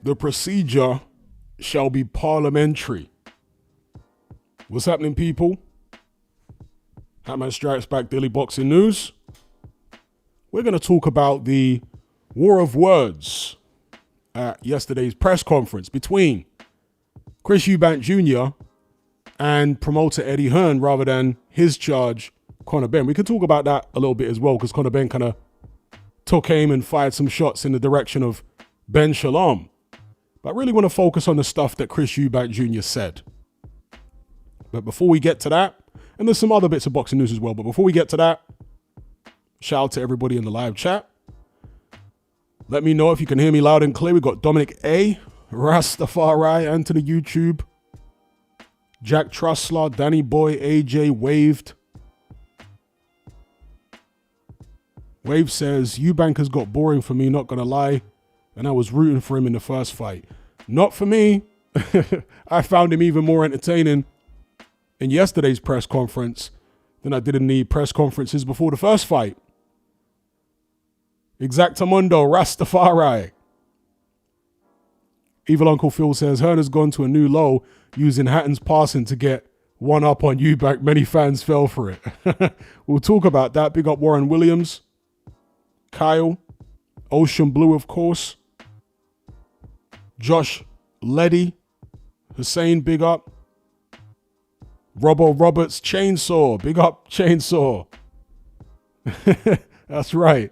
The procedure shall be parliamentary. What's happening, people? Hatman Strikes Back Daily Boxing News. We're going to talk about the war of words at yesterday's press conference between Chris Eubank Jr. and promoter Eddie Hearn, rather than his charge, Conor Benn. We can talk about that a little bit as well, because Conor Benn kind of took aim and fired some shots in the direction of Ben Shalom. But I really want to focus on the stuff that Chris Eubank Jr. said. But before we get to that, and there's some other bits of boxing news as well, but before we get to that, shout out to everybody in the live chat. Let me know if you can hear me loud and clear. We've got Dominic A, Rastafari, Anthony YouTube, Jack Trussler, Danny Boy, AJ, Waved. Wave says, Eubank has got boring for me, not gonna lie, and I was rooting for him in the first fight. Not for me. I found him even more entertaining in yesterday's press conference than I did in the press conferences before the first fight. Exactamundo, Rastafari. Evil Uncle Phil says, Hearn has gone to a new low using Hatton's passing to get one up on Eubank. Many fans fell for it. We'll talk about that. Big up Warren Williams, Kyle, Ocean Blue, of course, Josh Leddy, Hussein, big up. Robbo Roberts, Chainsaw, big up Chainsaw. That's right.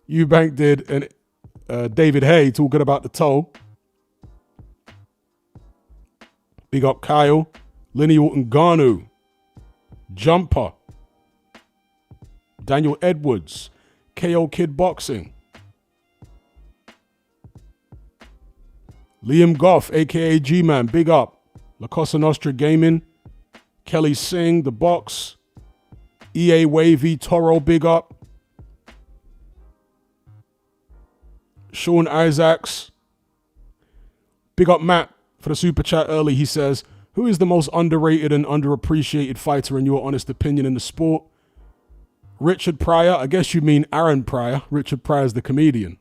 Eubank did, and David Hay talking about the toe. Big up Kyle, Lenny Orton-Garnu, Jumper, Daniel Edwards, KO Kid Boxing, Liam Goff, aka G-Man, big up, La Cosa Nostra Gaming, Kelly Singh, The Box, EA Wavy, Toro, big up, Sean Isaacs, big up Matt for the super chat early. He says, who is the most underrated and underappreciated fighter in your honest opinion in the sport? Richard Pryor. I guess you mean Aaron Pryor. Richard Pryor's the comedian.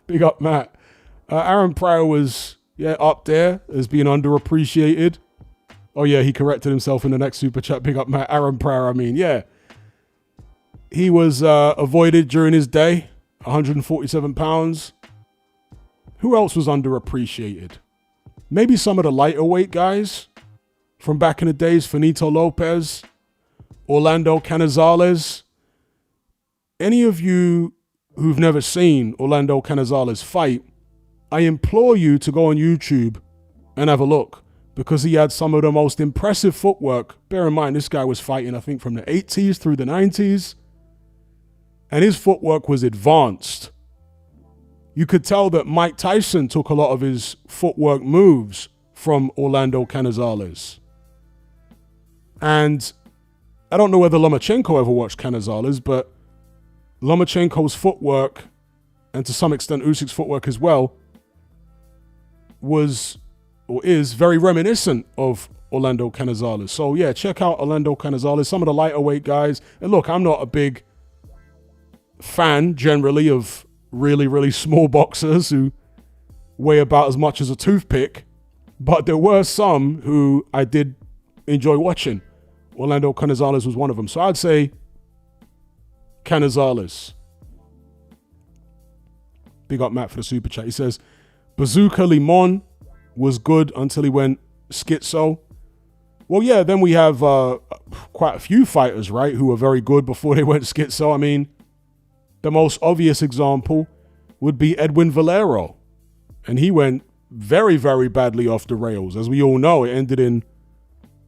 Big up Matt. Aaron Pryor was up there as being underappreciated. Oh yeah, he corrected himself in the next super chat. Big up Matt. Aaron Pryor, I mean, yeah. He was avoided during his day. 147 pounds. Who else was underappreciated? Maybe some of the lighter weight guys from back in the days. Finito Lopez, Orlando Canizales. Any of you who've never seen Orlando Canizales fight, I implore you to go on YouTube and have a look, because he had some of the most impressive footwork. Bear in mind, this guy was fighting, I think, from the 80s through the 90s. And his footwork was advanced. You could tell that Mike Tyson took a lot of his footwork moves from Orlando Canizales. And I don't know whether Lomachenko ever watched Canizales, but Lomachenko's footwork, and to some extent Usyk's footwork as well, was or is very reminiscent of Orlando Canizales. So yeah, check out Orlando Canizales, some of the lighter weight guys. And look, I'm not a big fan generally of really, really small boxers who weigh about as much as a toothpick, but there were some who I did enjoy watching. Orlando Canizales was one of them. So I'd say Canizales. Big up Matt for the super chat. He says, Bazooka Limon was good until he went schizo. Well, yeah, then we have quite a few fighters, right, who were very good before they went schizo. I mean, the most obvious example would be Edwin Valero. And he went very, very badly off the rails. As we all know, it ended in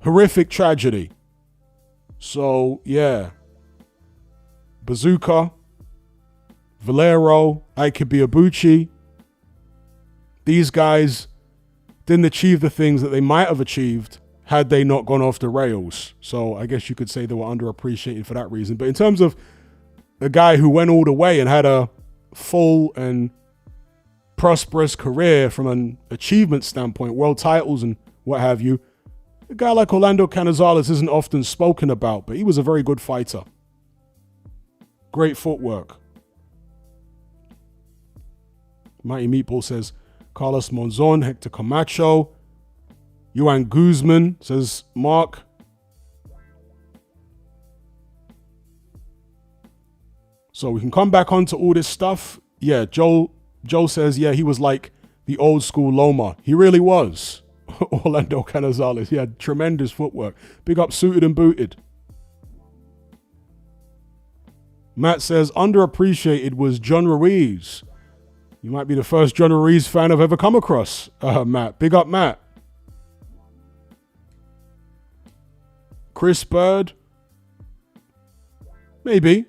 horrific tragedy. So, yeah. Bazooka, Valero, Ike Biabuchi. These guys didn't achieve the things that they might have achieved had they not gone off the rails. So I guess you could say they were underappreciated for that reason. But in terms of a guy who went all the way and had a full and prosperous career from an achievement standpoint, world titles and what have you, a guy like Orlando Canizales isn't often spoken about, but he was a very good fighter. Great footwork. Mighty Meatball says, Carlos Monzon, Hector Camacho, Juan Guzman, says Mark. So we can come back onto all this stuff. Yeah, Joe says, yeah, he was like the old school Loma. He really was. Orlando Canizales, he had tremendous footwork. Big up Suited and Booted. Matt says, underappreciated was John Ruiz. You might be the first John Ruiz fan I've ever come across, Matt. Big up, Matt. Chris Bird. Maybe.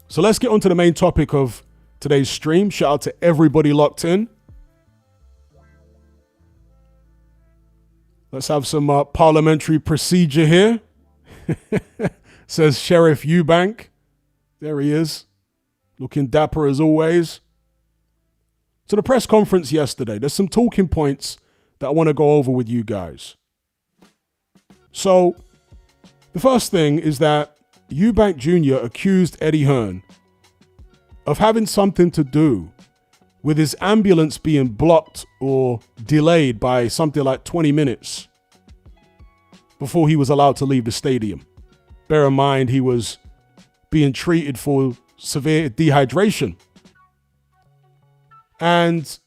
So let's get on to the main topic of today's stream. Shout out to everybody locked in. Let's have some parliamentary procedure here. Says Sheriff Eubank. There he is. Looking dapper as always. So the press conference yesterday, there's some talking points that I want to go over with you guys. So the first thing is that Eubank Jr. accused Eddie Hearn of having something to do with his ambulance being blocked or delayed by something like 20 minutes before he was allowed to leave the stadium. Bear in mind, he was being treated for severe dehydration. And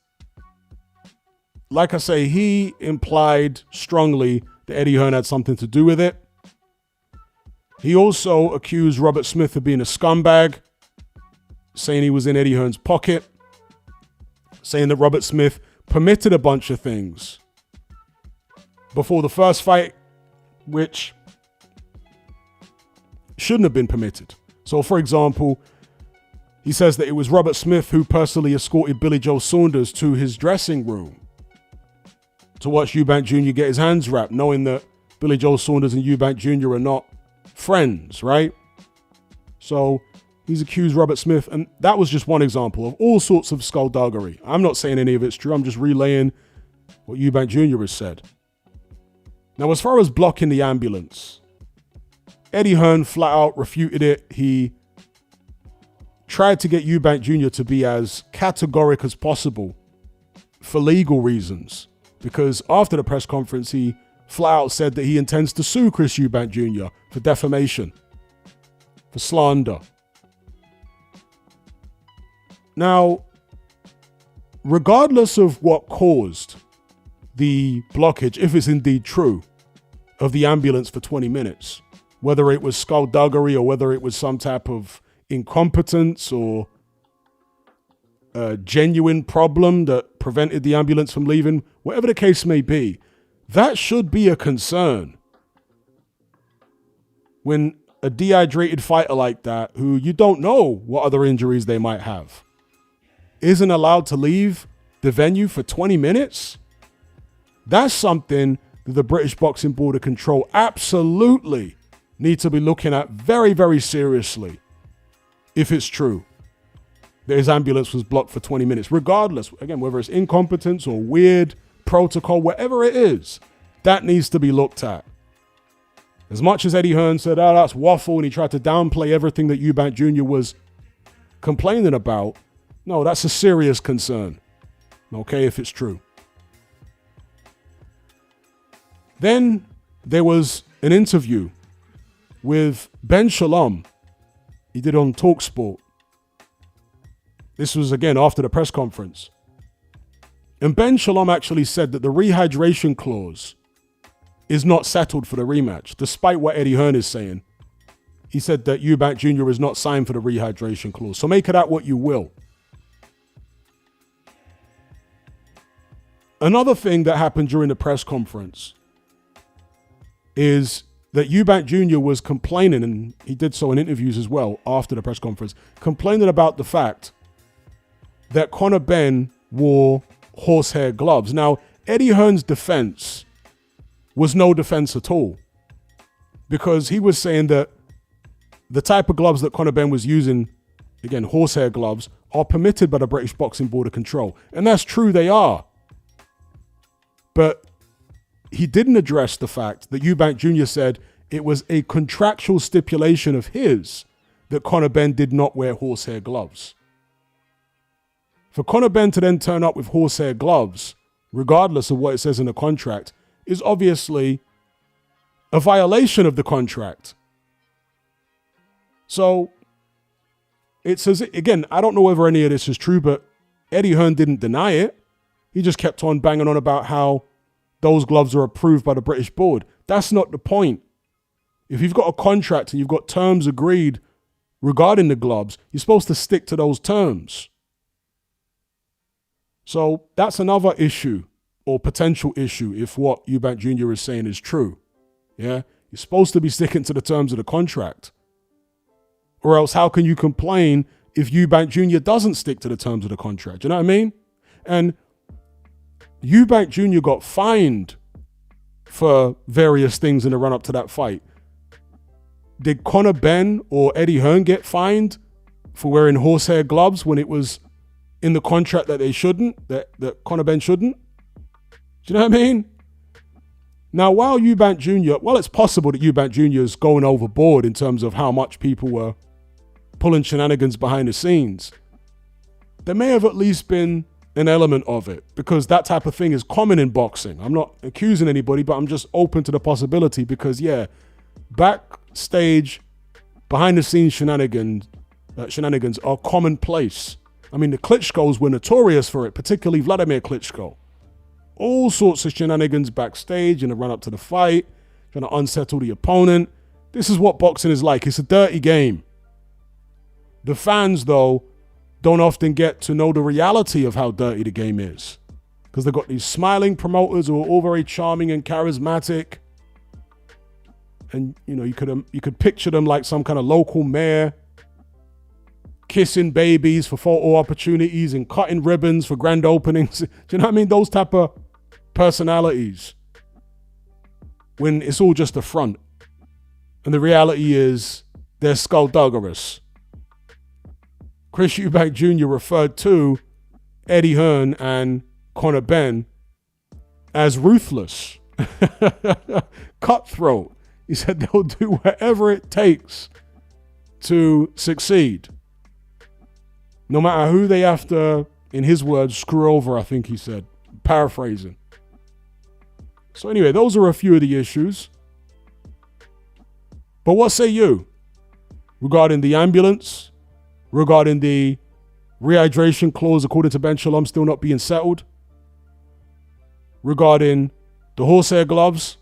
like I say, he implied strongly that Eddie Hearn had something to do with it. He also accused Robert Smith of being a scumbag, saying he was in Eddie Hearn's pocket, saying that Robert Smith permitted a bunch of things before the first fight, which shouldn't have been permitted. So, for example, he says that it was Robert Smith who personally escorted Billy Joe Saunders to his dressing room to watch Eubank Jr. get his hands wrapped, knowing that Billy Joe Saunders and Eubank Jr. are not friends, right? So he's accused Robert Smith, and that was just one example of all sorts of skullduggery. I'm not saying any of it's true. I'm just relaying what Eubank Jr. has said. Now, as far as blocking the ambulance, Eddie Hearn flat out refuted it. He tried to get Eubank Jr. to be as categoric as possible for legal reasons, because after the press conference, he flat out said that he intends to sue Chris Eubank Jr. for defamation, for slander. Now, regardless of what caused the blockage, if it's indeed true, of the ambulance for 20 minutes, whether it was skullduggery or whether it was some type of incompetence or a genuine problem that prevented the ambulance from leaving, whatever the case may be, that should be a concern. When a dehydrated fighter like that, who you don't know what other injuries they might have, isn't allowed to leave the venue for 20 minutes, that's something that the British Boxing Board of Control absolutely need to be looking at very, very seriously if it's true that his ambulance was blocked for 20 minutes, regardless, again, whether it's incompetence or weird protocol, whatever it is, that needs to be looked at. As much as Eddie Hearn said, oh, that's waffle, and he tried to downplay everything that Eubank Jr. was complaining about, no, that's a serious concern, okay, if it's true. Then there was an interview with Ben Shalom. He did on TalkSport. This was, again, after the press conference. And Ben Shalom actually said that the rehydration clause is not settled for the rematch, despite what Eddie Hearn is saying. He said that Eubank Jr. is not signed for the rehydration clause. So make of that what you will. Another thing that happened during the press conference is that Eubank Jr. was complaining, and he did so in interviews as well after the press conference, complaining about the fact that Conor Benn wore horsehair gloves. Now, Eddie Hearn's defense was no defense at all, because he was saying that the type of gloves that Conor Benn was using, again, horsehair gloves, are permitted by the British Boxing Board of Control. And that's true, they are. But he didn't address the fact that Eubank Jr. said it was a contractual stipulation of his that Conor Benn did not wear horsehair gloves. For Conor Benn to then turn up with horsehair gloves, regardless of what it says in the contract, is obviously a violation of the contract. So it says, again, I don't know whether any of this is true, but Eddie Hearn didn't deny it. He just kept on banging on about how those gloves are approved by the British board. That's not the point. If you've got a contract and you've got terms agreed regarding the gloves, you're supposed to stick to those terms. So that's another issue or potential issue if what Eubank Jr. is saying is true. Yeah, you're supposed to be sticking to the terms of the contract. Or else how can you complain if Eubank Jr. doesn't stick to the terms of the contract? Do you know what I mean? And Eubank Jr. got fined for various things in the run-up to that fight. Did Conor Benn or Eddie Hearn get fined for wearing horsehair gloves when it was in the contract that they shouldn't, that Conor Benn shouldn't? Do you know what I mean? Now, while it's possible that Eubank Jr. is going overboard in terms of how much people were pulling shenanigans behind the scenes, there may have at least been an element of it, because that type of thing is common in boxing. I'm not accusing anybody, but I'm just open to the possibility because, yeah, backstage, behind the scenes shenanigans are commonplace. I mean, the Klitschkos were notorious for it, particularly Vladimir Klitschko. All sorts of shenanigans backstage in the run up to the fight, trying to unsettle the opponent. This is what boxing is like. It's a dirty game. The fans, though, don't often get to know the reality of how dirty the game is, because they've got these smiling promoters who are all very charming and charismatic. And, you know, you could picture them like some kind of local mayor, kissing babies for photo opportunities and cutting ribbons for grand openings. Do you know what I mean? Those type of personalities. When it's all just a front. And the reality is they're skullduggerous. Chris Eubank Jr. referred to Eddie Hearn and Conor Benn as ruthless, cutthroat. He said they'll do whatever it takes to succeed. No matter who they have to, in his words, screw over, I think he said, paraphrasing. So anyway, those are a few of the issues. But what say you regarding the ambulance, regarding the rehydration clause according to Ben Shalom still not being settled, regarding the horsehair gloves,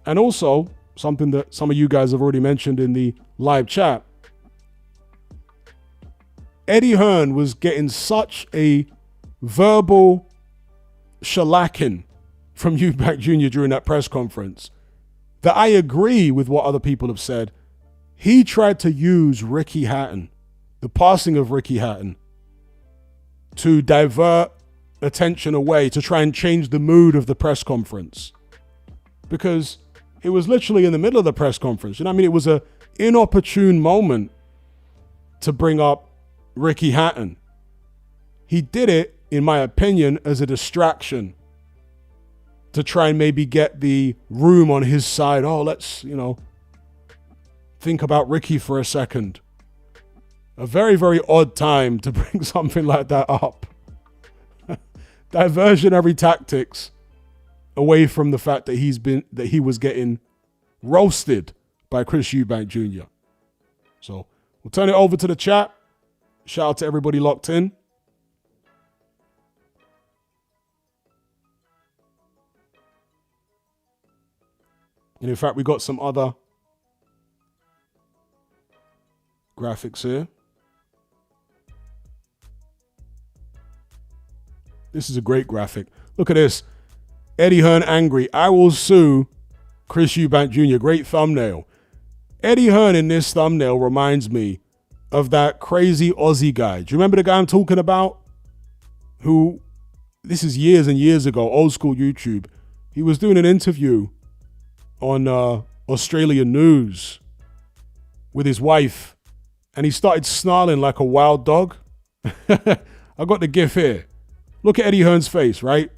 and also something that some of you guys have already mentioned in the live chat. Eddie Hearn was getting such a verbal shellacking from Eubank Jr. during that press conference that I agree with what other people have said. He tried to use Ricky Hatton, the passing of Ricky Hatton, to divert attention away, to try and change the mood of the press conference. Because it was literally in the middle of the press conference. You know what I mean? It was an inopportune moment to bring up Ricky Hatton. He did it, in my opinion, as a distraction to try and maybe get the room on his side. Oh, let's, think about Ricky for a second. A very, very odd time to bring something like that up. Diversionary tactics away from the fact that he was getting roasted by Chris Eubank Jr. So we'll turn it over to the chat. Shout out to everybody locked in. And in fact, we got some other graphics here. This is a great graphic. Look at this. Eddie Hearn angry. I will sue Chris Eubank Jr. Great thumbnail. Eddie Hearn in this thumbnail reminds me of that crazy Aussie guy. Do you remember the guy I'm talking about? Who, this is years and years ago, old school YouTube. He was doing an interview on Australian news with his wife, and he started snarling like a wild dog. I got the gif here. Look at Eddie Hearn's face, right?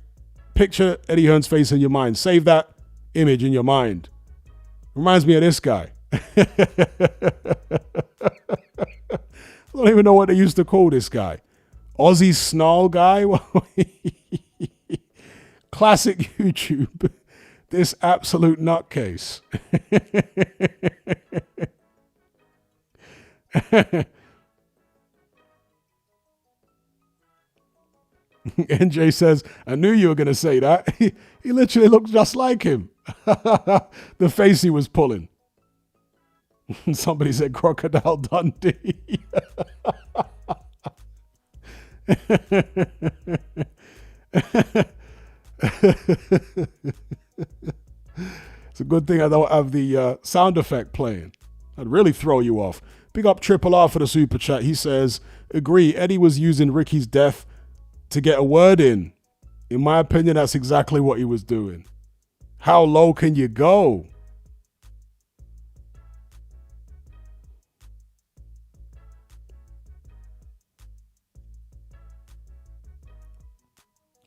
Picture Eddie Hearn's face in your mind. Save that image in your mind. Reminds me of this guy. I don't even know what they used to call this guy. Aussie snarl guy. Classic YouTube. This absolute nutcase. NJ says, I knew you were going to say that. He literally looks just like him. The face he was pulling. Somebody said Crocodile Dundee. It's a good thing I don't have the sound effect playing. I'd really throw you off. Big up Triple R for the super chat. He says, agree, Eddie was using Ricky's death to get a word in. In my opinion, that's exactly what he was doing. How low can you go?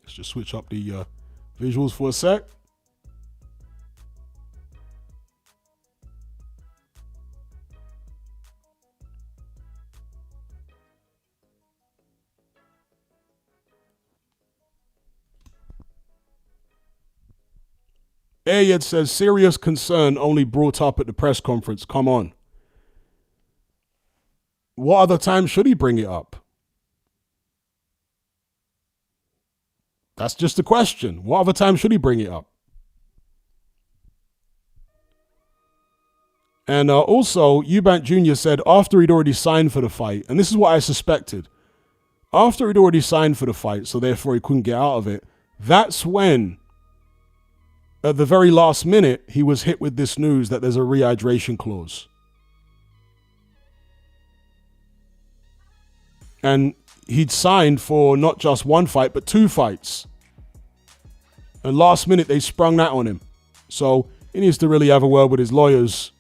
Let's just switch up the visuals for a sec. Ayed says, serious concern only brought up at the press conference. Come on. What other time should he bring it up? That's just the question. What other time should he bring it up? And also, Eubank Jr. said after he'd already signed for the fight, and this is what I suspected, after he'd already signed for the fight, so therefore he couldn't get out of it, that's when, at the very last minute, he was hit with this news that there's a rehydration clause. And he'd signed for not just one fight, but 2 fights. And last minute, they sprung that on him. So he needs to really have a word with his lawyers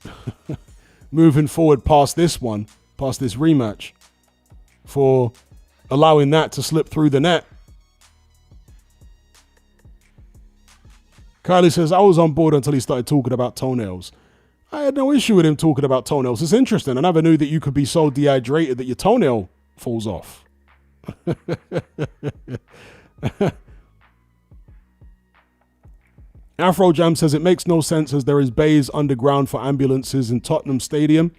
moving forward past this one, past this rematch, for allowing that to slip through the net. Kylie says, I was on board until he started talking about toenails. I had no issue with him talking about toenails. It's interesting. I never knew that you could be so dehydrated that your toenail falls off. Afro Jam says, it makes no sense as there is bays underground for ambulances in Tottenham Stadium.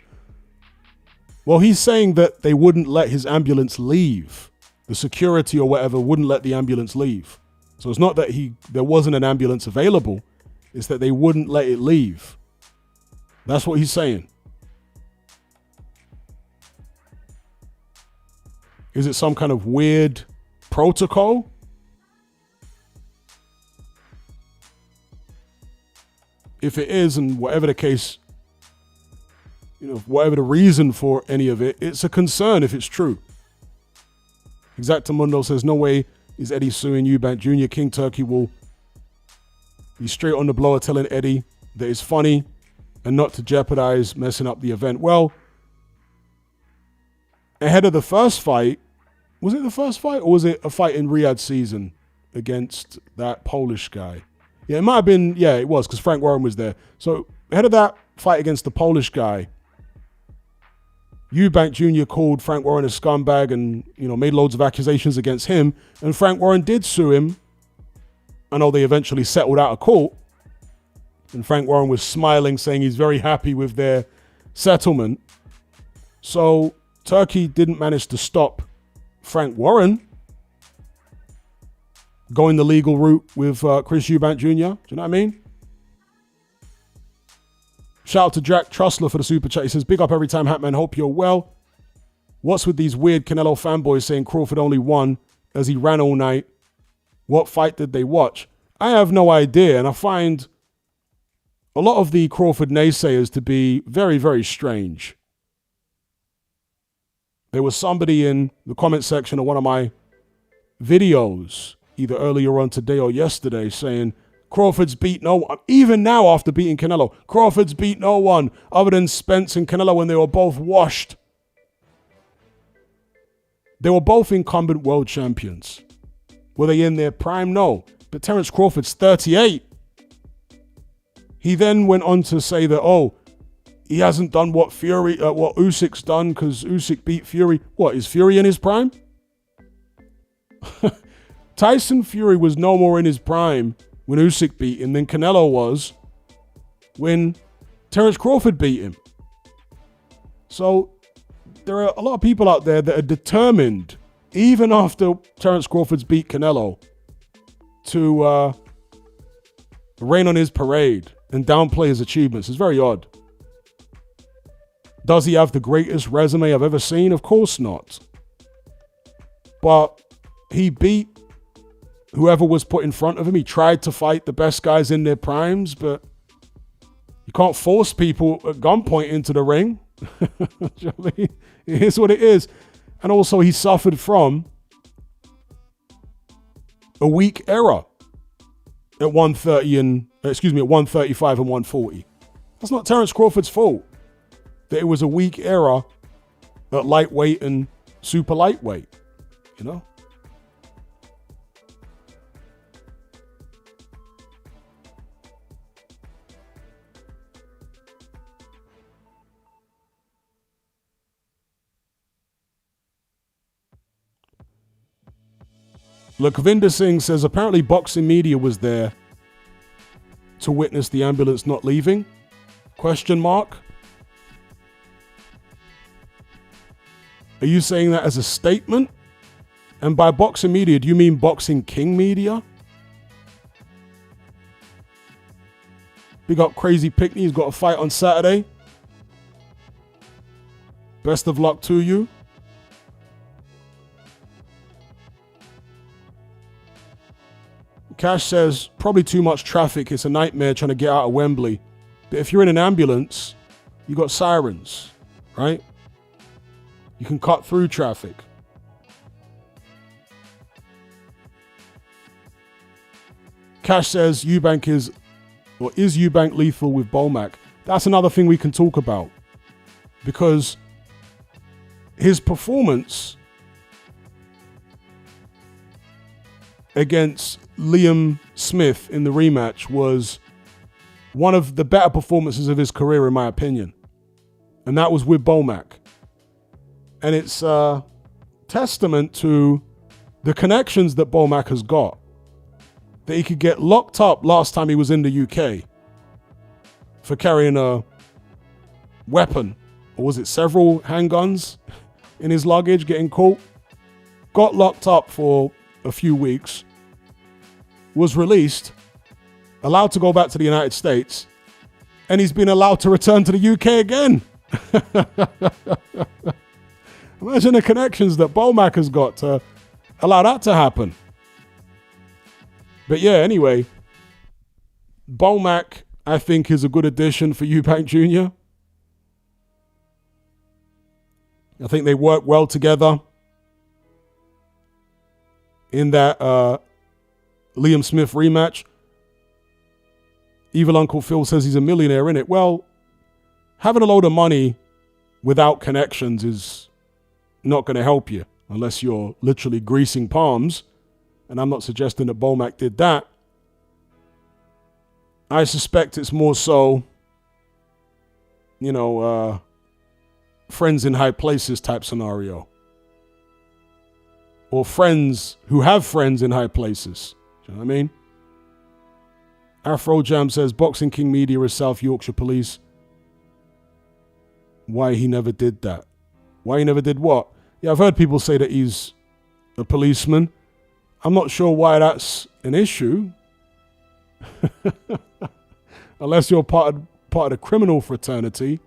Well, he's saying that they wouldn't let his ambulance leave. The security or whatever wouldn't let the ambulance leave. So it's not that there wasn't an ambulance available. It's that they wouldn't let it leave. That's what he's saying. Is it some kind of weird protocol? If it is, and whatever the case, whatever the reason for any of it, it's a concern if it's true. Exactamundo says, no way is Eddie suing Eubank Jr. King Turkey will be straight on the blower telling Eddie that it's funny and not to jeopardize messing up the event. Well, ahead of the first fight, was it the first fight or was it a fight in Riyadh season against that Polish guy? Yeah, it might have been, yeah, it was because Frank Warren was there. So ahead of that fight against the Polish guy, Eubank Jr. called Frank Warren a scumbag and, made loads of accusations against him. And Frank Warren did sue him. I know they eventually settled out of court. And Frank Warren was smiling, saying he's very happy with their settlement. So Turkey didn't manage to stop Frank Warren going the legal route with Chris Eubank Jr. Do you know what I mean? Shout out to Jack Trussler for the super chat. He says, big up every time, Hatman. Hope you're well. What's with these weird Canelo fanboys saying Crawford only won as he ran all night? What fight did they watch? I have no idea. And I find a lot of the Crawford naysayers to be very, very strange. There was somebody in the comment section of one of my videos, either earlier on today or yesterday, saying, Crawford's beat no one. Even now, after beating Canelo, Crawford's beat no one other than Spence and Canelo when they were both washed. They were both incumbent world champions. Were they in their prime? No. But Terence Crawford's 38. He then went on to say that, he hasn't done what Usyk's done because Usyk beat Fury. What, is Fury in his prime? Tyson Fury was no more in his prime when Usyk beat him than Canelo was when Terence Crawford beat him. So there are a lot of people out there that are determined, even after Terence Crawford's beat Canelo, to rain on his parade and downplay his achievements. It's very odd. Does he have the greatest resume I've ever seen? Of course not. But he beat whoever was put in front of him. He tried to fight the best guys in their primes, but you can't force people at gunpoint into the ring. You know what I mean? It is what it is. And also he suffered from a weak era at 135 and 140. That's not Terence Crawford's fault that it was a weak era at lightweight and super lightweight, you know? Lakvinder Singh says, apparently boxing media was there to witness the ambulance not leaving? Question mark. Are you saying that as a statement? And by boxing media, do you mean Boxing King media? Big up Crazy Pickney. He's got a fight on Saturday. Best of luck to you. Cash says, probably too much traffic. It's a nightmare trying to get out of Wembley. But if you're in an ambulance, you got sirens, right? You can cut through traffic. Cash says, Eubank is Eubank lethal with Bolmac? That's another thing we can talk about. Because his performance against Liam Smith in the rematch was one of the better performances of his career, in my opinion. And that was with Bolmac. And it's a testament to the connections that Bolmac has got. That he could get locked up last time he was in the UK for carrying a weapon. Or was it several handguns in his luggage, getting caught? Got locked up for a few weeks, was released, allowed to go back to the United States, and he's been allowed to return to the UK again. Imagine the connections that Bolmac has got to allow that to happen. But yeah, anyway, Bolmac, I think, is a good addition for Eubank Jr. I think they work well together. In that Liam Smith rematch, Evil Uncle Phil says he's a millionaire, innit? Well, having a load of money without connections is not going to help you unless you're literally greasing palms. And I'm not suggesting that Bolmac did that. I suspect it's more so, friends in high places type scenario. Or friends who have friends in high places. Do you know what I mean? Afro Jam says, Boxing King media is South Yorkshire police. Why he never did that? Why he never did what? Yeah, I've heard people say that he's a policeman. I'm not sure why that's an issue. Unless you're part of the criminal fraternity.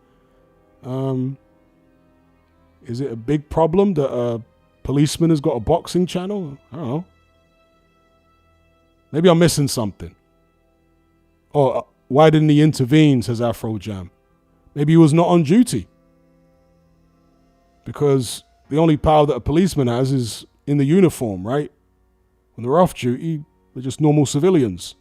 Is it a big problem that a policeman has got a boxing channel? I don't know. Maybe I'm missing something. Or why didn't he intervene, says Afro Jam? Maybe he was not on duty. Because the only power that a policeman has is in the uniform, right? When they're off duty, they're just normal civilians.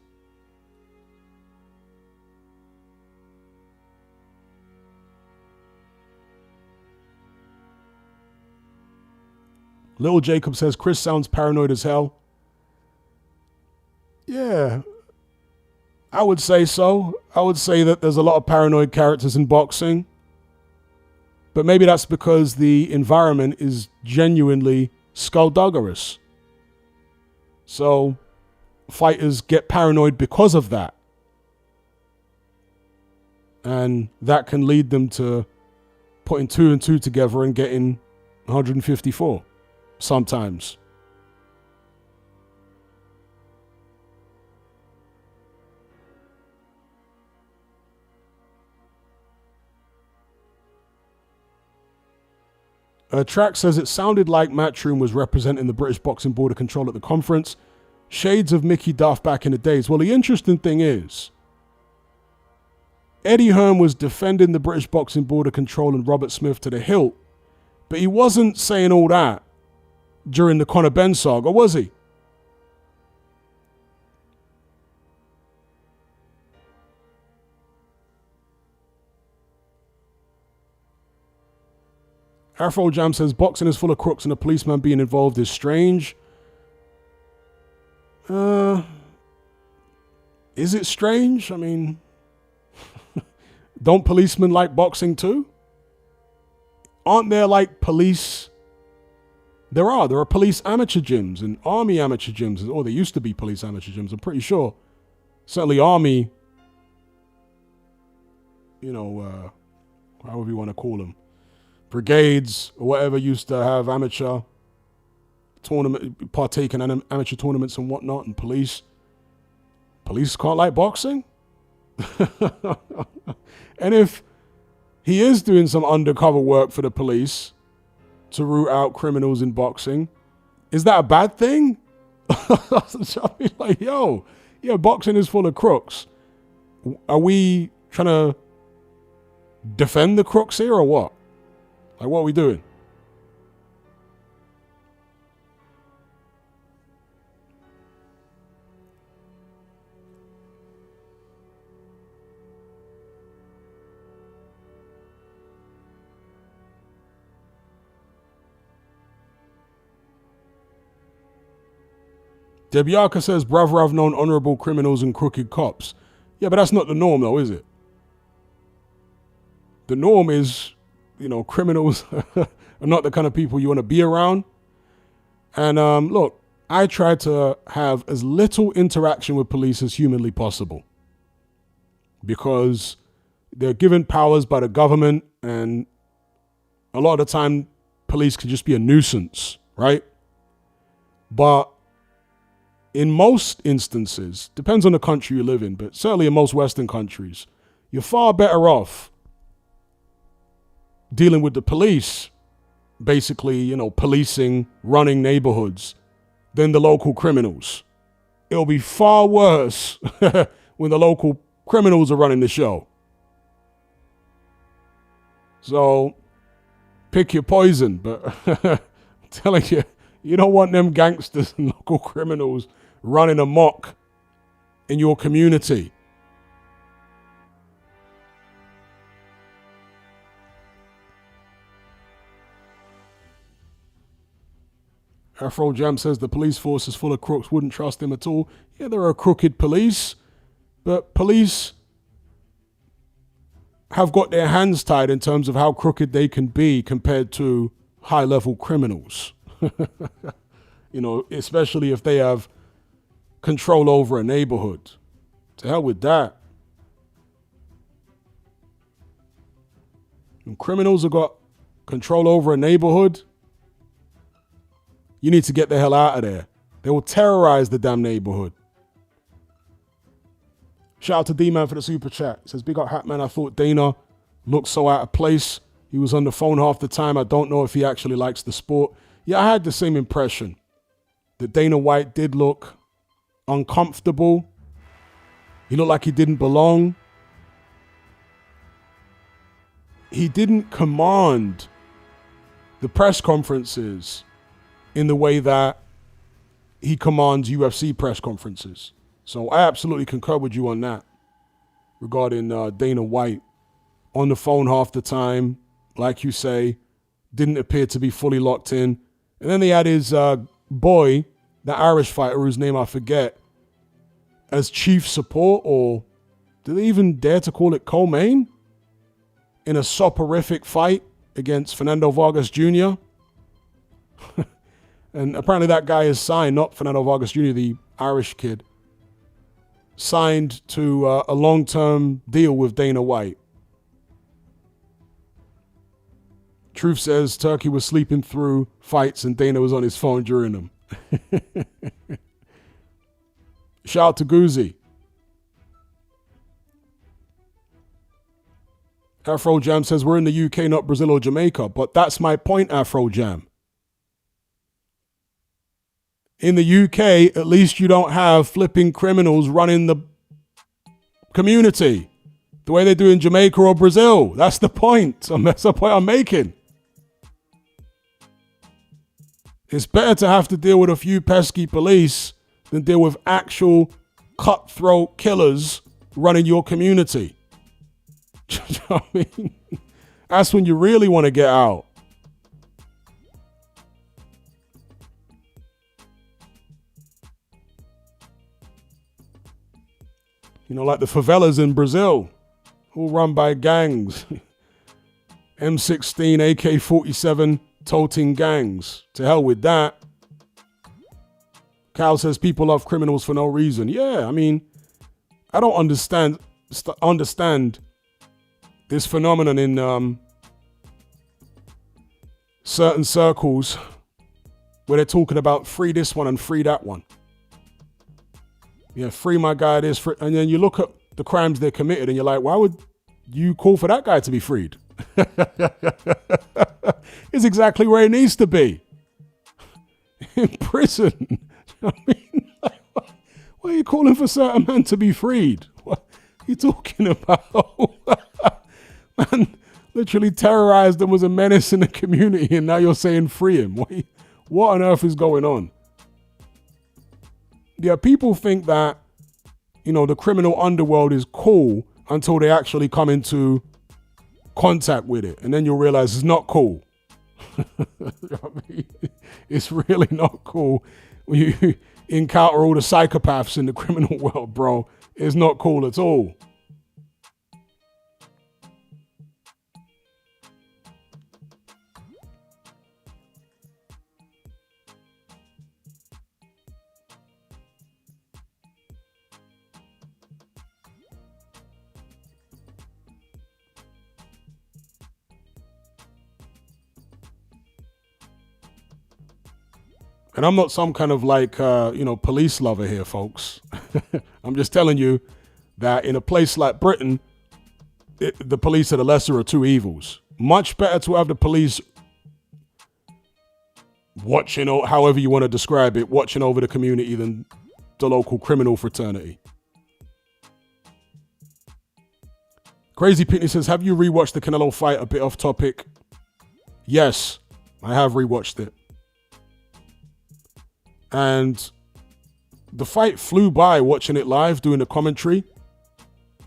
Little Jacob says, Chris sounds paranoid as hell. Yeah, I would say so. I would say that there's a lot of paranoid characters in boxing. But maybe that's because the environment is genuinely skullduggerous. So fighters get paranoid because of that. And that can lead them to putting 2 and 2 together and getting 154 sometimes. Track says it sounded like Matchroom was representing the British Boxing Board of Control at the conference. Shades of Mickey Duff back in the days. Well, the interesting thing is, Eddie Hearn was defending the British Boxing Board of Control and Robert Smith to the hilt, but he wasn't saying all that during the Conor Benn saga, was he? Afro Jam says boxing is full of crooks and a policeman being involved is strange. Is it strange? I mean, don't policemen like boxing too? Aren't there like police? There are police amateur gyms and army amateur gyms, or there used to be police amateur gyms, I'm pretty sure. Certainly army, however you want to call them, brigades or whatever used to have amateur tournament, partake in amateur tournaments and whatnot, and police can't like boxing. And if he is doing some undercover work for the police to root out criminals in boxing, is that a bad thing? So I mean, like, boxing is full of crooks. Are we trying to defend the crooks here or what? Like, what are we doing? Debiaka says, brother, I've known honorable criminals and crooked cops. Yeah, but that's not the norm though, is it? The norm is, criminals are not the kind of people you want to be around. And look, I try to have as little interaction with police as humanly possible because they're given powers by the government, and a lot of the time police can just be a nuisance, right? But in most instances, depends on the country you live in, but certainly in most Western countries, you're far better off dealing with the police, basically, policing, running neighborhoods, than the local criminals. It'll be far worse when the local criminals are running the show. So, pick your poison, but I'm telling you, you don't want them gangsters and local criminals running amok in your community. Afro Jam says the police force is full of crooks, wouldn't trust them at all. Yeah, there are crooked police, but police have got their hands tied in terms of how crooked they can be compared to high-level criminals. Especially if they have control over a neighborhood. To hell with that. When criminals have got control over a neighborhood, you need to get the hell out of there. They will terrorize the damn neighborhood. Shout out to D-Man for the super chat. He says, big up Hatman, I thought Dana looked so out of place. He was on the phone half the time. I don't know if he actually likes the sport. Yeah, I had the same impression that Dana White did look uncomfortable. He looked like he didn't belong. He didn't command the press conferences in the way that he commands UFC press conferences. So I absolutely concur with you on that regarding Dana White. On the phone half the time, like you say, didn't appear to be fully locked in. And then they had his boy, the Irish fighter whose name I forget, as chief support, or did they even dare to call it co-main? In a soporific fight against Fernando Vargas Jr. And apparently that guy is signed, not Fernando Vargas Jr., the Irish kid, signed to a long-term deal with Dana White. Truth says Turkey was sleeping through fights and Dana was on his phone during them. Shout out to Guzzi. Afro Jam says we're in the UK, not Brazil or Jamaica. But that's my point, Afro Jam. In the UK, at least you don't have flipping criminals running the community the way they do in Jamaica or Brazil. That's the point. That's the point I'm making. It's better to have to deal with a few pesky police than deal with actual cutthroat killers running your community. You know what I mean? That's when you really want to get out. You know, like the favelas in Brazil, all run by gangs. M16, AK-47 toting gangs. To hell with that. Cal says people love criminals for no reason. Yeah, I mean, I don't understand this phenomenon in certain circles where they're talking about free this one and free that one. Yeah, free my guy this, and then you look at the crimes they committed and you're like, why would you call for that guy to be freed? It's exactly where he needs to be. In prison. You know what I mean? Why are you calling for certain men to be freed? What are you talking about? Man literally terrorized them, was a menace in the community, and now you're saying free him. What on earth is going on? Yeah, people think that, you know, the criminal underworld is cool until they actually come into contact with it. And then you'll realize it's not cool. You know what I mean? It's really not cool when you encounter all the psychopaths in the criminal world, bro. It's not cool at all. And I'm not some kind of like, police lover here, folks. I'm just telling you that in a place like Britain, the police are the lesser of two evils. Much better to have the police watching, or however you want to describe it, watching over the community than the local criminal fraternity. Crazy Pitney says, have you rewatched the Canelo fight? A bit off topic. Yes, I have rewatched it. And the fight flew by watching it live, doing the commentary.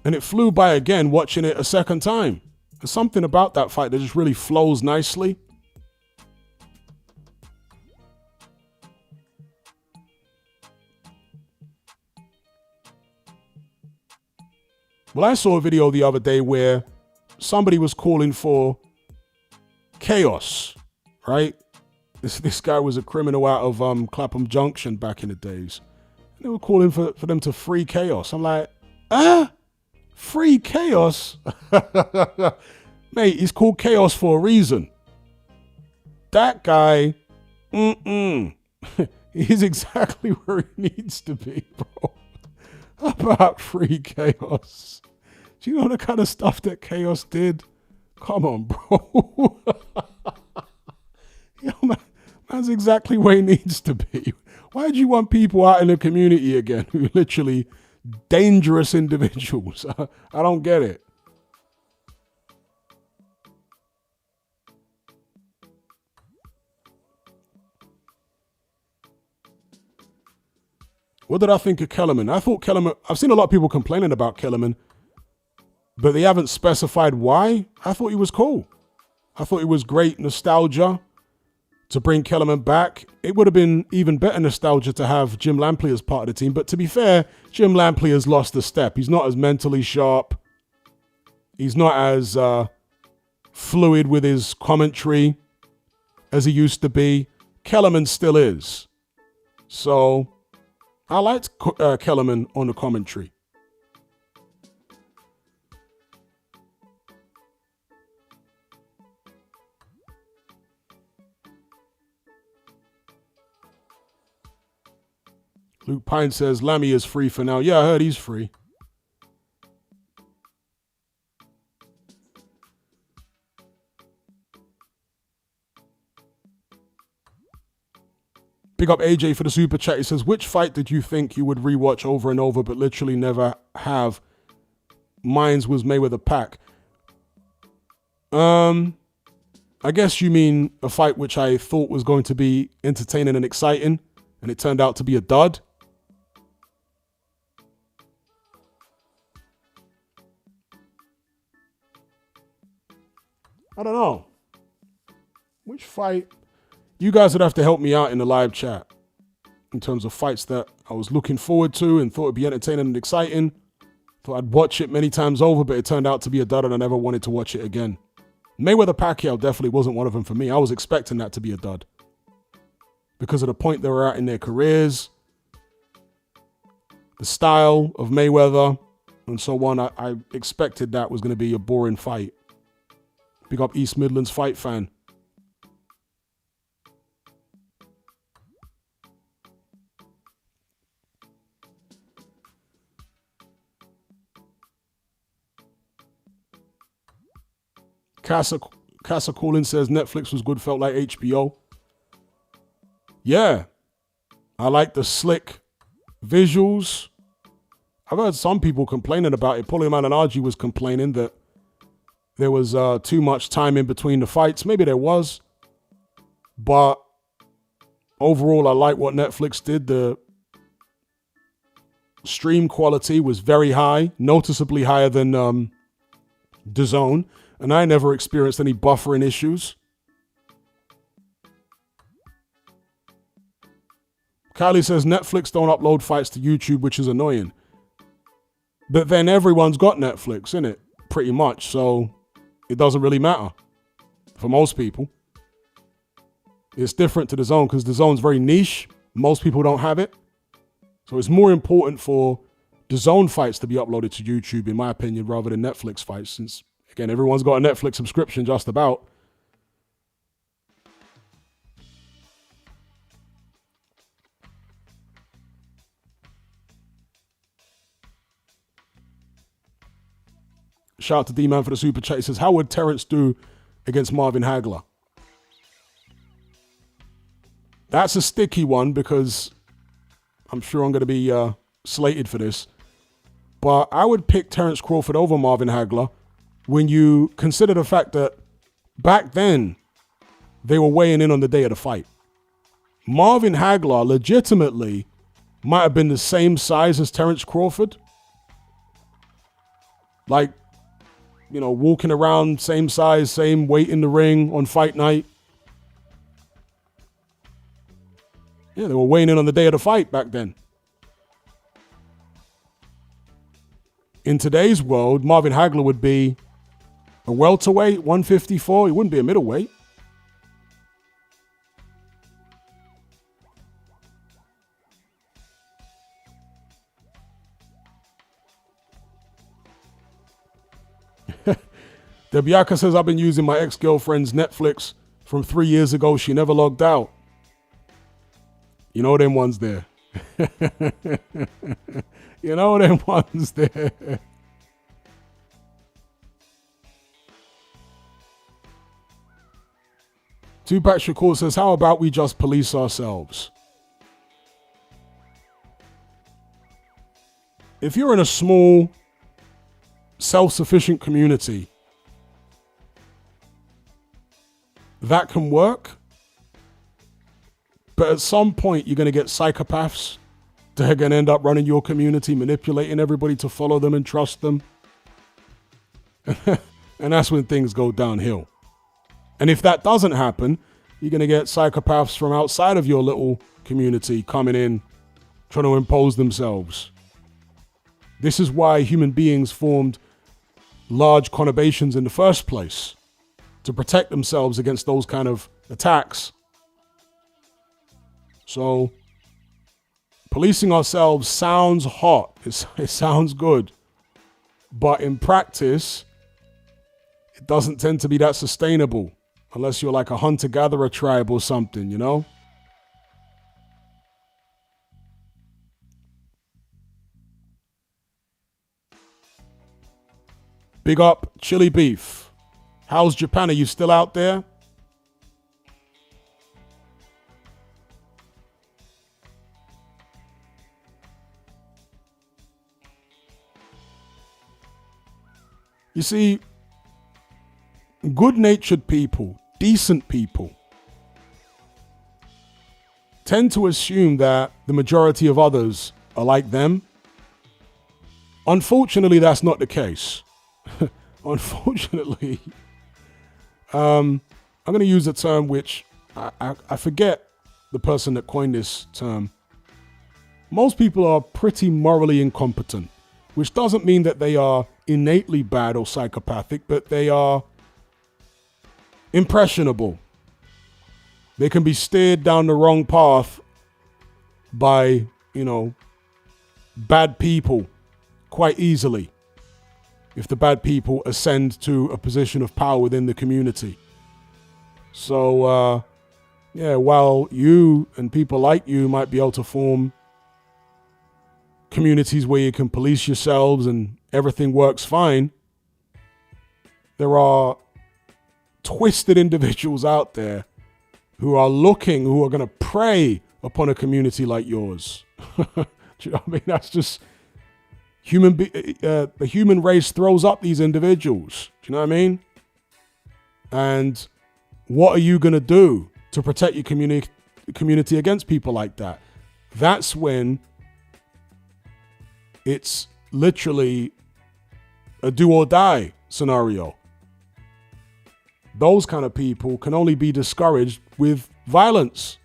And it flew by again watching it a second time. There's something about that fight that just really flows nicely. Well, I saw a video the other day where somebody was calling for chaos, right? This guy was a criminal out of Clapham Junction back in the days. And they were calling for them to free chaos. I'm like, free chaos? Mate, he's called chaos for a reason. That guy, he's exactly where he needs to be, bro. How about free chaos? Do you know the kind of stuff that chaos did? Come on, bro. Yo, man. That's exactly where he needs to be. Why do you want people out in the community again who are literally dangerous individuals? I don't get it. What did I think of Kellerman? I thought Kellerman, I've seen a lot of people complaining about Kellerman, but they haven't specified why. I thought he was cool. I thought it was great nostalgia to bring Kellerman back. It would have been even better nostalgia to have Jim Lampley as part of the team. But to be fair, Jim Lampley has lost a step. He's not as mentally sharp. He's not as fluid with his commentary as he used to be. Kellerman still is. So I liked Kellerman on the commentary. Luke Pine says Lammy is free for now. Yeah, I heard he's free. Big up AJ for the super chat. He says, which fight did you think you would rewatch over and over but literally never have? Mine's was Mayweather Pac. I guess you mean a fight which I thought was going to be entertaining and exciting, and it turned out to be a dud. I don't know. Which fight? You guys would have to help me out in the live chat in terms of fights that I was looking forward to and thought it'd be entertaining and exciting. Thought I'd watch it many times over, but it turned out to be a dud and I never wanted to watch it again. Mayweather Pacquiao definitely wasn't one of them for me. I was expecting that to be a dud because of the point they were at in their careers, the style of Mayweather, and so on. I expected that was going to be a boring fight. Big up East Midlands fight fan. Casa Coolin says Netflix was good, felt like HBO. Yeah. I like the slick visuals. I've heard some people complaining about it. Malignaggi was complaining that there was too much time in between the fights. Maybe there was. But overall, I like what Netflix did. The stream quality was very high, noticeably higher than DAZN. And I never experienced any buffering issues. Kylie says Netflix don't upload fights to YouTube, which is annoying. But then everyone's got Netflix, innit? Pretty much. So it doesn't really matter for most people. It's different to DAZN because DAZN's very niche. Most people don't have it. So it's more important for DAZN fights to be uploaded to YouTube, in my opinion, rather than Netflix fights, since again, everyone's got a Netflix subscription just about. Shout out to D-Man for the super chat. He says, how would Terence do against Marvin Hagler? That's a sticky one because I'm sure I'm going to be slated for this. But I would pick Terence Crawford over Marvin Hagler when you consider the fact that back then they were weighing in on the day of the fight. Marvin Hagler legitimately might have been the same size as Terence Crawford. Like, you know, walking around, same size, same weight in the ring on fight night. Yeah, they were weighing in on the day of the fight back then. In today's world, Marvin Hagler would be a welterweight, 154. He wouldn't be a middleweight. Debiaka says, I've been using my ex-girlfriend's Netflix from 3 years ago. She never logged out. You know them ones there. You know them ones there. Tupac Shakur says, how about we just police ourselves? If you're in a small, self-sufficient community, that can work. But at some point, you're going to get psychopaths that are going to end up running your community, manipulating everybody to follow them and trust them. And that's when things go downhill. And if that doesn't happen, you're going to get psychopaths from outside of your little community coming in, trying to impose themselves. This is why human beings formed large conurbations in the first place, to protect themselves against those kind of attacks. So policing ourselves sounds hot. It sounds good. But in practice, it doesn't tend to be that sustainable unless you're like a hunter-gatherer tribe or something, you know? Big up Chili Beef. How's Japan? Are you still out there? You see, good-natured people, decent people, tend to assume that the majority of others are like them. Unfortunately, that's not the case. Unfortunately, I'm going to use a term which I forget the person that coined this term. Most people are pretty morally incompetent, which doesn't mean that they are innately bad or psychopathic, but they are impressionable. They can be steered down the wrong path by, bad people quite easily if the bad people ascend to a position of power within the community. So, while you and people like you might be able to form communities where you can police yourselves and everything works fine, there are twisted individuals out there who are going to prey upon a community like yours. Do you know what I mean? That's just the human race throws up these individuals. Do you know what I mean? And what are you going to do to protect your community against people like that? That's when it's literally a do or die scenario. Those kind of people can only be discouraged with violence.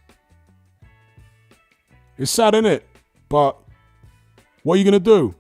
It's sad, isn't it? But what are you going to do?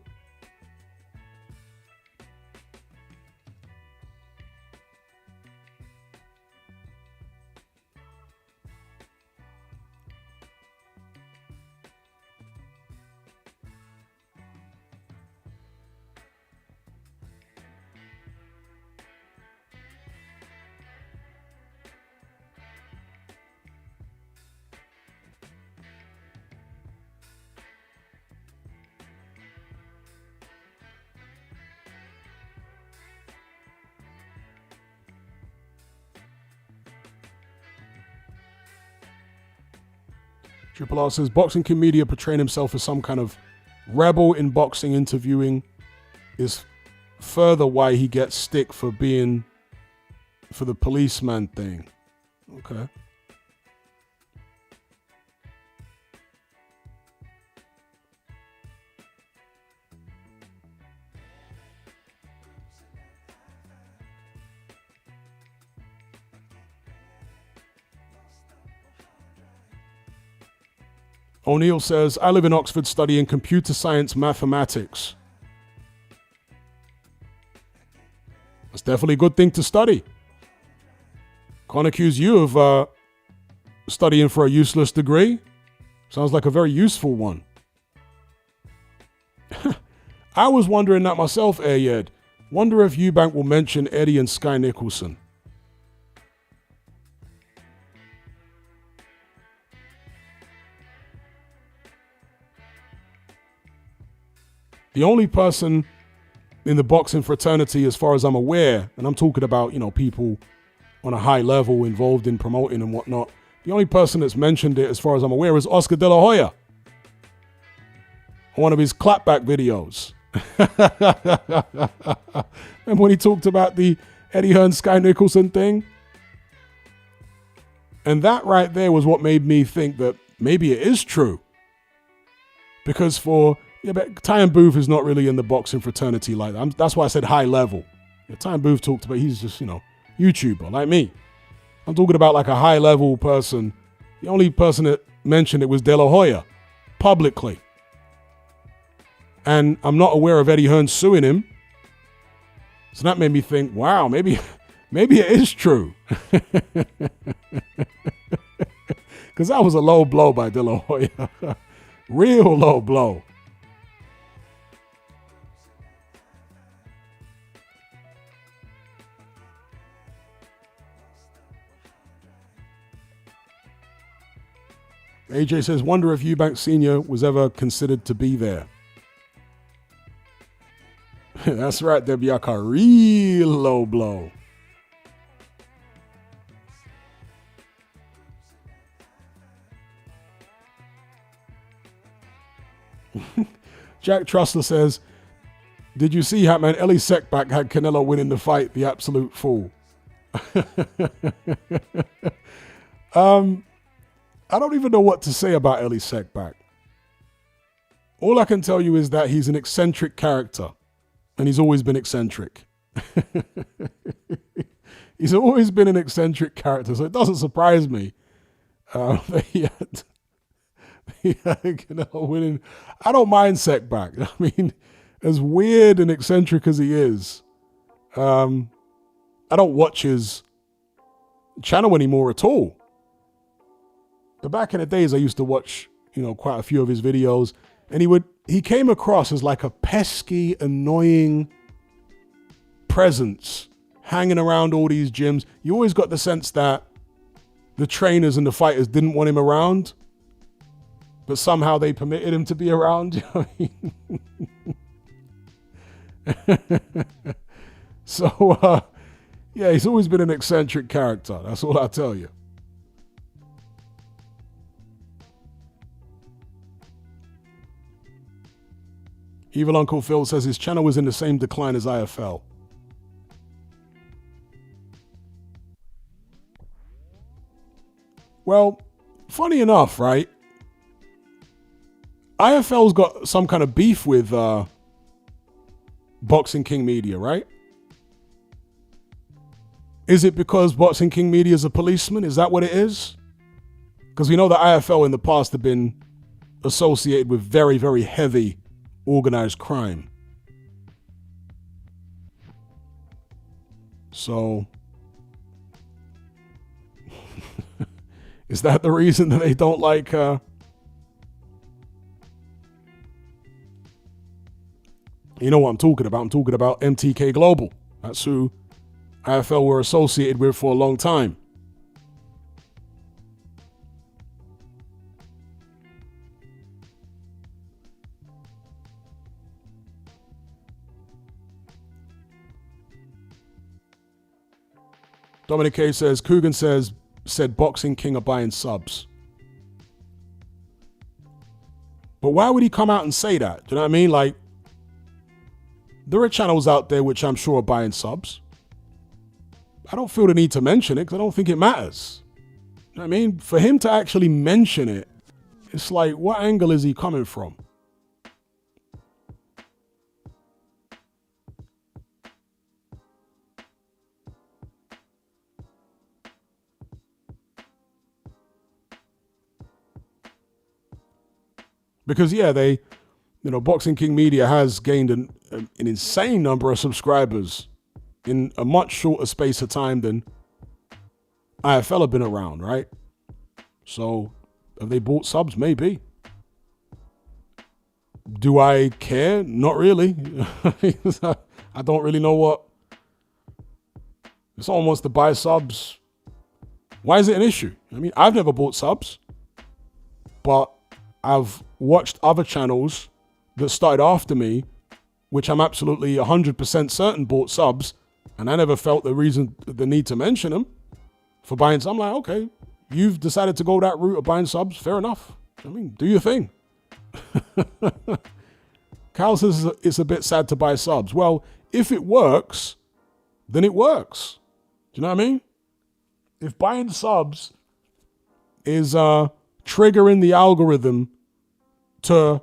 Triple R says, boxing media portraying himself as some kind of rebel in boxing interviewing is further why he gets stick for being for the policeman thing. Okay. O'Neill says, I live in Oxford studying computer science mathematics. That's definitely a good thing to study. Can't accuse you of studying for a useless degree. Sounds like a very useful one. I was wondering that myself, Ayed. Wonder if Eubank will mention Eddie and Sky Nicholson. The only person in the boxing fraternity, as far as I'm aware, and I'm talking about, people on a high level involved in promoting and whatnot, the only person that's mentioned it, as far as I'm aware, is Oscar De La Hoya on one of his clapback videos. Remember when he talked about the Eddie Hearn Sky Nicholson thing? And that right there was what made me think that maybe it is true. Because but Ty and Booth is not really in the boxing fraternity like that. That's why I said high level. Ty and Booth talked about, he's just, YouTuber like me. I'm talking about like a high level person. The only person that mentioned it was De La Hoya, publicly. And I'm not aware of Eddie Hearn suing him. So that made me think, wow, maybe it is true. Because that was a low blow by De La Hoya. Real low blow. AJ says, wonder if Eubank Sr. was ever considered to be there. That's right, Debiaka. Real low blow. Jack Trussler says, did you see how, man, Ellie Sekbak had Canelo winning the fight? The absolute fool. I don't even know what to say about Ellie Sekbak. All I can tell you is that he's an eccentric character, and he's always been eccentric. He's always been an eccentric character, so it doesn't surprise me that he had Canelo winning. I don't mind Sekbak. I mean, as weird and eccentric as he is, I don't watch his channel anymore at all. But back in the days, I used to watch, quite a few of his videos, and he came across as like a pesky, annoying presence hanging around all these gyms. You always got the sense that the trainers and the fighters didn't want him around, but somehow they permitted him to be around. So, yeah, he's always been an eccentric character. That's all I'll tell you. Evil Uncle Phil says his channel was in the same decline as IFL. Well, funny enough, right? IFL's got some kind of beef with Boxing King Media, right? Is it because Boxing King Media is a policeman? Is that what it is? Because we know that IFL in the past have been associated with very, very heavy organized crime. So, is that the reason that they don't like... You know what I'm talking about. I'm talking about MTK Global. That's who IFL were associated with for a long time. Dominic K says, Coogan said Boxing King are buying subs. But why would he come out and say that? Do you know what I mean? Like, there are channels out there which I'm sure are buying subs. I don't feel the need to mention it because I don't think it matters. You know what I mean? For him to actually mention it, it's like, what angle is he coming from? Because, yeah, Boxing King Media has gained an insane number of subscribers in a much shorter space of time than IFL have been around, right? So, have they bought subs? Maybe. Do I care? Not really. I don't really know what. If someone wants to buy subs, why is it an issue? I mean, I've never bought subs, but I've watched other channels that started after me, which I'm absolutely 100% certain bought subs, and I never felt the need to mention them for buying some. I'm like, okay, you've decided to go that route of buying subs, fair enough. I mean, do your thing. Kyle says it's a bit sad to buy subs. Well, if it works, then it works. Do you know what I mean? If buying subs is triggering the algorithm to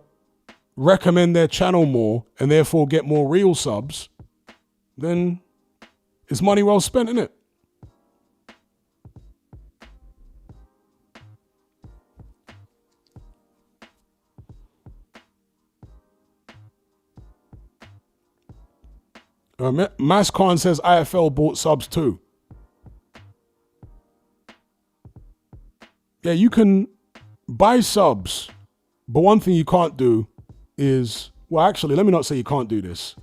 recommend their channel more and therefore get more real subs, then it's money well spent, isn't it? Mascon says IFL bought subs too. Yeah, you can buy subs, but one thing you can't do is, well, actually, let me not say you can't do this.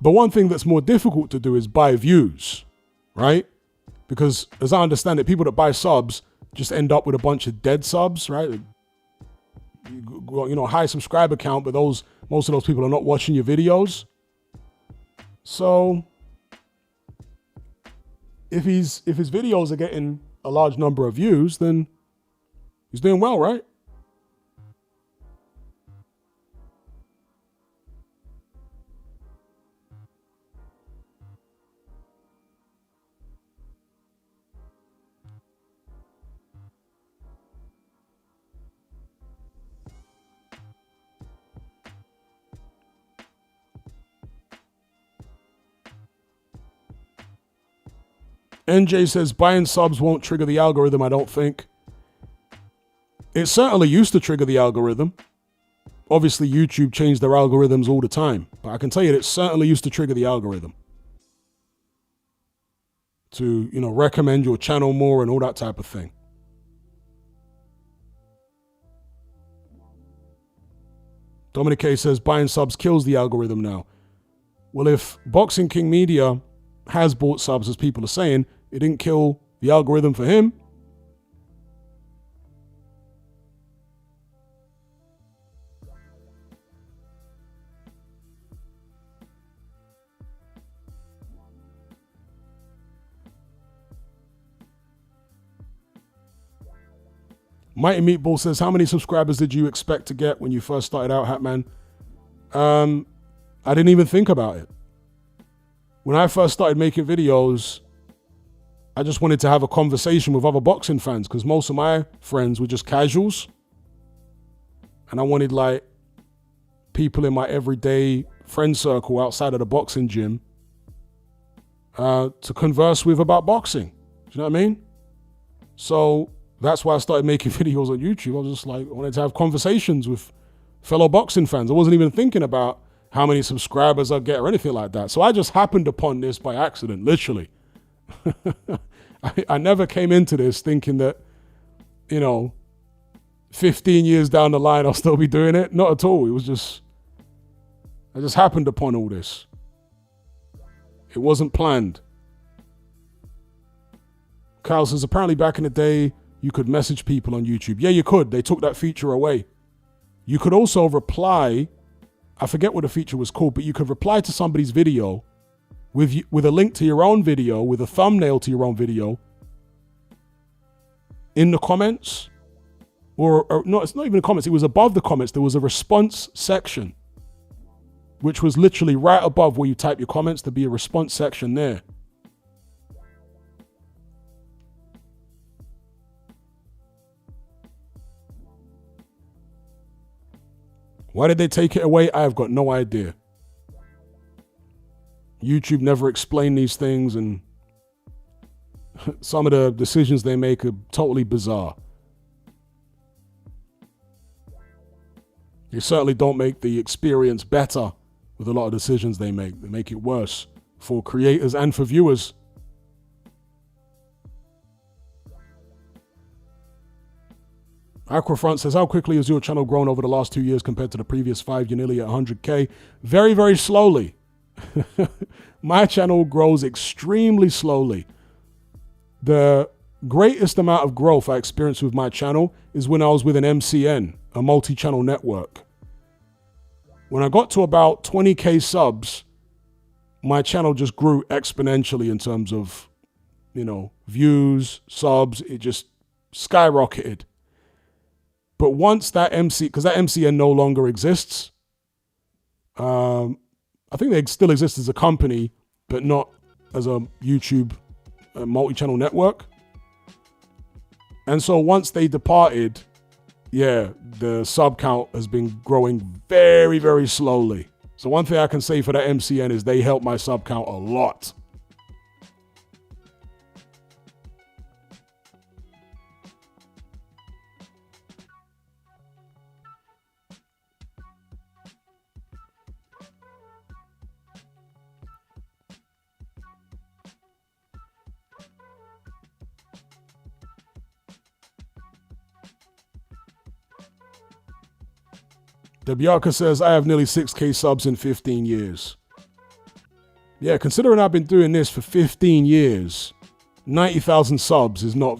But one thing that's more difficult to do is buy views, right? Because as I understand it, people that buy subs just end up with a bunch of dead subs, right? You know, high subscriber count, but most of those people are not watching your videos. So if his videos are getting a large number of views, then he's doing well, right? NJ says buying subs won't trigger the algorithm, I don't think. It certainly used to trigger the algorithm. Obviously, YouTube changed their algorithms all the time. But I can tell you it certainly used to trigger the algorithm to, you know, recommend your channel more and all that type of thing. Dominic K says buying subs kills the algorithm now. Well, if Boxing King Media has bought subs, as people are saying, it didn't kill the algorithm for him. Mighty Meatball says, how many subscribers did you expect to get when you first started out, Hatman? I didn't even think about it. When I first started making videos, I just wanted to have a conversation with other boxing fans because most of my friends were just casuals. And I wanted like people in my everyday friend circle outside of the boxing gym to converse with about boxing. Do you know what I mean? So that's why I started making videos on YouTube. I was just like, I wanted to have conversations with fellow boxing fans. I wasn't even thinking about how many subscribers I'd get or anything like that. So I just happened upon this by accident, literally. I never came into this thinking that, you know, 15 years down the line, I'll still be doing it. Not at all. It was just, I just happened upon all this. It wasn't planned. Kyle says, apparently back in the day, you could message people on YouTube. Yeah, you could. They took that feature away. You could also reply. I forget what the feature was called, but you could reply to somebody's video with a link to your own video, with a thumbnail to your own video in the comments. Or no, it's not even the comments. It was above the comments. There was a response section, which was literally right above where you type your comments. There'd be a response section there. Why did they take it away? I have got no idea. YouTube never explained these things, and some of the decisions they make are totally bizarre. They certainly don't make the experience better with a lot of decisions they make. They make it worse for creators and for viewers. Aquafront says, how quickly has your channel grown over the last 2 years compared to the previous 5? You're nearly at 100K. Very, very slowly. My channel grows extremely slowly. The greatest amount of growth I experienced with my channel is when I was with an MCN, a multi-channel network. When I got to about 20K subs, my channel just grew exponentially in terms of, you know, views, subs. It just skyrocketed. But once that because that MCN no longer exists, I think they still exist as a company, but not as a YouTube multi-channel network. And so once they departed, yeah, the sub count has been growing very, very slowly. So one thing I can say for that MCN is they helped my sub count a lot. Debiaka says, I have nearly 6K subs in 15 years. Yeah, considering I've been doing this for 15 years, 90,000 subs is not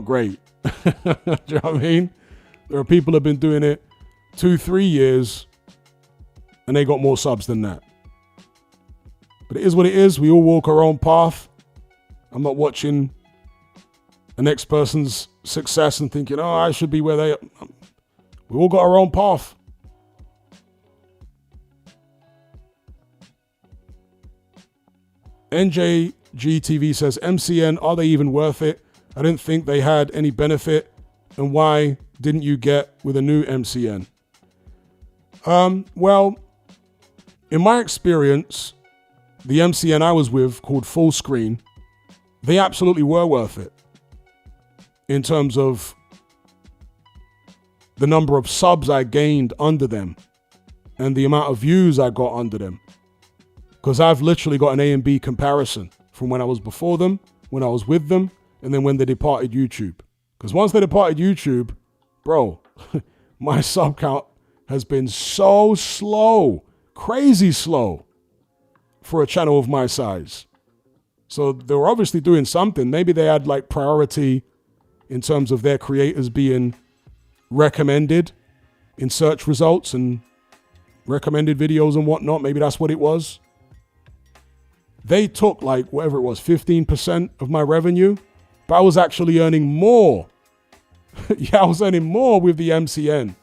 great. Do you know what I mean? There are people who have been doing it 2-3 years and they got more subs than that. But it is what it is. We all walk our own path. I'm not watching the next person's success and thinking, oh, I should be where they are. We all got our own path. NJGTV says, MCN, are they even worth it? I didn't think they had any benefit. And why didn't you get with a new MCN? Well, in my experience, the MCN I was with, called Full Screen, they absolutely were worth it in terms of the number of subs I gained under them and the amount of views I got under them. Because I've literally got an A and B comparison from when I was before them, when I was with them, and then when they departed YouTube. Because once they departed YouTube, bro, my sub count has been so slow, crazy slow for a channel of my size. So they were obviously doing something. Maybe they had like priority in terms of their creators being recommended in search results and recommended videos and whatnot. Maybe that's what it was. They took like whatever it was, 15% of my revenue, but I was actually earning more. Yeah, I was earning more with the MCN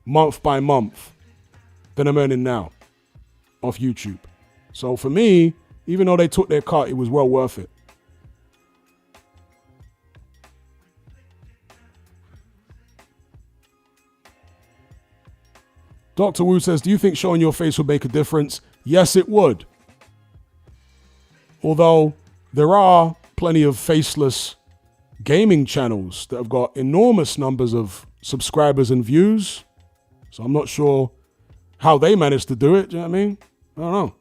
month by month than I'm earning now off YouTube. So for me, even though they took their cut, it was well worth it. Dr. Wu says, do you think showing your face would make a difference? Yes, it would. Although there are plenty of faceless gaming channels that have got enormous numbers of subscribers and views. So I'm not sure how they managed to do it. Do you know what I mean? I don't know.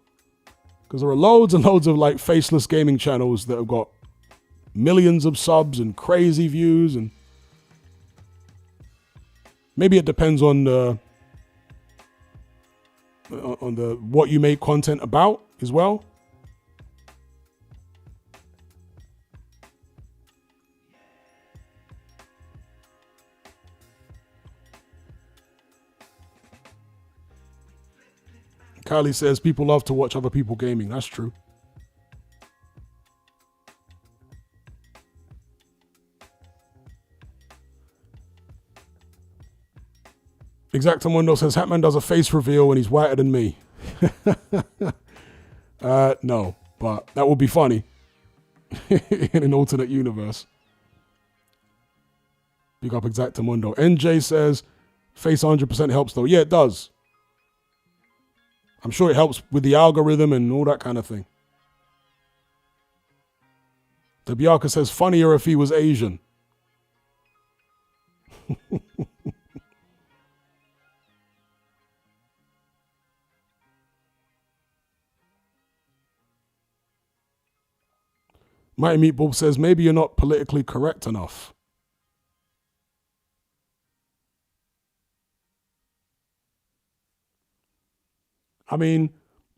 Because there are loads and loads of like faceless gaming channels that have got millions of subs and crazy views, and maybe it depends on the what you make content about as well. Kylie says, people love to watch other people gaming. That's true. Exactamundo says, Hatman does a face reveal and he's whiter than me. No, but that would be funny in an alternate universe. Big up Exactamundo. NJ says, face 100% helps though. Yeah, it does. I'm sure it helps with the algorithm and all that kind of thing. Tabiaka says, funnier if he was Asian. Mighty Meatball says, maybe you're not politically correct enough. I mean,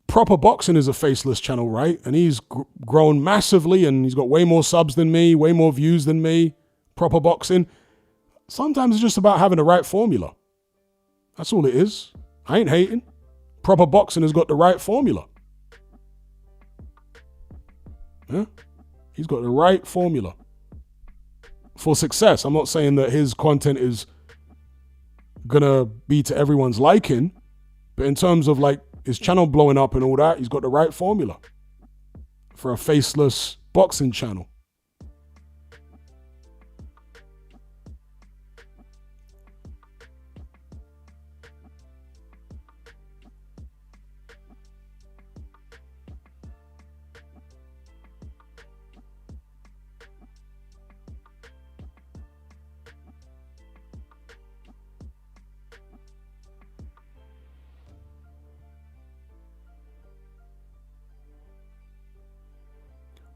Proper Boxing is a faceless channel, right? And he's grown massively and he's got way more subs than me, way more views than me. Proper Boxing. Sometimes it's just about having the right formula. That's all it is. I ain't hating. Proper Boxing has got the right formula. Yeah? He's got the right formula for success. I'm not saying that his content is gonna be to everyone's liking, but in terms of like his channel blowing up and all that, he's got the right formula for a faceless boxing channel.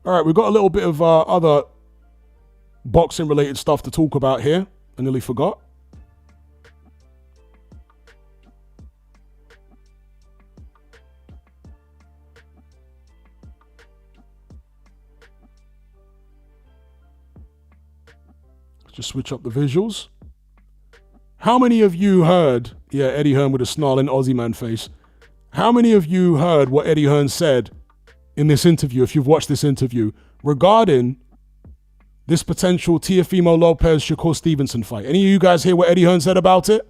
All right, we've got a little bit of other boxing-related stuff to talk about here. I nearly forgot. Just switch up the visuals. How many of you heard, yeah, Eddie Hearn with a snarling Aussie man face. How many of you heard what Eddie Hearn said in this interview, if you've watched this interview, regarding this potential Teofimo Lopez-Shakur Stevenson fight? Any of you guys hear what Eddie Hearn said about it?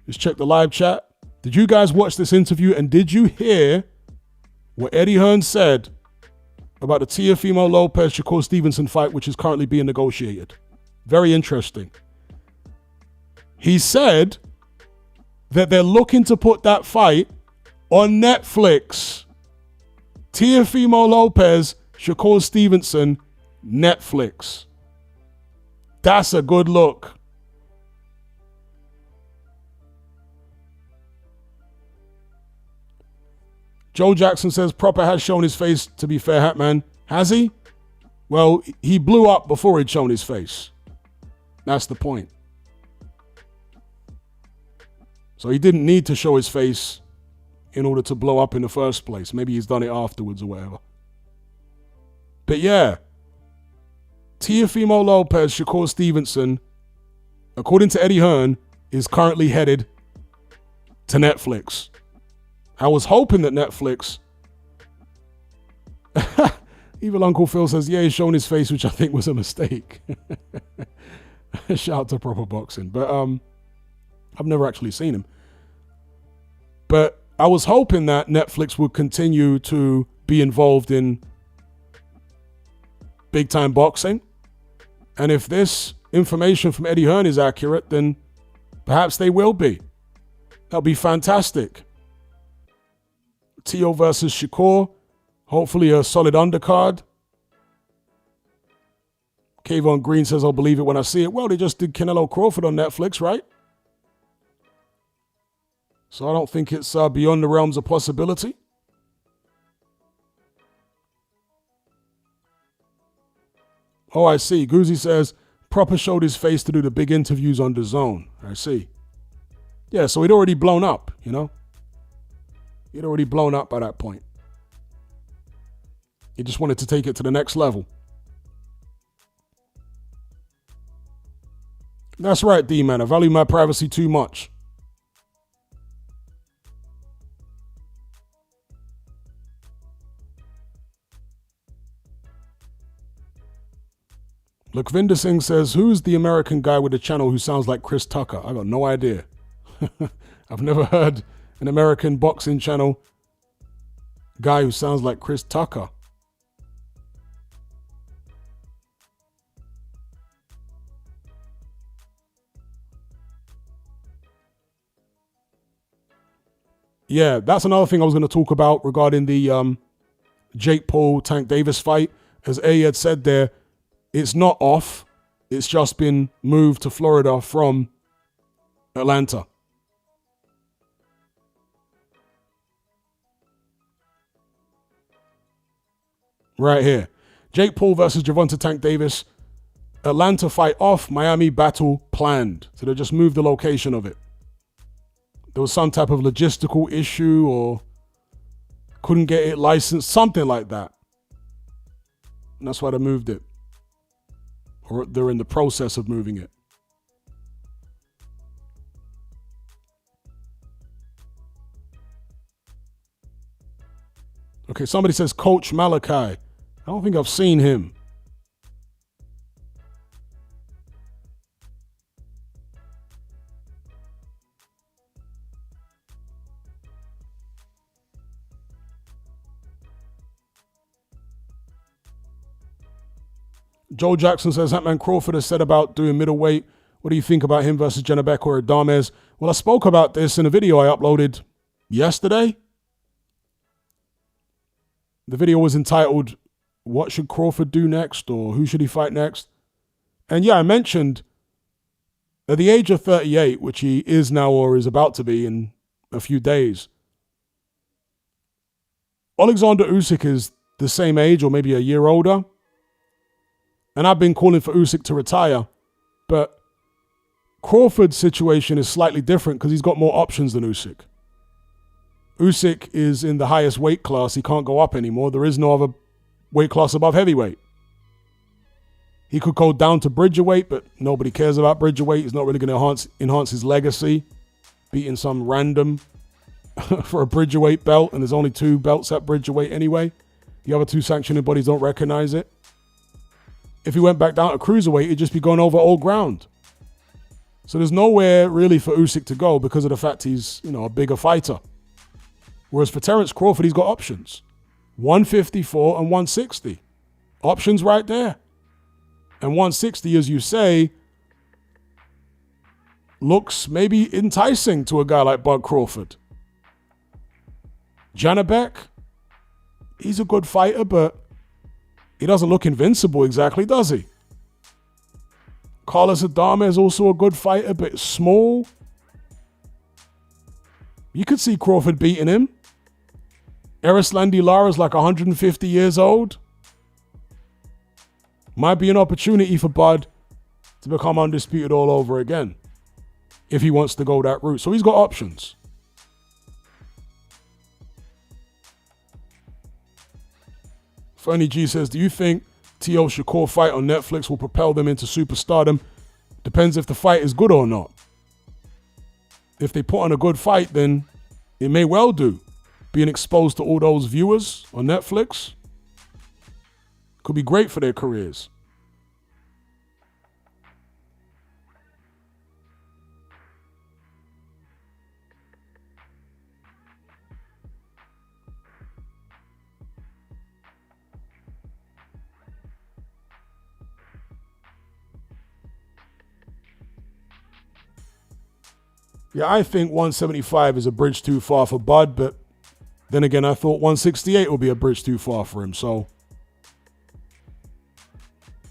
Just check the live chat. Did you guys watch this interview, and did you hear what Eddie Hearn said about the Teofimo Lopez-Shakur Stevenson fight, which is currently being negotiated? Very interesting. He said that they're looking to put that fight on Netflix. Teofimo Lopez, Shakur Stevenson, Netflix. That's a good look. Joe Jackson says Proper has shown his face, to be fair, Hatman. Has he? Well, he blew up before he'd shown his face. That's the point. So he didn't need to show his face in order to blow up in the first place. Maybe he's done it afterwards or whatever. But yeah, Teofimo Lopez, Shakur Stevenson, according to Eddie Hearn, is currently headed to Netflix. I was hoping that Netflix... Evil Uncle Phil says, yeah, he's shown his face, which I think was a mistake. Shout out to Proper Boxing. But I've never actually seen him. But I was hoping that Netflix would continue to be involved in big-time boxing. And if this information from Eddie Hearn is accurate, then perhaps they will be. That'll be fantastic. Teo versus Shakur. Hopefully a solid undercard. Kayvon Green says, I'll believe it when I see it. Well, they just did Canelo Crawford on Netflix, right? So I don't think it's beyond the realms of possibility. Oh, I see. Goozy says, Proper showed his face to do the big interviews on DAZN. I see. Yeah, so he'd already blown up, you know? He'd already blown up by that point. He just wanted to take it to the next level. That's right, D-Man. I value my privacy too much. Lakvinder Singh says, who's the American guy with the channel who sounds like Chris Tucker? I got no idea. I've never heard an American boxing channel guy who sounds like Chris Tucker. Yeah, that's another thing I was going to talk about regarding the Jake Paul, Tank Davis fight. As A had said there, it's not off. It's just been moved to Florida from Atlanta. Right here. Jake Paul versus Gervonta Tank Davis. Atlanta fight off, Miami battle planned. So they just moved the location of it. There was some type of logistical issue or couldn't get it licensed, something like that. And that's why they moved it. Or they're in the process of moving it. Okay, somebody says Coach Malachi. I don't think I've seen him. Joe Jackson says, Hatman Crawford has said about doing middleweight. What do you think about him versus Janabek or Adames? Well, I spoke about this in a video I uploaded yesterday. The video was entitled, What Should Crawford Do Next? Or Who Should He Fight Next? And yeah, I mentioned at the age of 38, which he is now or is about to be in a few days, Alexander Usyk is the same age or maybe a year older. And I've been calling for Usyk to retire. But Crawford's situation is slightly different because he's got more options than Usyk. Usyk is in the highest weight class. He can't go up anymore. There is no other weight class above heavyweight. He could go down to bridgerweight, but nobody cares about bridgerweight. He's not really going to enhance his legacy, beating some random for a bridgerweight belt, and there's only 2 belts at bridgerweight anyway. The other 2 sanctioning bodies don't recognize it. If he went back down to cruiserweight, he'd just be going over old ground. So there's nowhere really for Usyk to go because of the fact he's, a bigger fighter. Whereas for Terence Crawford, he's got options. 154 and 160. Options right there. And 160, as you say, looks maybe enticing to a guy like Bud Crawford. Janabek, he's a good fighter, but he doesn't look invincible exactly, does he? Carlos Adama is also a good fighter, but small. You could see Crawford beating him. Erislandy Lara's like 150 years old. Might be an opportunity for Bud to become undisputed all over again if he wants to go that route. So he's got options. Fernie G says, do you think T.O. Shakur fight on Netflix will propel them into superstardom? Depends if the fight is good or not. If they put on a good fight, then it may well do. Being exposed to all those viewers on Netflix could be great for their careers. Yeah, I think 175 is a bridge too far for Bud, but then again, I thought 168 would be a bridge too far for him, so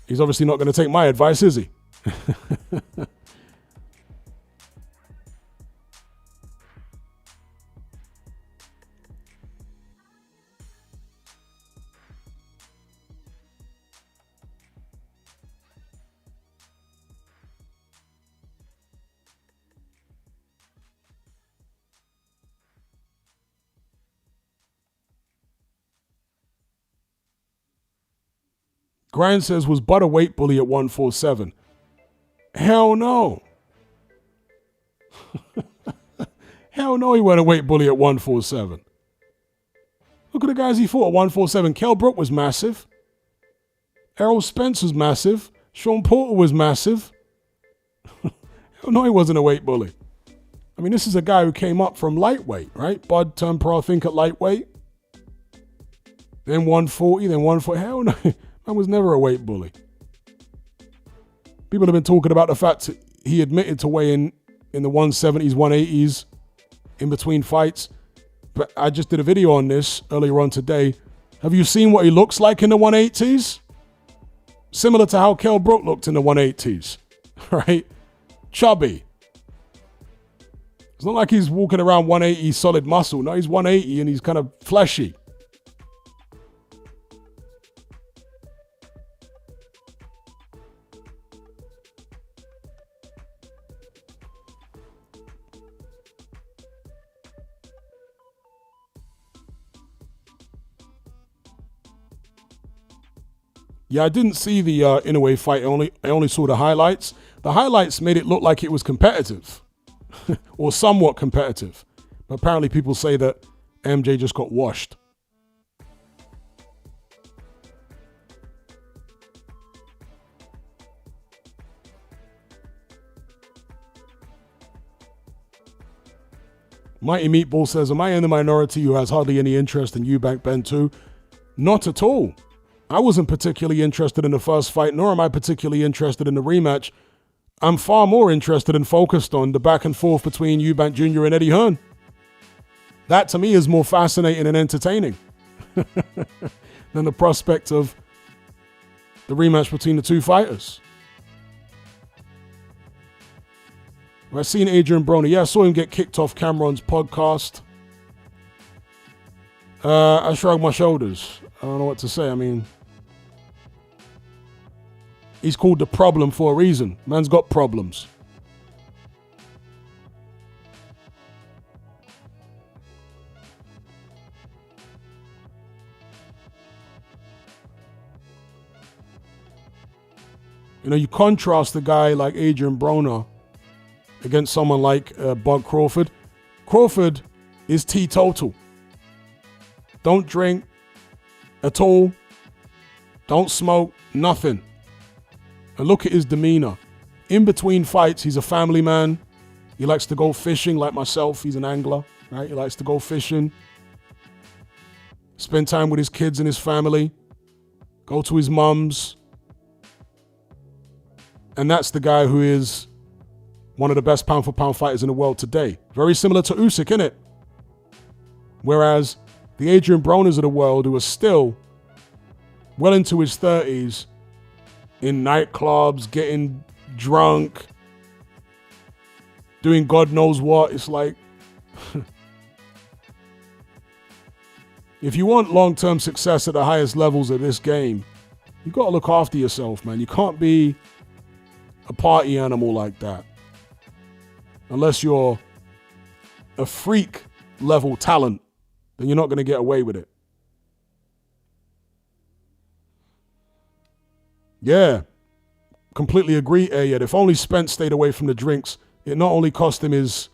he's obviously not going to take my advice, is he? Grind says, was Bud a weight bully at 147? Hell no. Hell no, he wasn't a weight bully at 147. Look at the guys he fought at 147. Kell Brook was massive. Errol Spence was massive. Sean Porter was massive. Hell no, he wasn't a weight bully. I mean, this is a guy who came up from lightweight, right? Bud turned pro, I think, at lightweight. Then 140, then 140. Hell no. I was never a weight bully. People have been talking about the fact that he admitted to weighing in the 170s, 180s in between fights. But I just did a video on this earlier on today. Have you seen what he looks like in the 180s? Similar to how Kell Brook looked in the 180s, right? Chubby. It's not like he's walking around 180 solid muscle. No, he's 180 and he's kind of fleshy. Yeah, I didn't see the Inoue fight. I only saw the highlights. The highlights made it look like it was competitive or somewhat competitive. But apparently people say that MJ just got washed. Mighty Meatball says, am I in the minority who has hardly any interest in Eubank Ben 2? Not at all. I wasn't particularly interested in the first fight, nor am I particularly interested in the rematch. I'm far more interested and focused on the back and forth between Eubank Jr. and Eddie Hearn. That to me is more fascinating and entertaining than the prospect of the rematch between the two fighters. I've seen Adrian Broner. Yeah, I saw him get kicked off Cameron's podcast. I shrugged my shoulders. I don't know what to say. I mean, he's called the problem for a reason. Man's got problems. You know, you contrast a guy like Adrian Broner against someone like Bud Crawford. Crawford is teetotal. Don't drink at all. Don't smoke, nothing. And look at his demeanor. In between fights, he's a family man. He likes to go fishing like myself. He's an angler, right? He likes to go fishing. Spend time with his kids and his family. Go to his mum's. And that's the guy who is one of the best pound-for-pound fighters in the world today. Very similar to Usyk, innit? Whereas the Adrian Broners of the world, who are still well into his 30s, in nightclubs, getting drunk, doing God knows what. It's like, if you want long-term success at the highest levels of this game, you got to look after yourself, man. You can't be a party animal like that. Unless you're a freak level talent, then you're not going to get away with it. Yeah, completely agree, Ayed. If only Spence stayed away from the drinks, it not only cost him his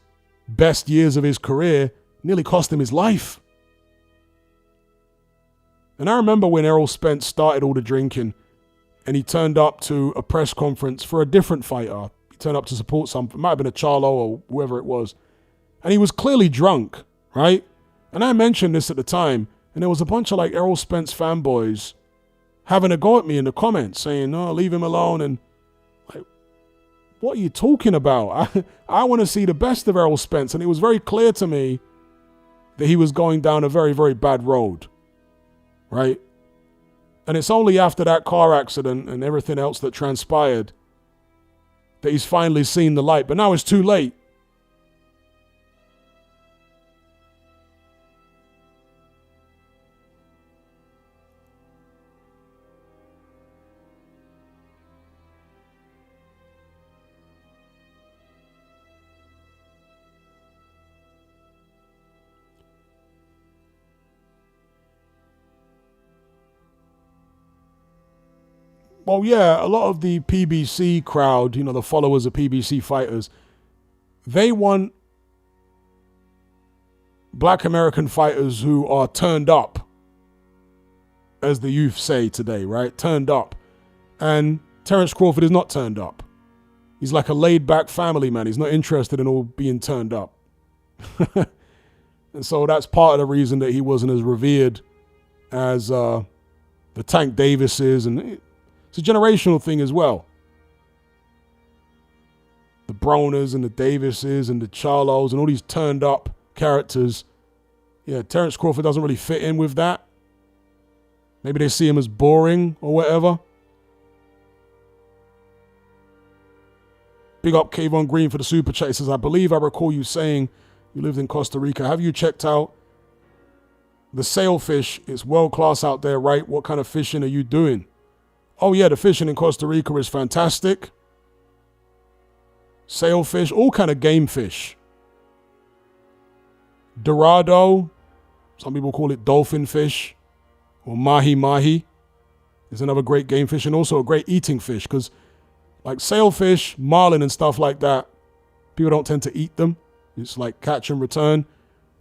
best years of his career, nearly cost him his life. And I remember when Errol Spence started all the drinking and he turned up to a press conference for a different fighter. He turned up to support something. It might have been a Charlo or whoever it was. And he was clearly drunk, right? And I mentioned this at the time, and there was a bunch of like Errol Spence fanboys having a go at me in the comments saying, no, leave him alone. And like, what are you talking about? I want to see the best of Errol Spence. And it was very clear to me that he was going down a very, very bad road, right? And it's only after that car accident and everything else that transpired that he's finally seen the light. But now it's too late. Well, yeah, a lot of the PBC crowd, you know, the followers of PBC fighters, they want black American fighters who are turned up, as the youth say today, right? Turned up. And Terence Crawford is not turned up. He's like a laid-back family man. He's not interested in all being turned up. And so that's part of the reason that he wasn't as revered as the Tank Davises, and it's a generational thing as well. The Broners and the Davises and the Charlos and all these turned up characters. Yeah, Terence Crawford doesn't really fit in with that. Maybe they see him as boring or whatever. Big up Kayvon Green for the super chat. He says, I believe I recall you saying you lived in Costa Rica. Have you checked out the sailfish? It's world class out there, right? What kind of fishing are you doing? Oh yeah, the fishing in Costa Rica is fantastic. Sailfish, all kind of game fish. Dorado, some people call it dolphin fish, or mahi-mahi is another great game fish, and also a great eating fish, because like sailfish, marlin and stuff like that, people don't tend to eat them. It's like catch and return,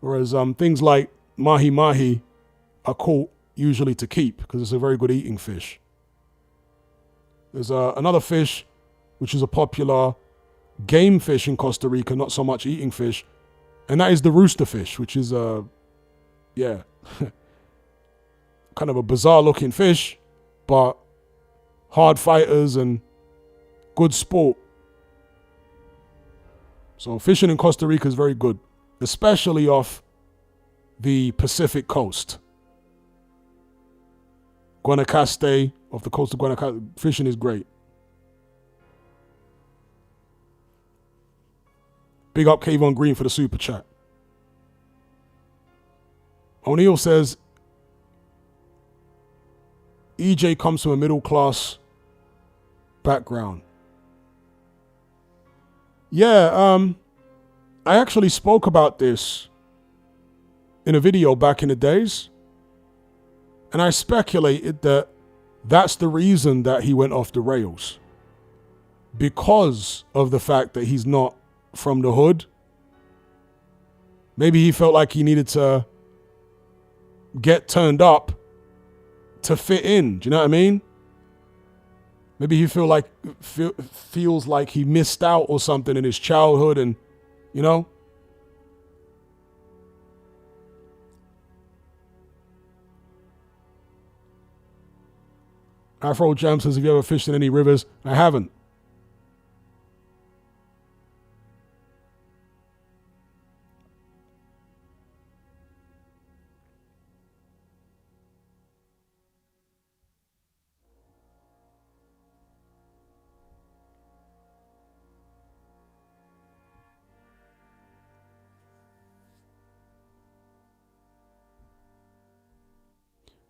whereas things like mahi-mahi are caught usually to keep, because it's a very good eating fish. There's another fish, which is a popular game fish in Costa Rica, not so much eating fish, and that is the rooster fish, which is, yeah, kind of a bizarre looking fish, but hard fighters and good sport. So fishing in Costa Rica is very good, especially off the Pacific coast. Guanacaste, off the coast of Guanacaste, fishing is great. Big up Kayvon Green for the super chat. O'Neill says, EJ comes from a middle class background. Yeah, I actually spoke about this in a video back in the days. And I speculated that that's the reason that he went off the rails. because of the fact that he's not from the hood. Maybe he felt like he needed to get turned up to fit in. Do you know what I mean? Maybe he feels like he missed out or something in his childhood, and you know. Afro Jam says, have you ever fished in any rivers? I haven't.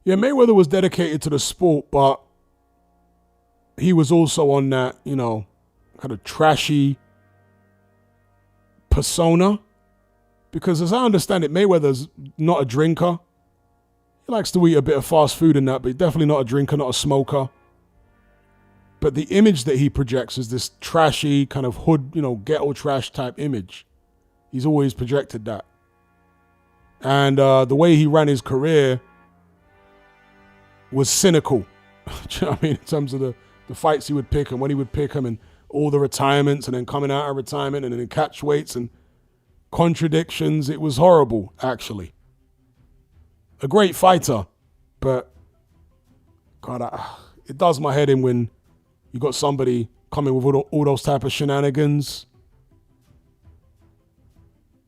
Yeah, Mayweather was dedicated to the sport, but he was also on that, you know, kind of trashy persona. Because as I understand it, Mayweather's not a drinker. He likes to eat a bit of fast food and that, but he's definitely not a drinker, not a smoker. But the image that he projects is this trashy kind of hood, you know, ghetto trash type image. He's always projected that. And the way he ran his career was cynical. Do you know what I mean? In terms of the fights he would pick and when he would pick them and all the retirements and then coming out of retirement and then catch weights and contradictions. It was horrible, actually. A great fighter, but God, it does my head in when you got somebody coming with all those type of shenanigans.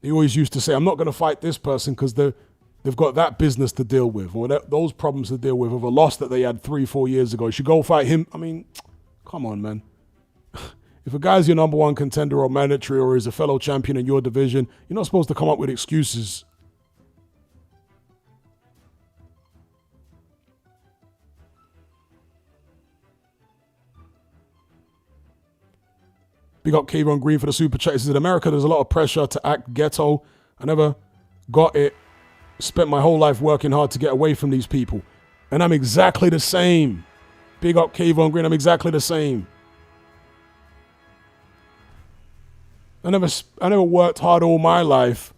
He always used to say, I'm not going to fight this person because they've got that business to deal with or those problems to deal with of a loss that they had 3-4 years ago. You should go fight him. I mean, come on, man. If a guy's your number one contender or mandatory or is a fellow champion in your division, you're not supposed to come up with excuses. Big up Kayvon Green for the super chat. He says, in America, there's a lot of pressure to act ghetto. I never got it. Spent my whole life working hard to get away from these people. And I'm exactly the same. Big up Kayvon Green. I'm exactly the same. I never worked hard all my life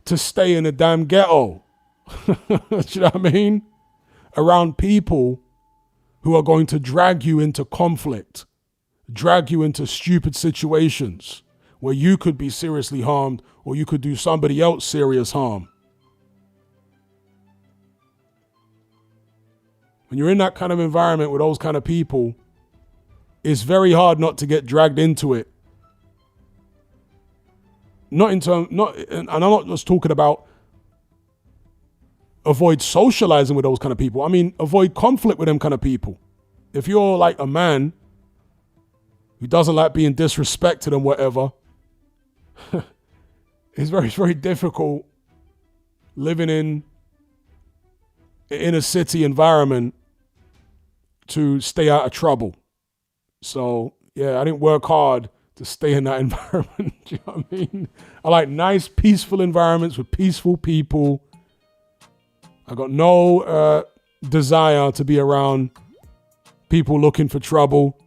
to stay in a damn ghetto. Do you know what I mean? Around people who are going to drag you into conflict, drag you into stupid situations where you could be seriously harmed or you could do somebody else serious harm. When you're in that kind of environment with those kind of people, it's very hard not to get dragged into it. And I'm not just talking about avoid socializing with those kind of people. I mean, avoid conflict with them kind of people. If you're like a man who doesn't like being disrespected and whatever, it's very, very difficult living in a city environment to stay out of trouble. So, yeah, I didn't work hard to stay in that environment. Do you know what I mean? I like nice, peaceful environments with peaceful people. I got no desire to be around people looking for trouble,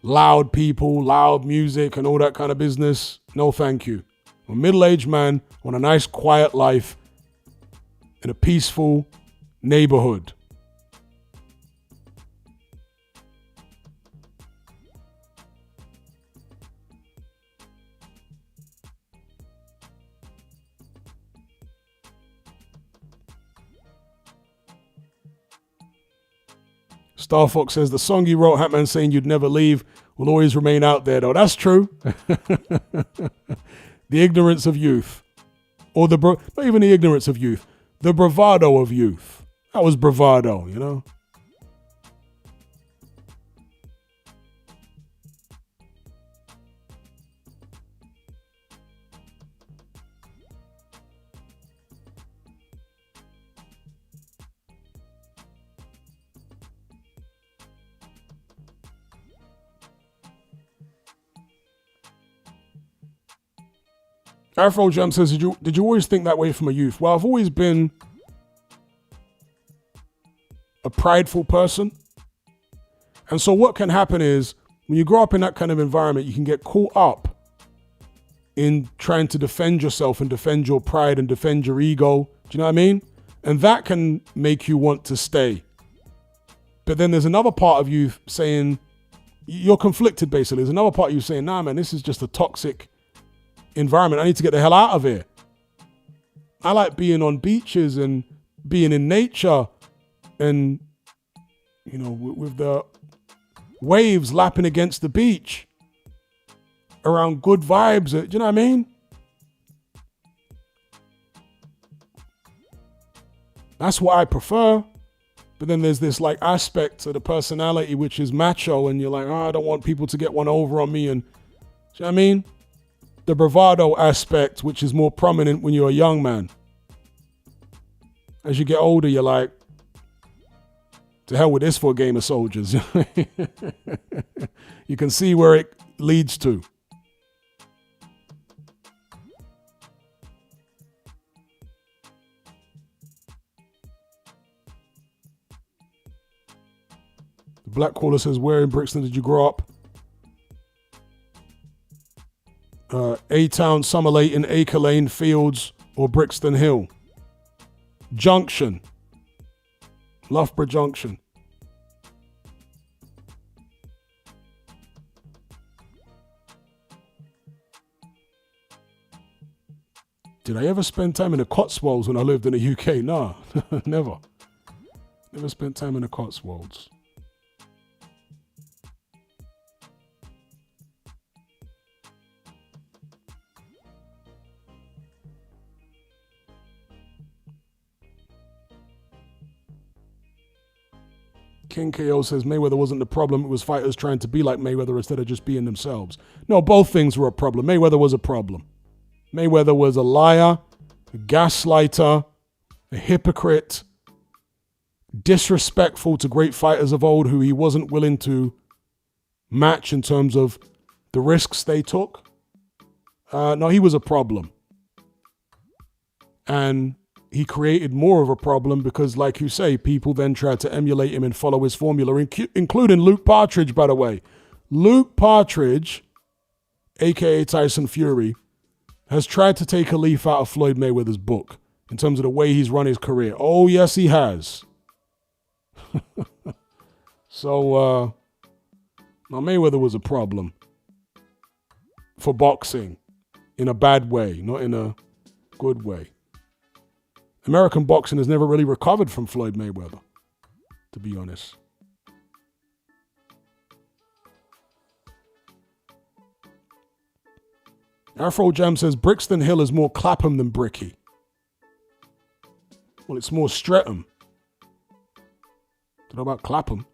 loud people, loud music, and all that kind of business. No, thank you. I'm a middle-aged man on a nice, quiet life in a peaceful neighborhood. Star Fox says the song you wrote, Hatman, saying you'd never leave will always remain out there, though. That's true. The ignorance of youth. Or not even the ignorance of youth. The bravado of youth. That was bravado, you know? Afro Jam says, did you always think that way from a youth? Well, I've always been a prideful person. And so what can happen is when you grow up in that kind of environment, you can get caught up in trying to defend yourself and defend your pride and defend your ego. Do you know what I mean? And that can make you want to stay. But then there's another part of you saying, you're conflicted basically. There's another part of you saying, nah, man, this is just a toxic environment. I need to get the hell out of here. I like being on beaches and being in nature and, you know, with the waves lapping against the beach around good vibes. Do you know what I mean? That's what I prefer. But then there's this like aspect to the personality which is macho, and you're like, oh, I don't want people to get one over on me. And do you know what I mean? The bravado aspect, which is more prominent when you're a young man. As you get older, you're like, to hell with this for a game of soldiers. You can see where it leads to. The Black Caller says, where in Brixton did you grow up? A-Town, Summer Leighton, Acre Lane, Fields, or Brixton Hill? Junction. Loughborough Junction. Did I ever spend time in the Cotswolds when I lived in the UK? Nah, never. Never spent time in the Cotswolds. King KO says Mayweather wasn't the problem. It was fighters trying to be like Mayweather instead of just being themselves. No, both things were a problem. Mayweather was a problem. Mayweather was a liar, a gaslighter, a hypocrite, disrespectful to great fighters of old who he wasn't willing to match in terms of the risks they took. No, he was a problem. And he created more of a problem because, like you say, people then tried to emulate him and follow his formula, including Luke Partridge, by the way. Luke Partridge, a.k.a. Tyson Fury, has tried to take a leaf out of Floyd Mayweather's book in terms of the way he's run his career. Oh, yes, he has. So, now Mayweather was a problem for boxing in a bad way, not in a good way. American boxing has never really recovered from Floyd Mayweather, to be honest. Afro Jam says Brixton Hill is more Clapham than Bricky. Well, it's more Streatham. Don't know about Clapham.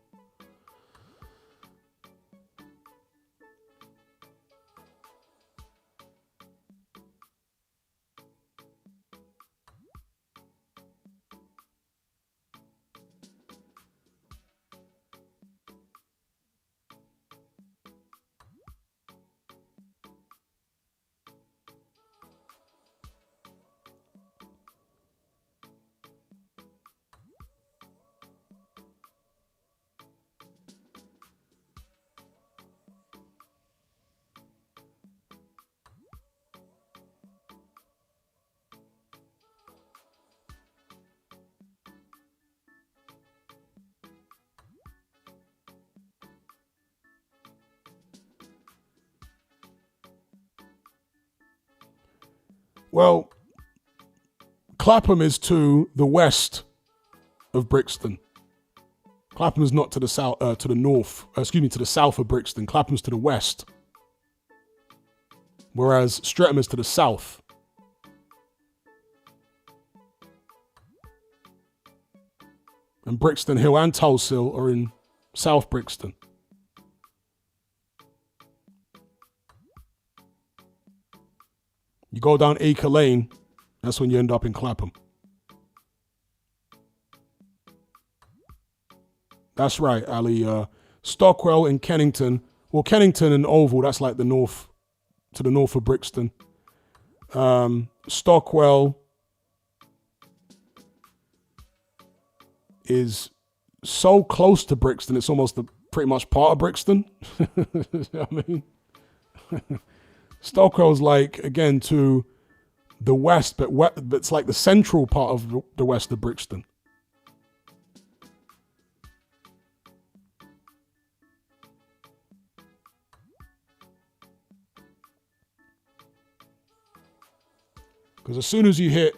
Well, Clapham is to the west of Brixton. Clapham is not to the south, to the north. To the south of Brixton. Clapham's to the west, whereas Streatham is to the south. And Brixton Hill and Tulse Hill are in South Brixton. You go down Acre Lane, that's when you end up in Clapham. That's right, Ali. Stockwell and Kennington. Well, Kennington and Oval, that's like the north, to the north of Brixton. Stockwell is so close to Brixton, it's almost pretty much part of Brixton. I mean, Stockwell's like, again, to the west, but it's like the central part of the west of Brixton. Because as soon as you hit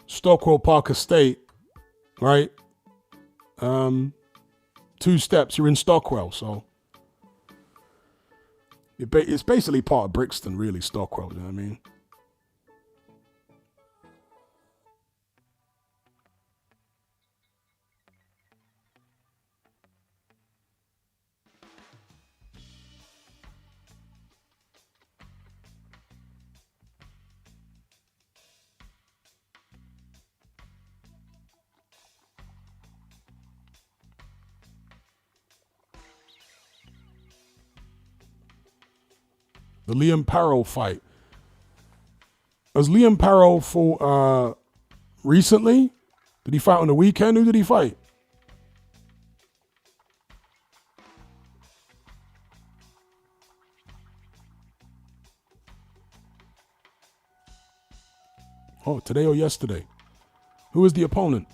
Stockwell Park Estate, right, 2 steps, you're in Stockwell. So it's basically part of Brixton, really, Stockwell, you know what I mean? The Liam Parrow fight. Has Liam Parrow fought recently? Did he fight on the weekend? Who did he fight? Oh, today or yesterday? Who is the opponent?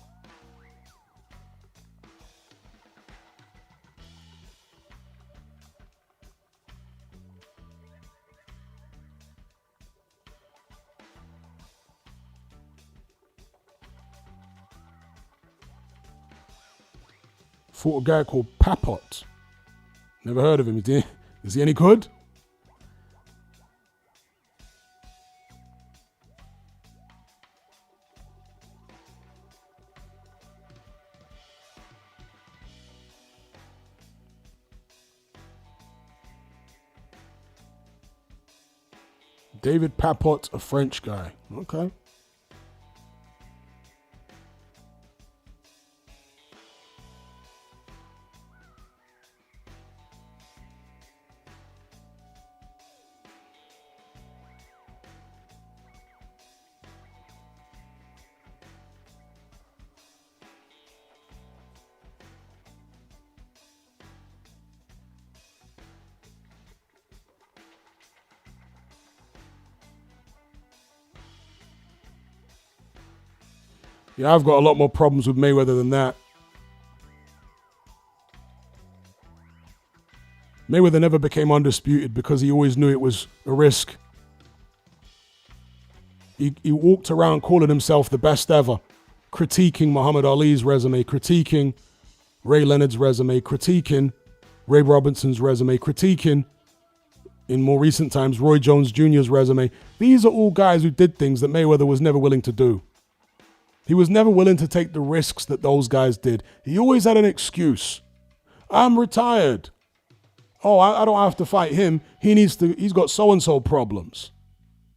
Fought a guy called Papot. Never heard of him. Is he any good? David Papot, a French guy. Okay. Yeah, I've got a lot more problems with Mayweather than that. Mayweather never became undisputed because he always knew it was a risk. He walked around calling himself the best ever, critiquing Muhammad Ali's resume, critiquing Ray Leonard's resume, critiquing Ray Robinson's resume, critiquing, in more recent times, Roy Jones Jr.'s resume. These are all guys who did things that Mayweather was never willing to do. He was never willing to take the risks that those guys did. He always had an excuse. I'm retired. Oh, I don't have to fight him. He's got so-and-so problems.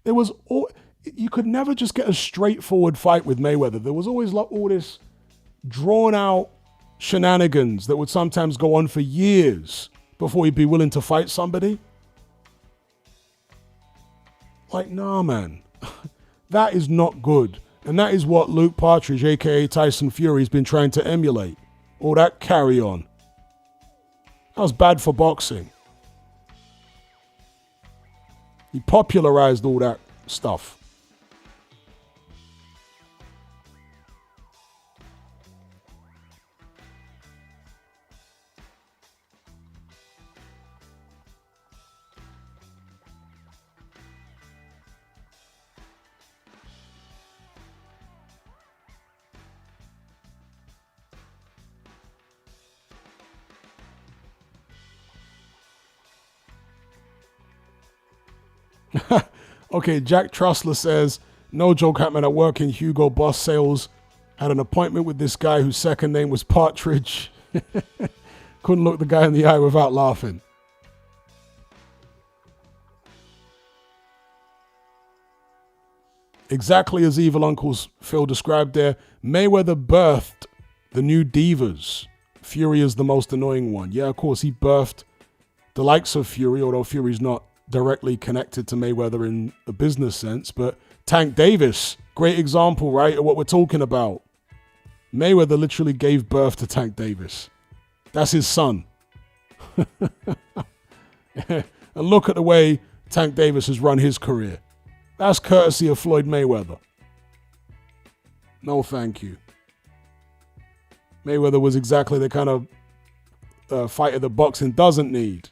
You could never just get a straightforward fight with Mayweather. There was always like all this drawn out shenanigans that would sometimes go on for years before he'd be willing to fight somebody. Like, nah, man, that is not good. And that is what Luke Partridge, aka Tyson Fury, has been trying to emulate. All that carry on. That was bad for boxing. He popularized all that stuff. Okay, Jack Trussler says, no joke, Hatman, at work in Hugo Boss sales, had an appointment with this guy whose second name was Partridge. Couldn't look the guy in the eye without laughing. Exactly as Evil Uncles Phil described there, Mayweather birthed the new divas. Fury is the most annoying one. Yeah, of course, he birthed the likes of Fury, although Fury's not directly connected to Mayweather in a business sense, but Tank Davis, great example, right, of what we're talking about. Mayweather literally gave birth to Tank Davis. That's his son. And look at the way Tank Davis has run his career. That's courtesy of Floyd Mayweather. No, thank you. Mayweather was exactly the kind of fighter that boxing doesn't need.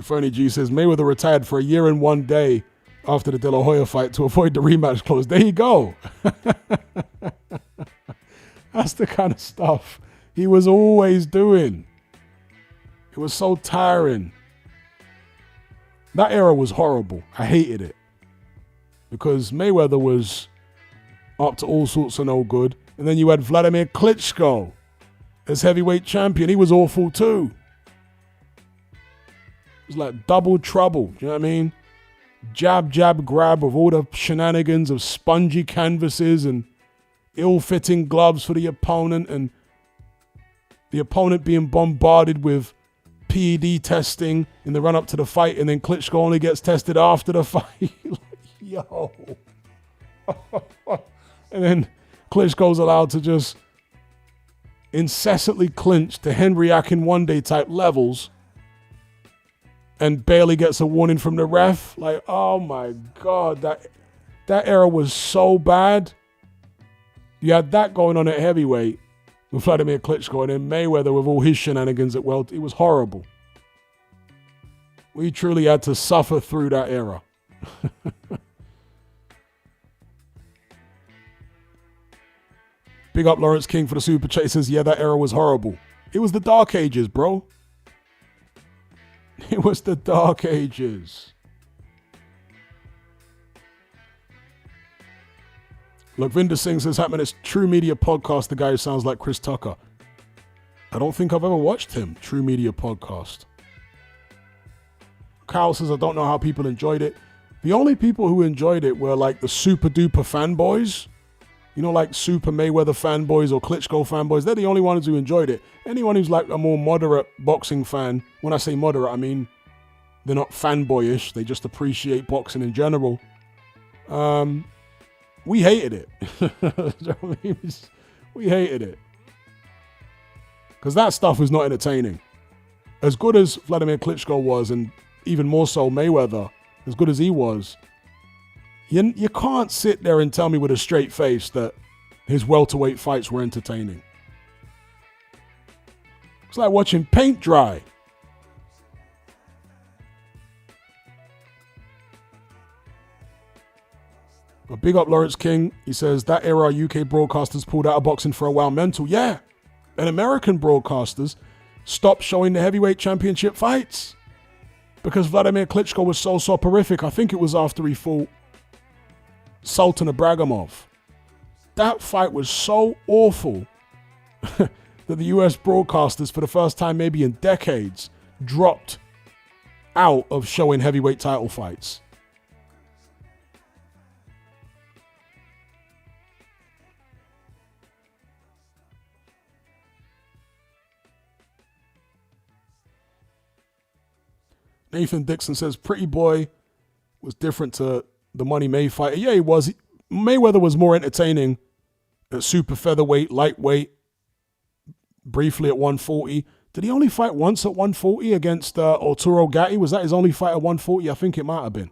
Fernie G says, Mayweather retired for a year and 1 day after the De La Hoya fight to avoid the rematch clause. There you go. That's the kind of stuff he was always doing. It was so tiring. That era was horrible. I hated it. Because Mayweather was up to all sorts of no good. And then you had Vladimir Klitschko as heavyweight champion. He was awful too. It was like double trouble, do you know what I mean? Jab, jab, grab with all the shenanigans of spongy canvases and ill-fitting gloves for the opponent, and the opponent being bombarded with PED testing in the run-up to the fight, and then Klitschko only gets tested after the fight. Yo. And then Klitschko's allowed to just incessantly clinch to Henry Akin-One-Day type levels and barely gets a warning from the ref. Like, oh my God, that era was so bad. You had that going on at heavyweight with Vladimir Klitschko, and then Mayweather with all his shenanigans at welter. It was horrible. We truly had to suffer through that era. Big up Lawrence King for the super chat. He says, yeah, that era was horrible. It was the Dark Ages, bro. It was the Dark Ages. Look, Vinder Singh says, Hatman, it's True Media Podcast, the guy who sounds like Chris Tucker. I don't think I've ever watched him. True Media Podcast. Kyle says, I don't know how people enjoyed it. The only people who enjoyed it were like the super duper fanboys. You know, like super Mayweather fanboys or Klitschko fanboys. They're the only ones who enjoyed it. Anyone who's like a more moderate boxing fan, when I say moderate, I mean they're not fanboyish. They just appreciate boxing in general. We hated it. We hated it. Because that stuff was not entertaining. As good as Vladimir Klitschko was, and even more so Mayweather, as good as he was, you can't sit there and tell me with a straight face that his welterweight fights were entertaining. It's like watching paint dry. But big up Lawrence King. He says, that era UK broadcasters pulled out of boxing for a while mental. Yeah. And American broadcasters stopped showing the heavyweight championship fights because Vladimir Klitschko was so soporific. I think it was after he fought Sultan Ibragimov. That fight was so awful that the US broadcasters, for the first time maybe in decades, dropped out of showing heavyweight title fights. Nathan Dixon says, Pretty Boy was different to the Money May fighter. Yeah, he was. Mayweather was more entertaining at super featherweight, lightweight, briefly at 140. Did he only fight once at 140 against Arturo Gatti? Was that his only fight at 140? I think it might have been.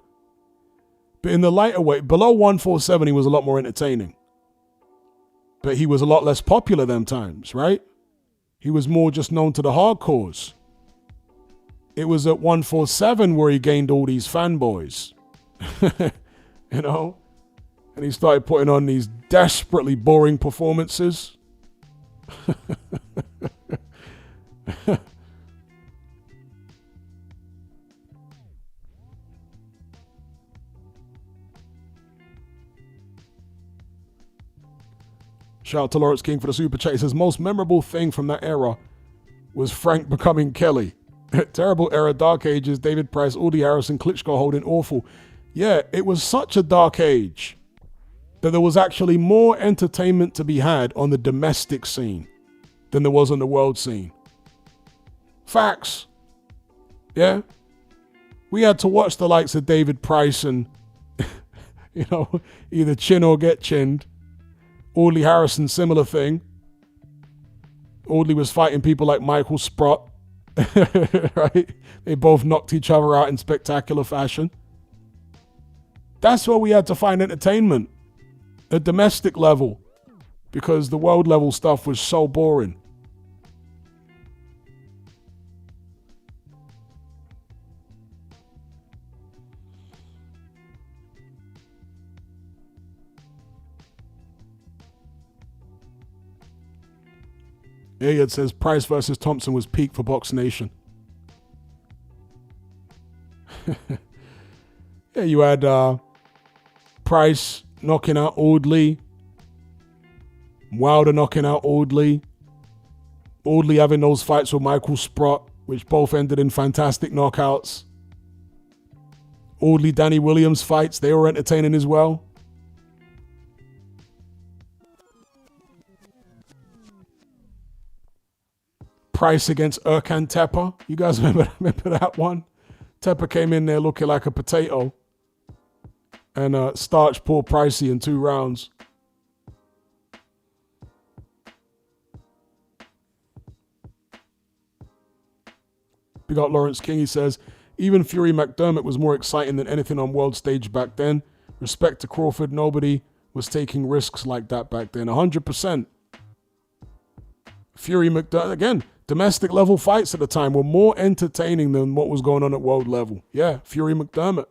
But in the lighter weight, below 147, he was a lot more entertaining. But he was a lot less popular them times, right? He was more just known to the hardcores. It was at 147 where he gained all these fanboys. You know? And he started putting on these desperately boring performances. Shout out to Lawrence King for the super chat. He says, most memorable thing from that era was Frank becoming Kelly. Terrible era, Dark Ages, David Price, Audie Harrison, Klitschko holding awful. Yeah, it was such a dark age. that there was actually more entertainment to be had on the domestic scene than there was on the world scene. Facts. Yeah? We had to watch the likes of David Price and, either chin or get chinned. Audley Harrison, similar thing. Audley was fighting people like Michael Sprott. Right? They both knocked each other out in spectacular fashion. That's where we had to find entertainment. At domestic level. Because the world level stuff was so boring. It says Price versus Thompson was peak for Box Nation. Yeah, you had Price knocking out Audley. Wilder knocking out Audley. Audley having those fights with Michael Sprott, which both ended in fantastic knockouts. Audley, Danny Williams fights, they were entertaining as well. Price against Erkan Tepa. You guys remember that one? Tepa came in there looking like a potato and starched poor Pricey in 2 rounds. We got Lawrence King. He says, even Fury McDermott was more exciting than anything on world stage back then. Respect to Crawford. Nobody was taking risks like that back then. 100%. Fury McDermott, again, domestic level fights at the time were more entertaining than what was going on at world level. Yeah, Fury McDermott.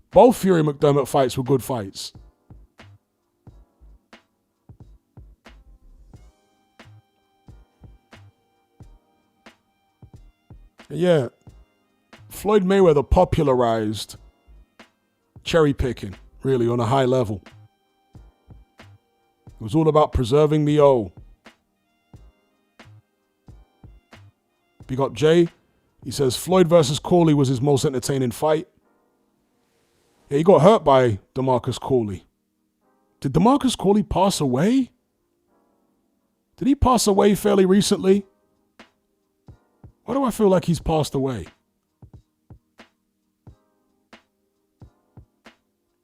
Both Fury McDermott fights were good fights. Yeah, Floyd Mayweather popularized cherry picking, really, on a high level. It was all about preserving the O. Big up Jay. He says Floyd versus Corley was his most entertaining fight. Yeah, he got hurt by DeMarcus Corley. Did DeMarcus Corley pass away? Did he pass away fairly recently? Why do I feel like he's passed away?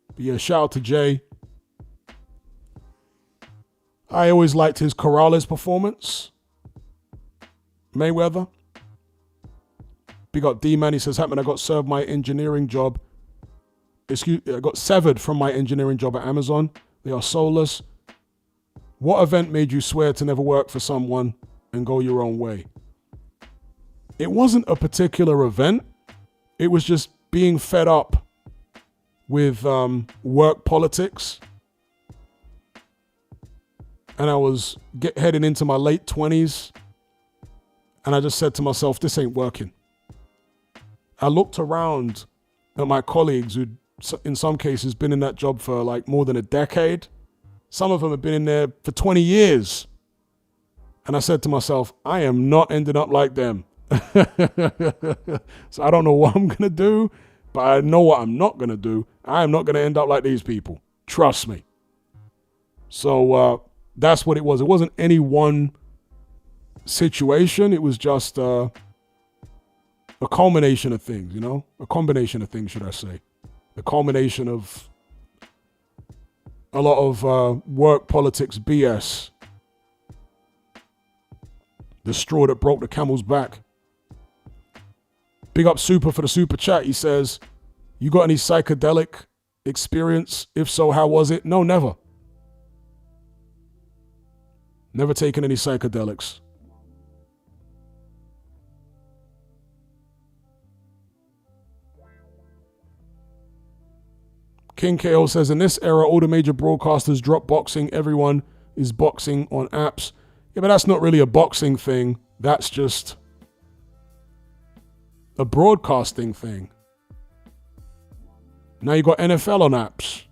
But yeah, shout out to Jay. I always liked his Corrales performance. Mayweather. Big up D-Man. He says, Hatman, I got served my engineering job. I got severed from my engineering job at Amazon. They are soulless. What event made you swear to never work for someone and go your own way? It wasn't a particular event. It was just being fed up with work politics. And I was heading into my late 20s. And I just said to myself, this ain't working. I looked around at my colleagues who'd, in some cases, been in that job for like more than a decade. Some of them have been in there for 20 years. And I said to myself, I am not ending up like them. So I don't know what I'm going to do, but I know what I'm not going to do. I am not going to end up like these people. Trust me. So that's what it was. It wasn't any one situation. It was just a culmination of things, a combination of things, should I say. The culmination of a lot of work politics BS. The straw that broke the camel's back. Big up Super for the super chat. He says, you got any psychedelic experience? If so, how was it? No, never. Never taken any psychedelics. King KO says, in this era, all the major broadcasters drop boxing. Everyone is boxing on apps. Yeah, but that's not really a boxing thing. That's just a broadcasting thing. Now you got NFL on apps.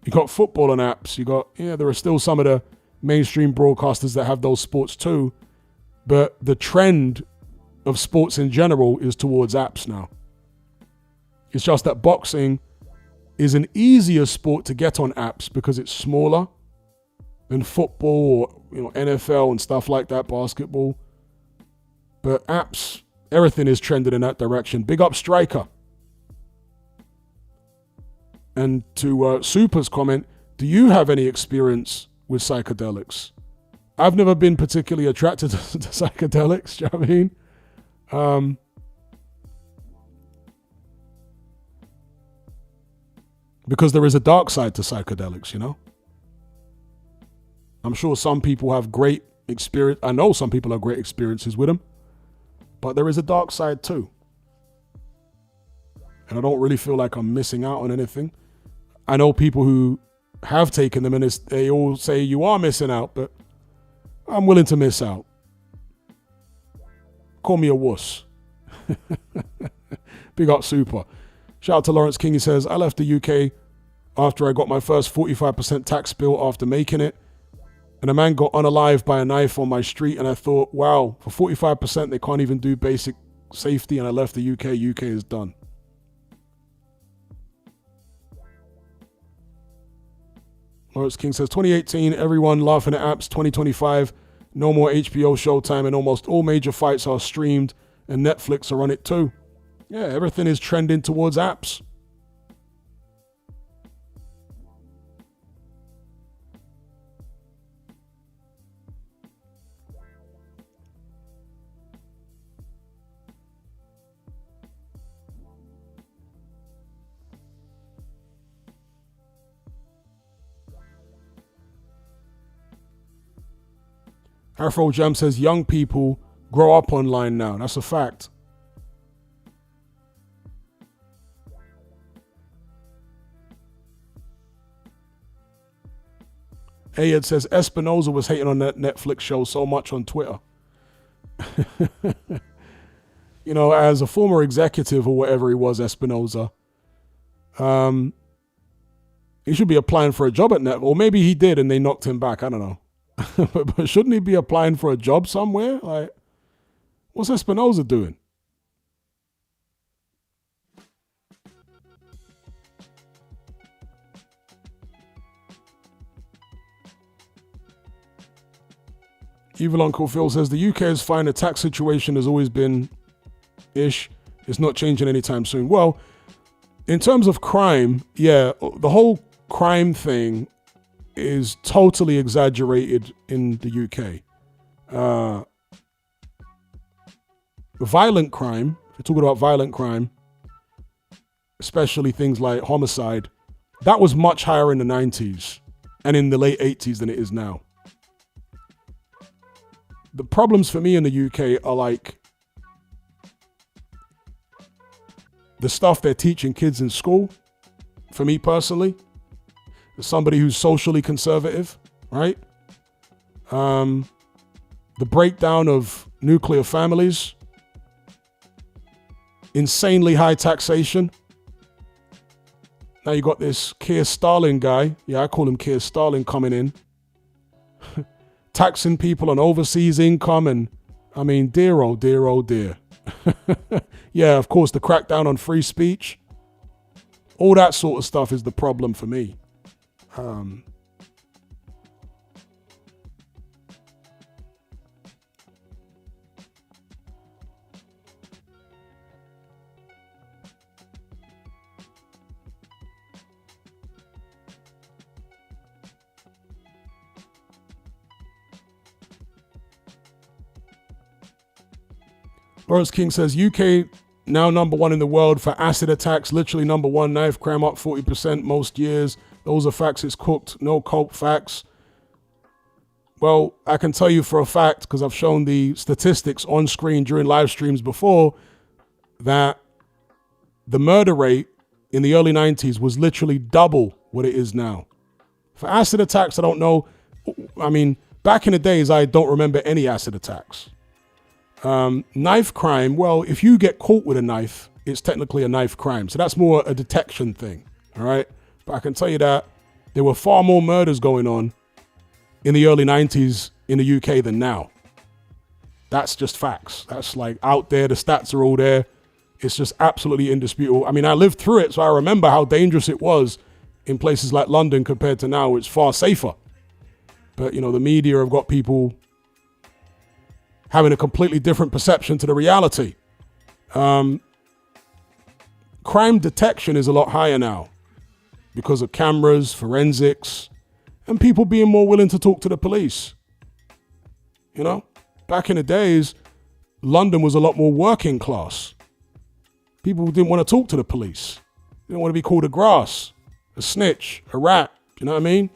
You got football on apps. There are still some of the mainstream broadcasters that have those sports too. But the trend of sports in general is towards apps now. It's just that boxing is an easier sport to get on apps because it's smaller than football or NFL and stuff like that, basketball. But apps, everything is trending in that direction. Big up Striker. And to Super's comment, do you have any experience with psychedelics? I've never been particularly attracted to psychedelics, do you know what I mean? Because there is a dark side to psychedelics, I'm sure some people have great experience. I know some people have great experiences with them, but there is a dark side too. And I don't really feel like I'm missing out on anything. I know people who have taken them and they all say you are missing out, but I'm willing to miss out. Call me a wuss. Big up Super. Shout out to Lawrence King. He says, I left the UK after I got my first 45% tax bill after making it. And a man got unalived by a knife on my street. And I thought, wow, for 45%, they can't even do basic safety. And I left the UK. UK is done. Lawrence King says, 2018, everyone laughing at apps. 2025, no more HBO, Showtime, and almost all major fights are streamed, and Netflix are on it too. Yeah, everything is trending towards apps. Afro Jam says young people grow up online now. That's a fact. Ayed says Espinoza was hating on that Netflix show so much on Twitter. As a former executive or whatever he was, Espinoza, he should be applying for a job at Netflix. Or maybe he did and they knocked him back. I don't know. but shouldn't he be applying for a job somewhere? Like, what's Espinoza doing? Evil Uncle Phil says the UK is fine. The tax situation has always been ish. It's not changing anytime soon. Well, in terms of crime, yeah, the whole crime thing is totally exaggerated in the UK. Violent crime, if you're talking about violent crime, especially things like homicide, that was much higher in the 90s and in the late 80s than it is now. The problems for me in the UK are like the stuff they're teaching kids in school. For me personally, as somebody who's socially conservative, right? The breakdown of nuclear families, insanely high taxation. Now you got this Keir Starling guy, yeah, I call him Keir Starling, coming in, taxing people on overseas income, and I mean, dear, oh dear, oh dear. Yeah, of course, the crackdown on free speech, all that sort of stuff is the problem for me. Lawrence King says, UK now number one in the world for acid attacks, literally number one, knife crime up 40% most years. Those are facts, it's cooked, no cope facts. Well, I can tell you for a fact, because I've shown the statistics on screen during live streams before, that the murder rate in the early 90s was literally double what it is now. For acid attacks, I don't know. I mean, back in the days, I don't remember any acid attacks. Knife crime, well, if you get caught with a knife, it's technically a knife crime. So that's more a detection thing, all right? But I can tell you that there were far more murders going on in the early 90s in the UK than now. That's just facts. That's like out there. The stats are all there. It's just absolutely indisputable. I mean, I lived through it, so I remember how dangerous it was in places like London compared to now. It's far safer. But, you know, the media have got people having a completely different perception to the reality. Crime detection is a lot higher now because of cameras, forensics, and people being more willing to talk to the police. You know, back in the days, London was a lot more working class. People didn't want to talk to the police. They didn't want to be called a grass, a snitch, a rat. You know what I mean?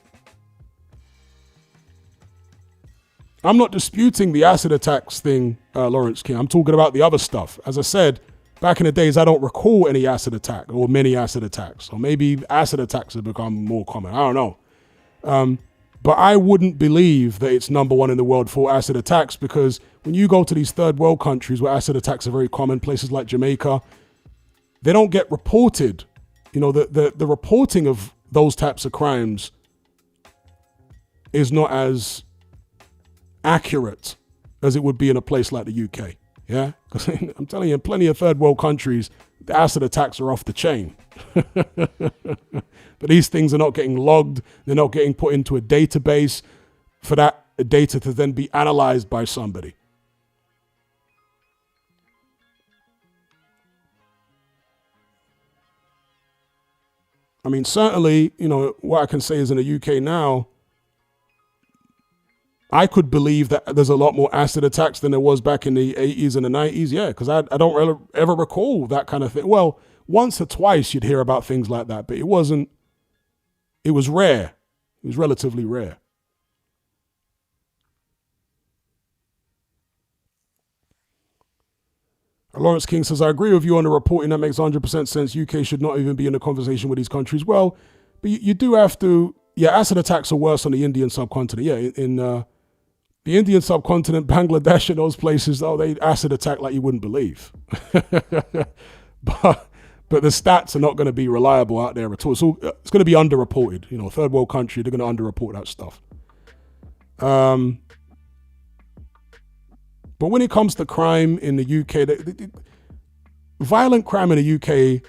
I'm not disputing the acid attacks thing, Lawrence King. I'm talking about the other stuff. As I said, back in the days, I don't recall any acid attack or many acid attacks. Or maybe acid attacks have become more common. I don't know. But I wouldn't believe that it's number one in the world for acid attacks, because when you go to these third world countries where acid attacks are very common, places like Jamaica, they don't get reported. You know, the reporting of those types of crimes is not as accurate as it would be in a place like the UK. Yeah, because I'm telling you, in plenty of third world countries, the acid attacks are off the chain. But these things are not getting logged. They're not getting put into a database for that data to then be analyzed by somebody. I mean, certainly, you know, what I can say is in the UK now, I could believe that there's a lot more acid attacks than there was back in the 80s and the 90s. Yeah, because I don't really ever recall that kind of thing. Well, once or twice you'd hear about things like that, but it was rare. It was relatively rare. Lawrence King says, I agree with you on the reporting. That makes 100% sense. UK should not even be in a conversation with these countries. Well, but you do have to, yeah, acid attacks are worse on the Indian subcontinent. Yeah, in the Indian subcontinent, Bangladesh and those places, oh, they acid attack like you wouldn't believe. But the stats are not going to be reliable out there at all. So it's going to be underreported. You know, third world country, they're going to underreport that stuff. But when it comes to crime in the UK, violent crime in the UK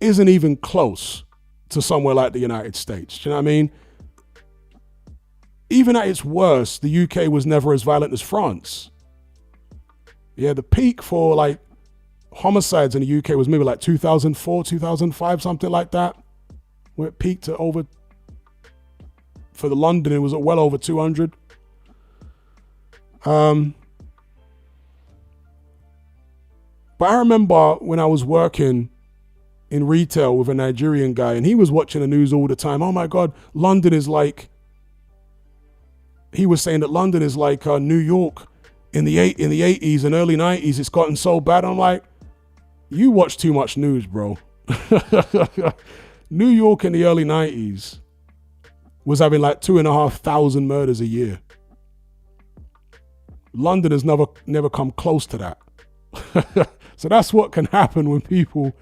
isn't even close to somewhere like the United States. Do you know what I mean? Even at its worst, the UK was never as violent as France. Yeah, the peak for like homicides in the UK was maybe like 2004, 2005, something like that, where it peaked to over, for the London, it was well over 200. But I remember when I was working in retail with a Nigerian guy, and he was watching the news all the time. Oh my God, London is like, he was saying that London is like New York in the 80s and early 90s. It's gotten so bad. I'm like, you watch too much news, bro. New York in the early 90s was having like 2,500 murders a year. London has never come close to that. So that's what can happen when people,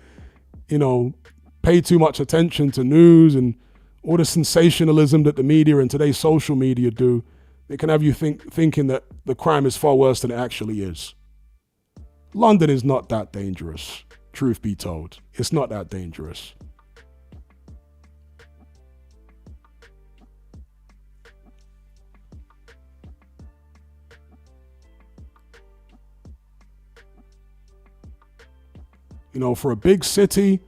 you know, pay too much attention to news and all the sensationalism that the media and today's social media do. They can have you thinking that the crime is far worse than it actually is. London is not that dangerous, truth be told. It's not that dangerous. You know, for a big city,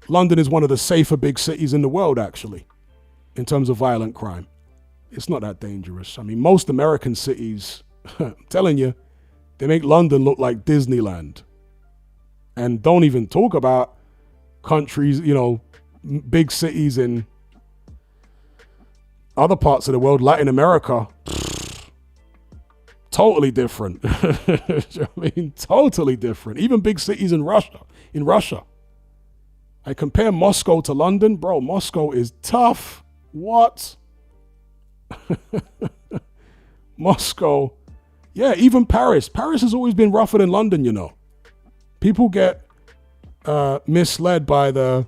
London is one of the safer big cities in the world, actually, in terms of violent crime. It's not that dangerous. I mean, most American cities, I'm telling you, they make London look like Disneyland. And don't even talk about countries, you know, big cities in other parts of the world, Latin America. Totally different. I mean, totally different. Even big cities in Russia. I compare Moscow to London. Bro, Moscow is tough. What? Moscow. Yeah, even Paris. Paris has always been rougher than London, you know. People get misled by the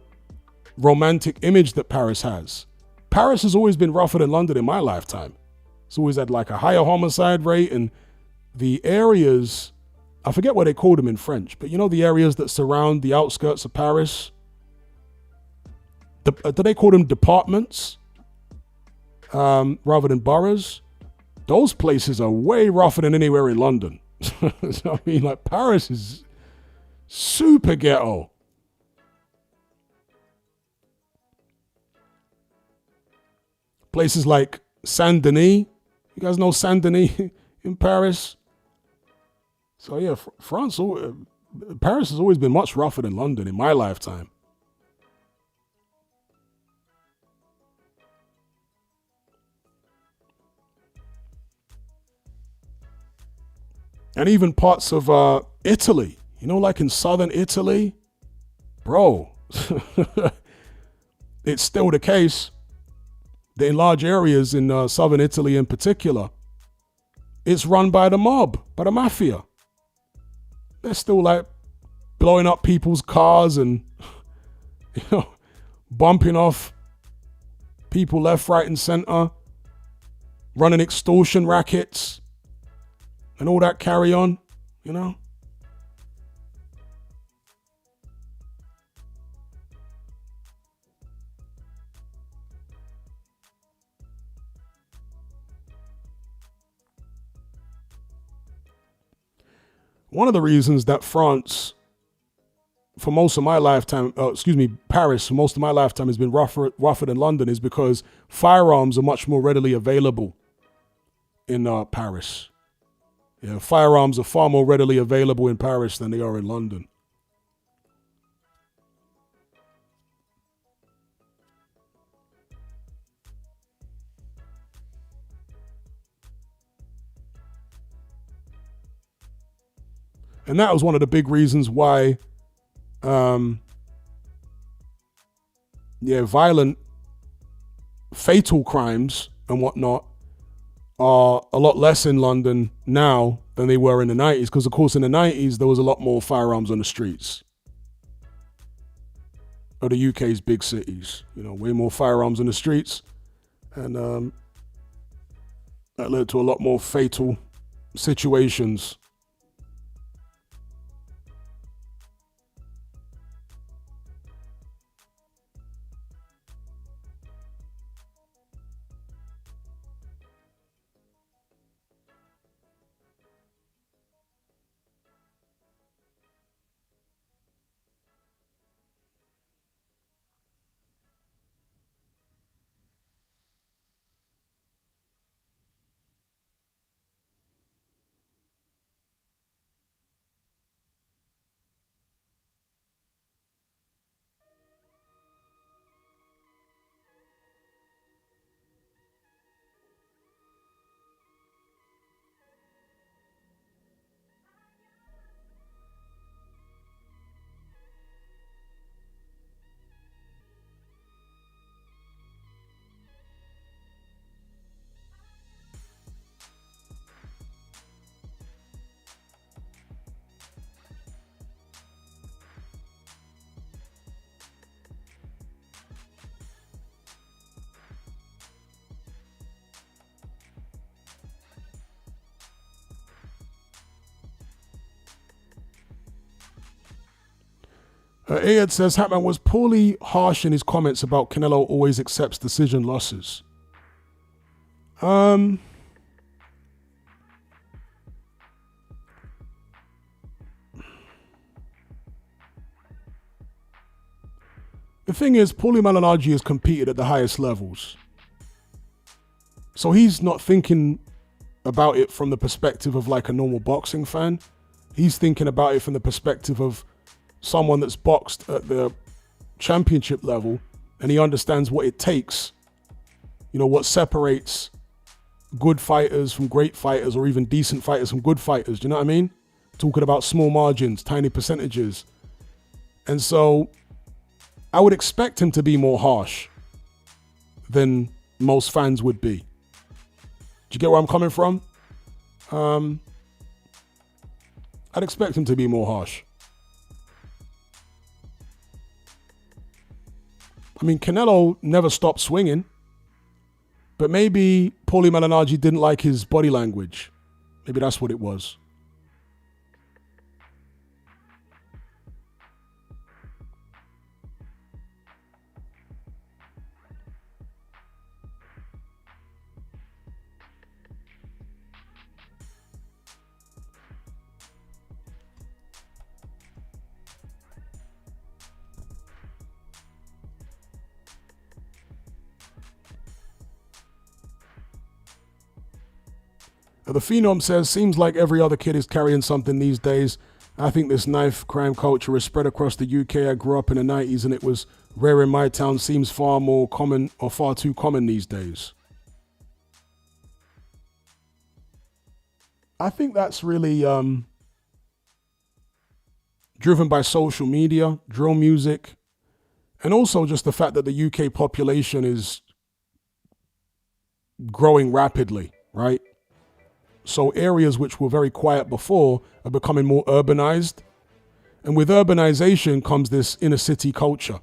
romantic image that Paris has. Paris has always been rougher than London in my lifetime. It's always had like a higher homicide rate, and the areas I forget what they call them in French, but you know the areas that surround the outskirts of Paris? Do they call them departments rather than boroughs? Those places are way rougher than anywhere in London. So, I mean, like, Paris is super ghetto. Places like Saint Denis. You guys know Saint Denis in Paris? So yeah, Paris has always been much rougher than London in my lifetime. And even parts of Italy, you know, like in southern Italy, bro, it's still the case that in large areas in southern Italy in particular, it's run by the mob, by the mafia. They're still like blowing up people's cars and, you know, bumping off people left, right, and center, running extortion rackets and all that carry on, you know. One of the reasons that France, for most of my lifetime, Paris, for most of my lifetime has been rougher than London is because firearms are much more readily available in Paris. Yeah, firearms are far more readily available in Paris than they are in London. And that was one of the big reasons why, violent, fatal crimes and whatnot are a lot less in London now than they were in the 90s. Because, of course, in the 90s, there was a lot more firearms on the streets of the UK's big cities. You know, way more firearms on the streets. And that led to a lot more fatal situations. Ayad says Hatman was poorly harsh in his comments about Canelo always accepts decision losses. The thing is, Paulie Malignaggi has competed at the highest levels. So he's not thinking about it from the perspective of like a normal boxing fan. He's thinking about it from the perspective of someone that's boxed at the championship level, and he understands what it takes, you know, what separates good fighters from great fighters, or even decent fighters from good fighters. Do you know what I mean? Talking about small margins, tiny percentages. And so I would expect him to be more harsh than most fans would be. Do you get where I'm coming from? I'd expect him to be more harsh. I mean, Canelo never stopped swinging, but maybe Paulie Malignaggi didn't like his body language. Maybe that's what it was. The Phenom says, seems like every other kid is carrying something these days. I think this knife crime culture is spread across the UK. I grew up in the 90s and it was rare in my town. Seems far more common or far too common these days. I think that's really driven by social media, drill music, and also just the fact that the UK population is growing rapidly, right? So areas which were very quiet before are becoming more urbanized. And with urbanization comes this inner city culture.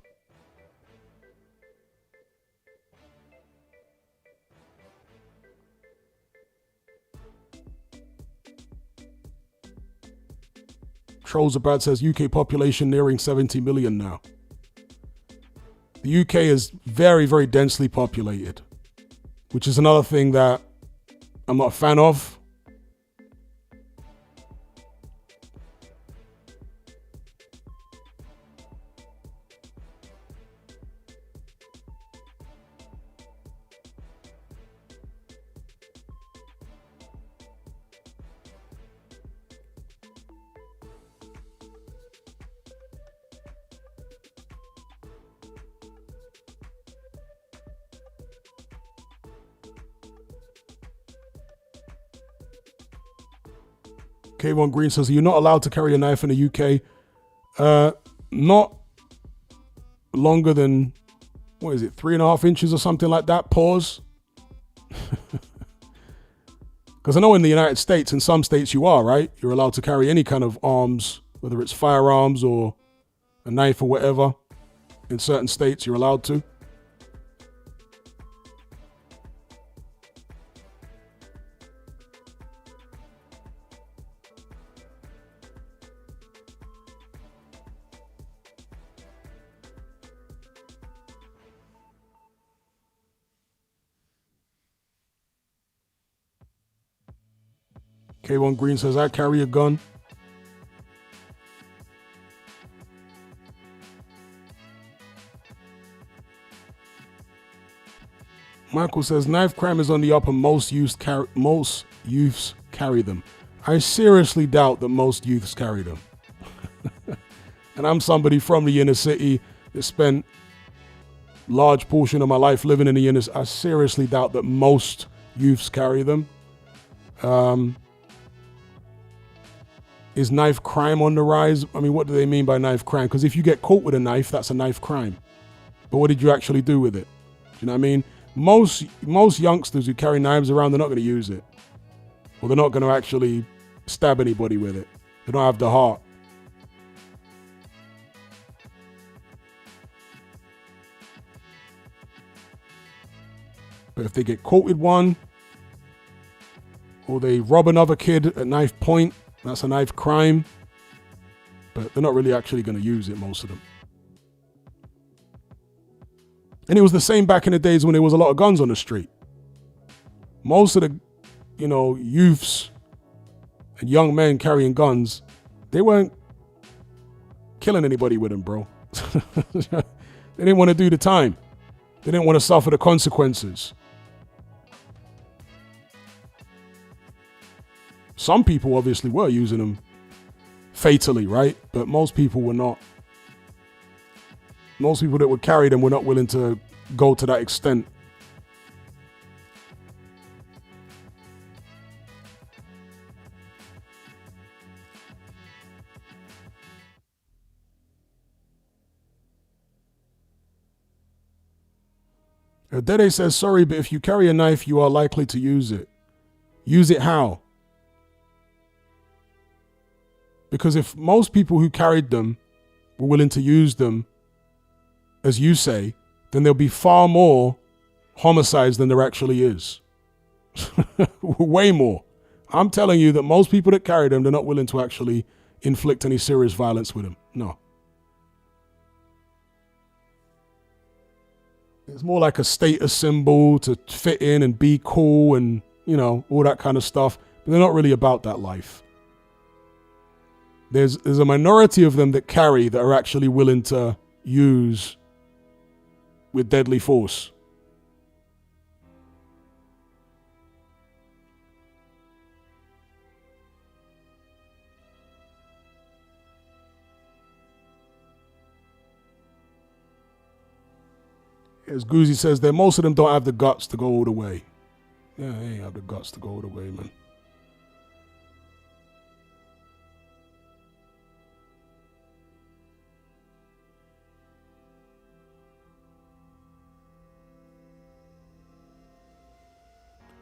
Trollsabad says UK population nearing 70 million now. The UK is very, very densely populated, which is another thing that I'm not a fan of. K1 Green says, you're not allowed to carry a knife in the UK. Not longer than, 3.5 inches or something like that? Pause. Because I know in the United States, in some states you are, right? You're allowed to carry any kind of arms, whether it's firearms or a knife or whatever. In certain states, you're allowed to. K1 Green says, I carry a gun. Michael says, knife crime is on the up and most youths carry them. I seriously doubt that most youths carry them. And I'm somebody from the inner city that spent large portion of my life living in the inner city. I seriously doubt that most youths carry them. Is knife crime on the rise? I mean, what do they mean by knife crime? Because if you get caught with a knife, that's a knife crime. But what did you actually do with it? Do you know what I mean? Most youngsters who carry knives around, they're not going to use it. Or they're not going to actually stab anybody with it. They don't have the heart. But if they get caught with one, or they rob another kid at knife point, that's a knife crime. But they're not really actually going to use it, most of them. And it was the same back in the days when there was a lot of guns on the street. Most of the, youths and young men carrying guns, they weren't killing anybody with them, bro. They didn't want to do the time. They didn't want to suffer the consequences. Some people obviously were using them fatally, right? But most people were not. Most people that would carry them were not willing to go to that extent. Dede says, sorry, but if you carry a knife, you are likely to use it. Use it how? Because if most people who carried them were willing to use them, as you say, then there'll be far more homicides than there actually is. Way more. I'm telling you that most people that carry them, they're not willing to actually inflict any serious violence with them. No. It's more like a status symbol to fit in and be cool and, all that kind of stuff. But they're not really about that life. There's a minority of them that carry that are actually willing to use with deadly force. As Goozy says there, most of them don't have the guts to go all the way. Yeah, they ain't have the guts to go all the way, man.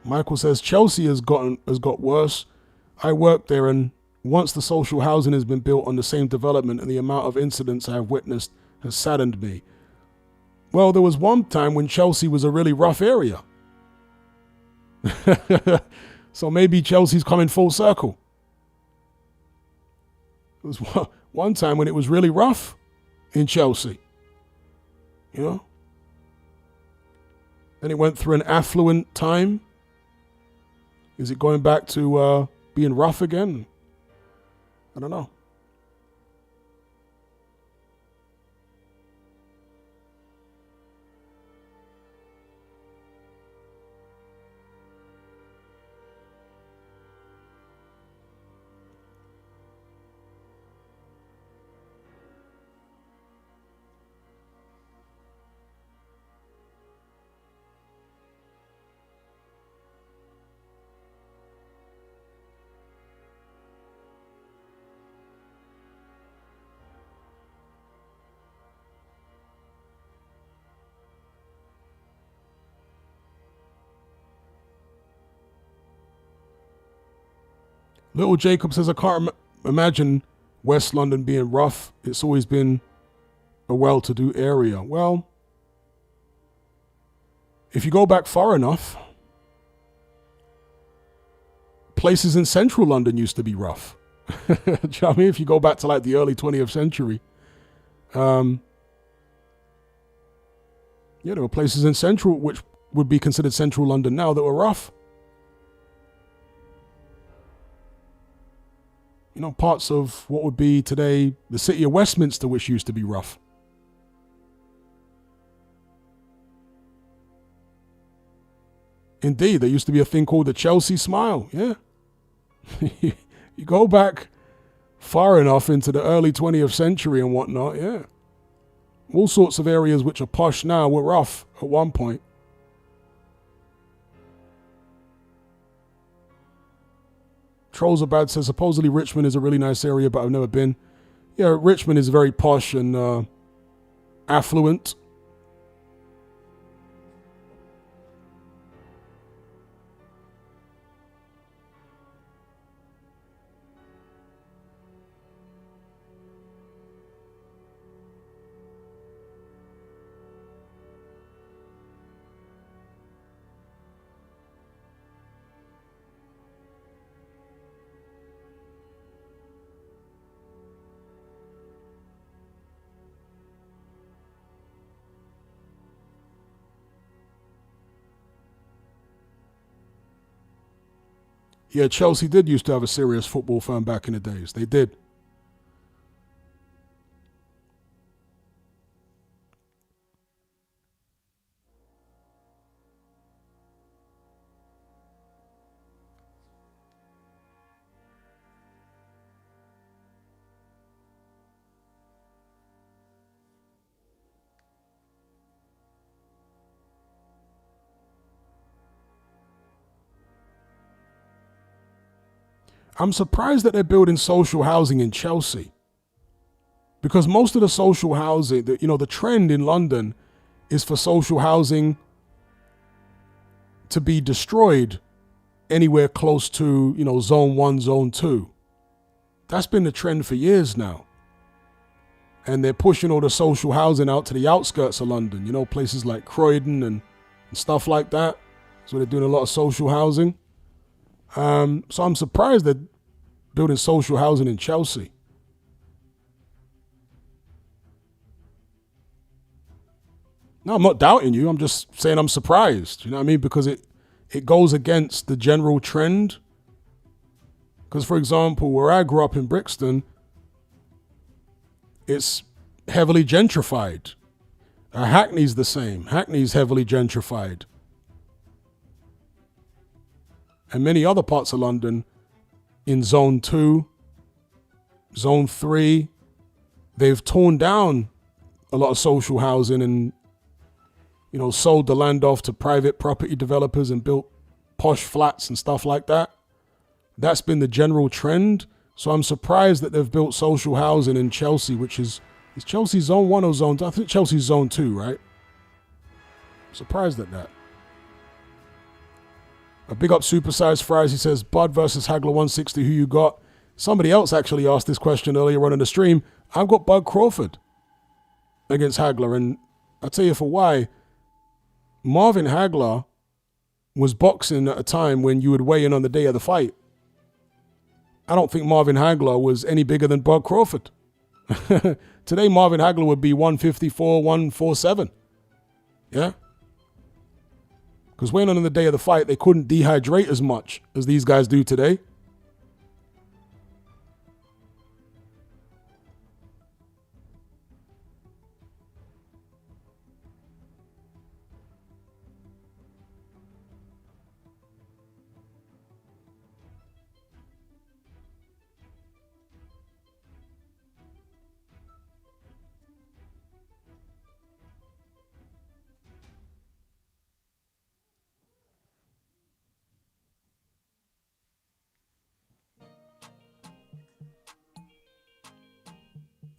Michael says Chelsea has got worse. I work there, and once the social housing has been built on the same development, and the amount of incidents I have witnessed has saddened me. Well, there was one time when Chelsea was a really rough area. So maybe Chelsea's coming full circle. It was one time when it was really rough in Chelsea. You know? Then it went through an affluent time. Is it going back to being rough again? I don't know. Little Jacob says, I can't imagine West London being rough. It's always been a well-to-do area. Well, if you go back far enough, places in central London used to be rough. Do you know what I mean? If you go back to like the early 20th century, yeah, there were places in central, which would be considered central London now, that were rough. You know, parts of what would be today the city of Westminster, which used to be rough. Indeed, there used to be a thing called the Chelsea Smile, yeah. You go back far enough into the early 20th century and whatnot, yeah. All sorts of areas which are posh now were rough at one point. Trollsabad says, supposedly Richmond is a really nice area, but I've never been. Yeah, Richmond is very posh and affluent. Yeah, Chelsea did used to have a serious football firm back in the days. They did. I'm surprised that they're building social housing in Chelsea, because most of the social housing, the trend in London is for social housing to be destroyed anywhere close to, zone 1, zone 2. That's been the trend for years now. And they're pushing all the social housing out to the outskirts of London, places like Croydon and stuff like that. So they're doing a lot of social housing. So I'm surprised they're building social housing in Chelsea. No, I'm not doubting you. I'm just saying I'm surprised. You know what I mean? Because it goes against the general trend. Because, for example, where I grew up in Brixton, it's heavily gentrified. Hackney's the same. Hackney's heavily gentrified. And many other parts of London, in zone 2, zone 3, they've torn down a lot of social housing and, sold the land off to private property developers and built posh flats and stuff like that. That's been the general trend. So I'm surprised that they've built social housing in Chelsea, which is Chelsea zone 1 or zone 2? I think Chelsea's zone 2, right? I'm surprised at that. A big up Supersized Fries. He says, Bud versus Hagler 160, who you got? Somebody else actually asked this question earlier on in the stream. I've got Bud Crawford against Hagler, and I'll tell you for why. Marvin Hagler was boxing at a time when you would weigh in on the day of the fight. I don't think Marvin Hagler was any bigger than Bud Crawford. Today, Marvin Hagler would be 154, 147. Yeah? Because weighing in on the day of the fight, they couldn't dehydrate as much as these guys do today.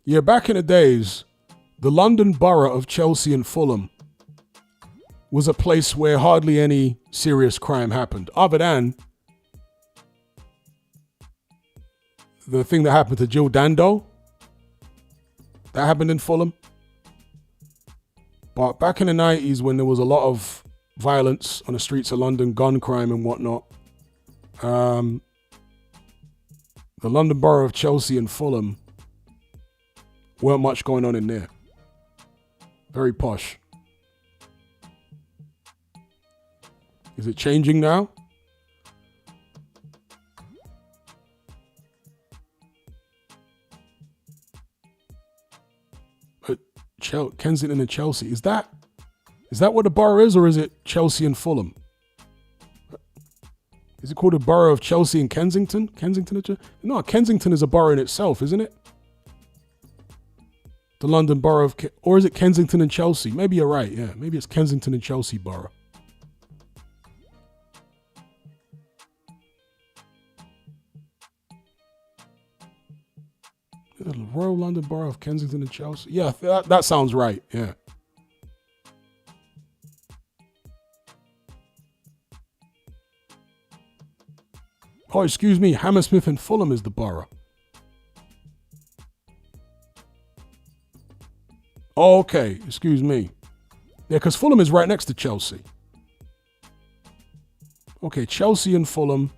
Yeah, back in the days, the London borough of Chelsea and Fulham was a place where hardly any serious crime happened, other than the thing that happened to Jill Dando. That happened in Fulham. But back in the 90s, when there was a lot of violence on the streets of London, gun crime and whatnot, the London borough of Chelsea and Fulham weren't much going on in there. Very posh. Is it changing now? Kensington and Chelsea. Is that what the borough is, or is it Chelsea and Fulham? Is it called a borough of Chelsea and Kensington? No, Kensington is a borough in itself, isn't it? The London borough of, or is it Kensington and Chelsea? Maybe you're right, yeah. Maybe it's Kensington and Chelsea borough. The Royal London borough of Kensington and Chelsea. Yeah, that sounds right, yeah. Oh, excuse me, Hammersmith and Fulham is the borough. Oh, okay, excuse me. Yeah, because Fulham is right next to Chelsea. Okay, Chelsea and Fulham.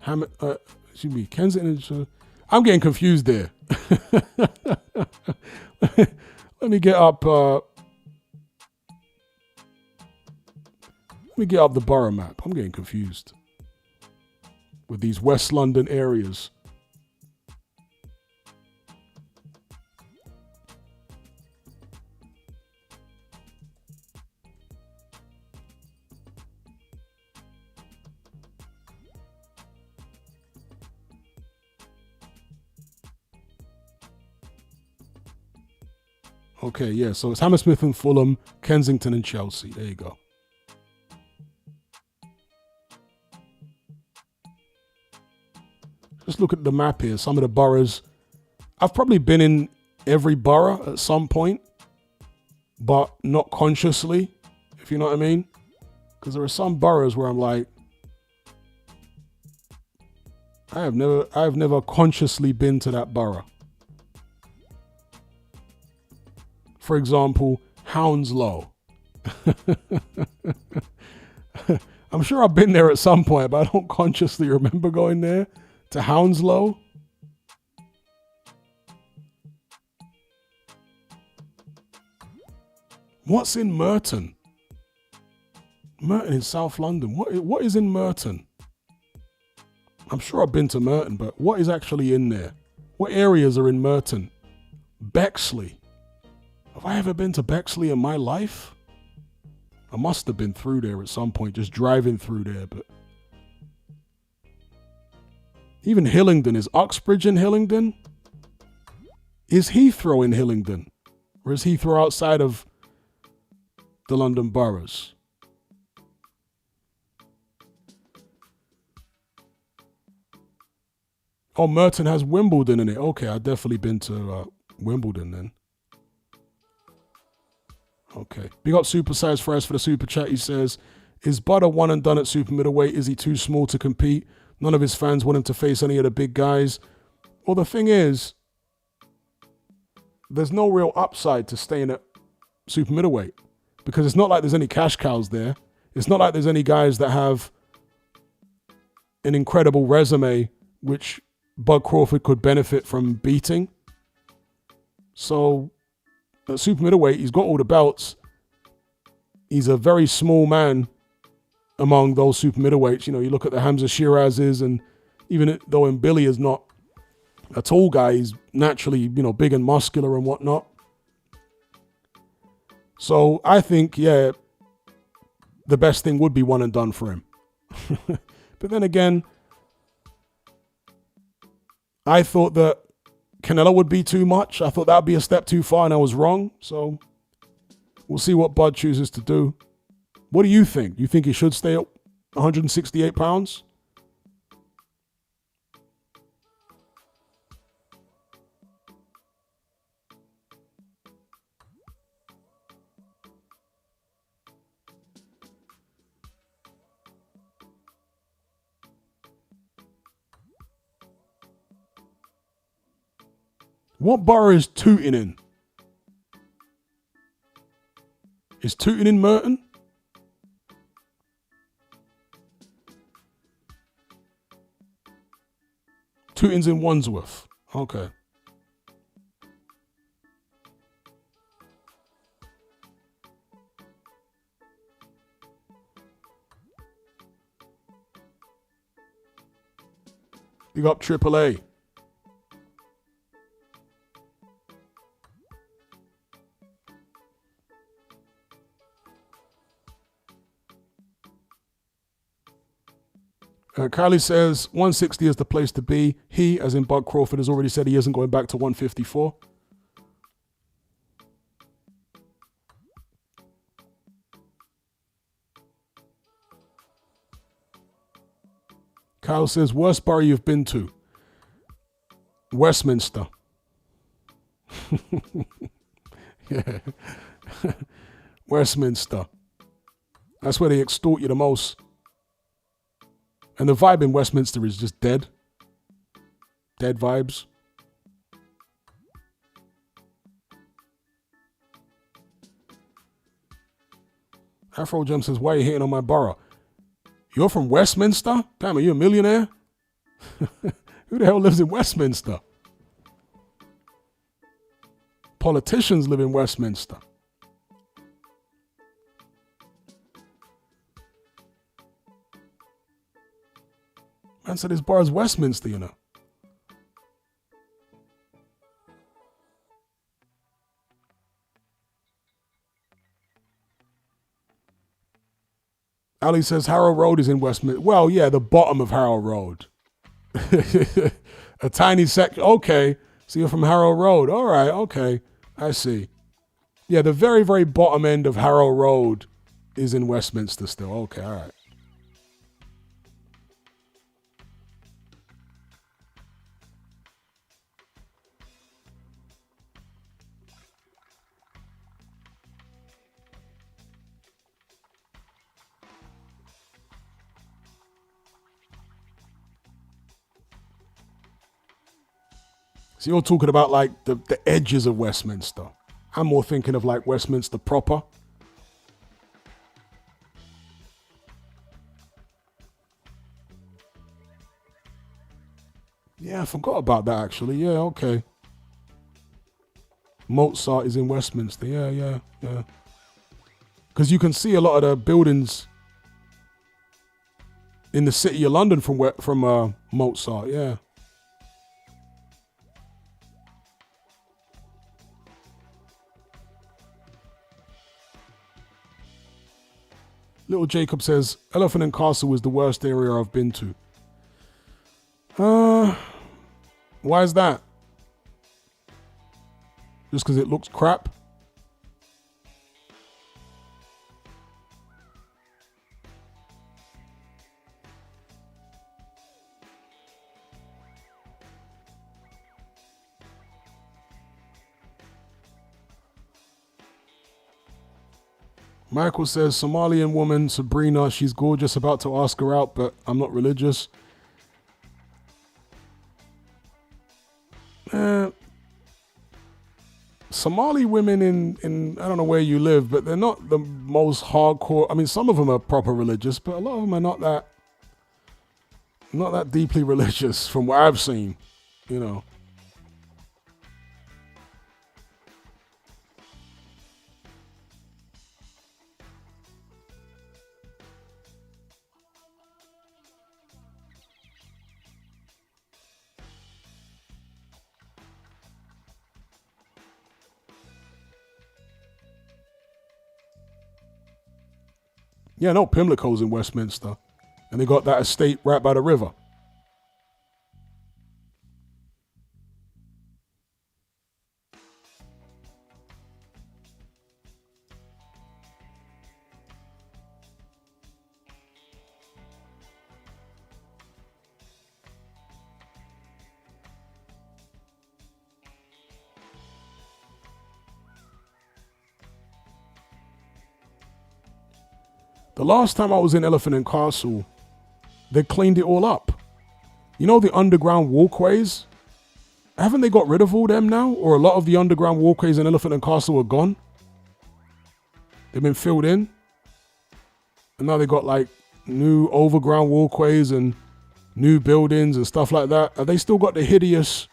Excuse me, Kensington. I'm getting confused there. Let me get up. Let me get up the borough map. I'm getting confused with these West London areas. Okay, yeah, so it's Hammersmith and Fulham, Kensington and Chelsea. There you go. Just look at the map here. Some of the boroughs. I've probably been in every borough at some point, but not consciously, if you know what I mean. Because there are some boroughs where I'm like, I have never consciously been to that borough. For example, Hounslow. I'm sure I've been there at some point, but I don't consciously remember going there. To Hounslow. What's in Merton? Merton in South London. What is in Merton? I'm sure I've been to Merton, but what is actually in there? What areas are in Merton? Bexley. Have I ever been to Bexley in my life? I must have been through there at some point, just driving through there, but even Hillingdon. Is Uxbridge in Hillingdon? Is Heathrow in Hillingdon? Or is Heathrow outside of the London boroughs. Oh, Merton has Wimbledon in it. Okay, I've definitely been to Wimbledon then. Okay. Big up Supersize Fresh for the super chat. He says, is Bud a one and done at super middleweight? Is he too small to compete? None of his fans want him to face any of the big guys. Well, the thing is, there's no real upside to staying at super middleweight because it's not like there's any cash cows there. It's not like there's any guys that have an incredible resume which Bud Crawford could benefit from beating. So at super middleweight, he's got all the belts. He's a very small man among those super middleweights. You know, you look at the Hamza Shirazes, and even though Billy is not a tall guy, he's naturally, you know, big and muscular and whatnot. So I think, yeah, the best thing would be one and done for him. But then again, I thought that Canelo would be too much. I thought that would be a step too far, and I was wrong. So we'll see what Bud chooses to do. What do you think? Do you think he should stay at 168 pounds? What borough is Tooting in? Is Tooting in Merton? Tooting's in Wandsworth. Okay. Big up AAA. Kylie says 160 is the place to be. He, as in Bud Crawford, has already said he isn't going back to 154. Kyle says, worst borough you've been to? Westminster. Yeah. Westminster. That's where they extort you the most. And the vibe in Westminster is just dead. Dead vibes. Afro Jump says, why are you hating on my borough? You're from Westminster? Damn, are you a millionaire? Who the hell lives in Westminster? Politicians live in Westminster. Man said his bar is Westminster, you know. Ali says Harrow Road is in Westminster. Well, yeah, the bottom of Harrow Road. A tiny section. Okay. So you're from Harrow Road. All right. Okay. I see. Yeah, the very, very bottom end of Harrow Road is in Westminster still. Okay. All right. So you're talking about like the edges of Westminster. I'm more thinking of like Westminster proper. Yeah, I forgot about that actually. Yeah, okay. Mozart is in Westminster. Yeah. Because you can see a lot of the buildings in the city of London from Mozart. Yeah. Little Jacob says, Elephant and Castle is the worst area I've been to. Why is that? Just because it looks crap? Michael says, Somalian woman, Sabrina, she's gorgeous, about to ask her out, but I'm not religious. Somali women in I don't know where you live, but they're not the most hardcore. I mean, some of them are proper religious, but a lot of them are not that deeply religious from what I've seen, you know. Yeah, no, Pimlico's in Westminster. And they got that estate right by the river. The last time I was in Elephant and Castle, they cleaned it all up. You know the underground walkways? Haven't they got rid of all them now? Or a lot of the underground walkways in Elephant and Castle are gone? They've been filled in. And now they got like new overground walkways and new buildings and stuff like that. Have they still got the hideous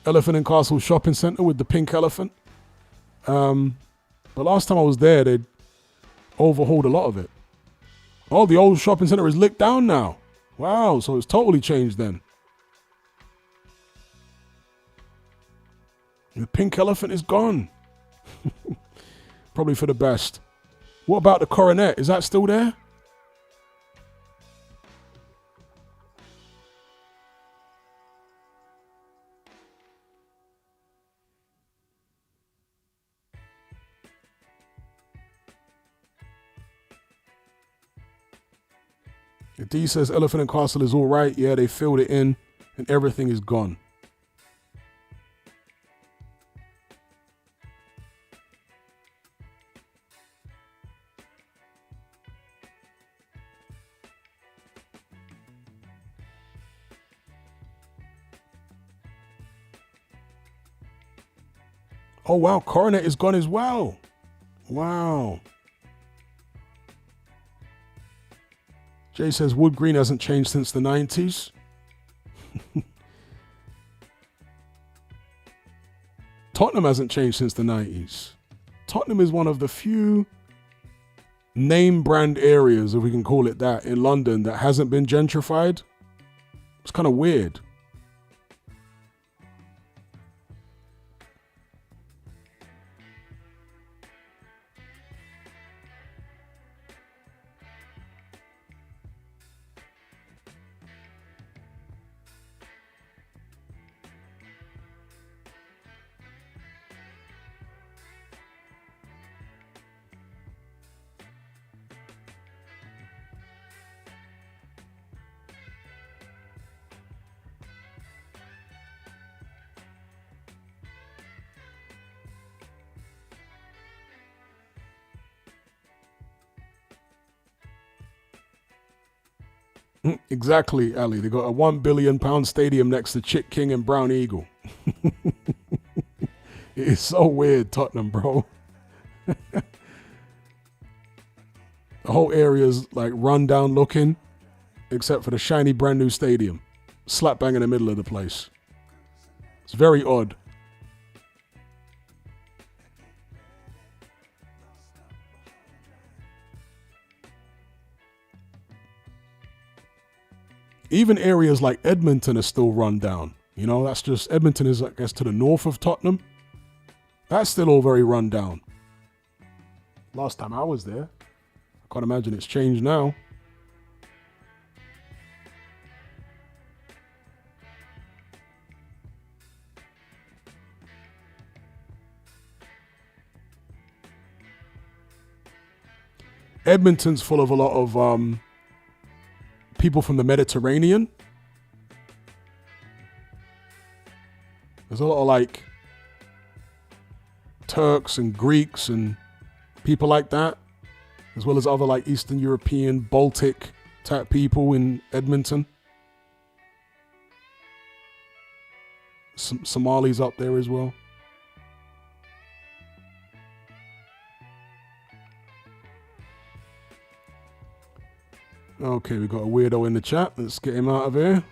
Elephant and Castle shopping centre with the pink elephant? But last time I was there, they'd overhauled a lot of it. Oh, the old shopping centre is licked down now. Wow, so it's totally changed then. The pink elephant is gone. Probably for the best. What about the coronet? Is that still there? D says Elephant and Castle is all right. Yeah, they filled it in and everything is gone. Oh, wow. Coronet is gone as well. Wow. Jay says Wood Green hasn't changed since the 90s. Tottenham hasn't changed since the 90s. Tottenham is one of the few name brand areas, if we can call it that, in London that hasn't been gentrified. It's kind of weird. Exactly, Ali. They got a £1 billion stadium next to Chick King and Brown Eagle. It is so weird, Tottenham, bro. The whole area's like run down looking, except for the shiny brand new stadium. Slap bang in the middle of the place. It's very odd. Even areas like Edmonton are still run down. You know, that's just, Edmonton is, I guess, to the north of Tottenham. That's still all very run down. Last time I was there. I can't imagine it's changed now. Edmonton's full of a lot of people from the Mediterranean. There's a lot of like Turks and Greeks and people like that, as well as other like Eastern European, Baltic type people in Edmonton. Some Somalis up there as well. Okay, we got a weirdo in the chat. Let's get him out of here.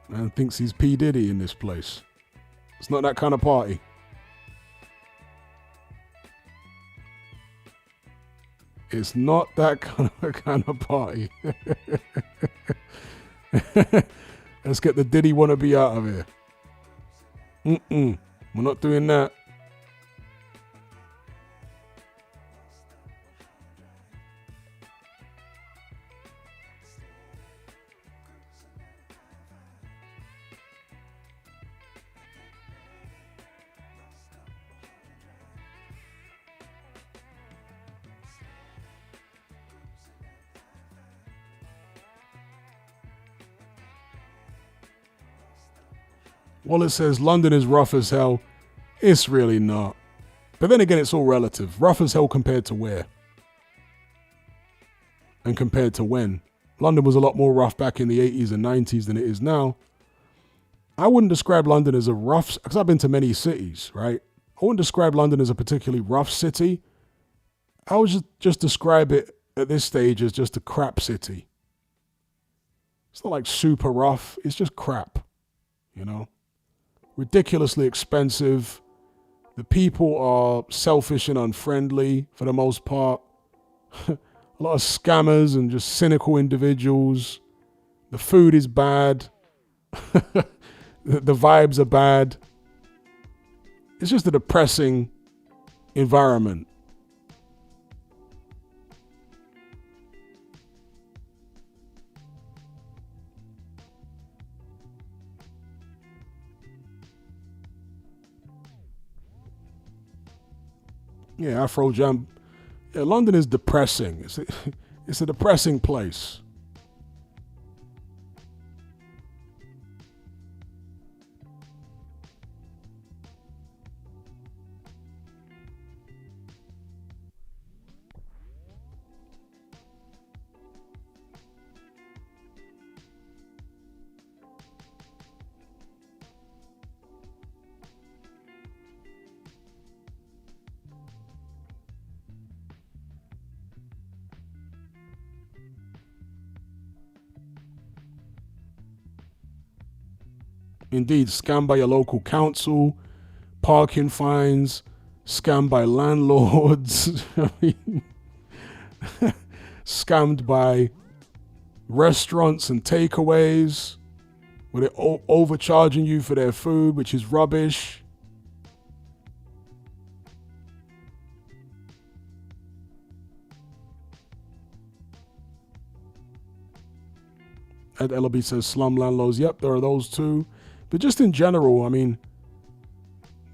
Man thinks he's P. Diddy in this place. It's not that kind of party. It's not that kind of party. Let's get the Diddy wannabe out of here. We're not doing that. Well, it says London is rough as hell. It's really not. But then again, it's all relative. Rough as hell compared to where? And compared to when? London was a lot more rough back in the 80s and 90s than it is now. I wouldn't describe London as a rough, because I've been to many cities, right? I wouldn't describe London as a particularly rough city. I would just describe it at this stage as just a crap city. It's not like super rough. It's just crap, you know? Ridiculously expensive. The people are selfish and unfriendly for the most part. A lot of scammers and just cynical individuals. The food is bad. The vibes are bad. It's just a depressing environment. Yeah, Afro Jam. Yeah, London is depressing. It's a depressing place. Indeed, scammed by your local council, parking fines, scammed by landlords, I mean, scammed by restaurants and takeaways, where they're overcharging you for their food, which is rubbish. Ed Ellaby says slum landlords. Yep, there are those too. But just in general, I mean,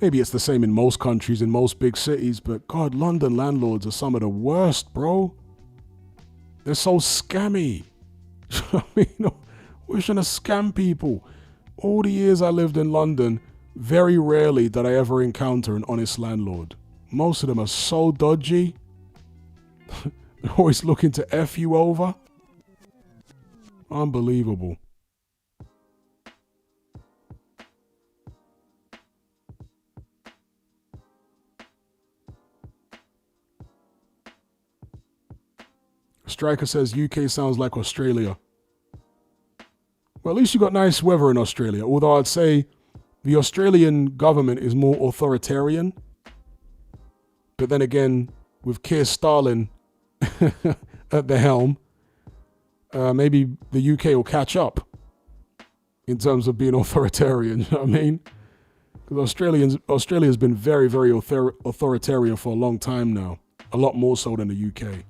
maybe it's the same in most countries, in most big cities, but God, London landlords are some of the worst, bro. They're so scammy. I mean, we're trying to scam people. All the years I lived in London, very rarely did I ever encounter an honest landlord. Most of them are so dodgy. They're always looking to F you over. Unbelievable. Striker says UK sounds like Australia. Well, at least you got nice weather in Australia. Although I'd say the Australian government is more authoritarian. But then again, with Keir Starmer at the helm, maybe the UK will catch up in terms of being authoritarian. You know what I mean? Because Australia's been very, very authoritarian for a long time now. A lot more so than the UK.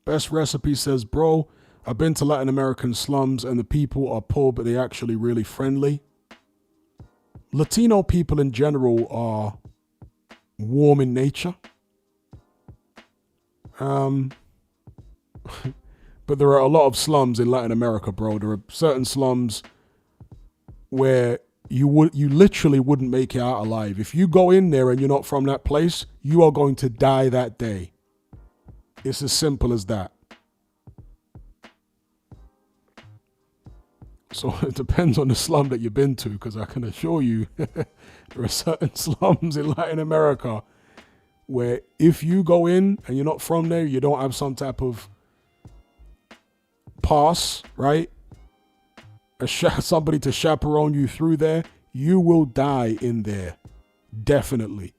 Best Recipe says, bro, I've been to Latin American slums and the people are poor, but they're actually really friendly. Latino people in general are warm in nature. But there are a lot of slums in Latin America, bro. There are certain slums where you literally wouldn't make it out alive. If you go in there and you're not from that place, you are going to die that day. It's as simple as that. So it depends on the slum that you've been to, because I can assure you there are certain slums in Latin America where if you go in and you're not from there, you don't have some type of pass, right? Somebody to chaperone you through there, you will die in there. Definitely.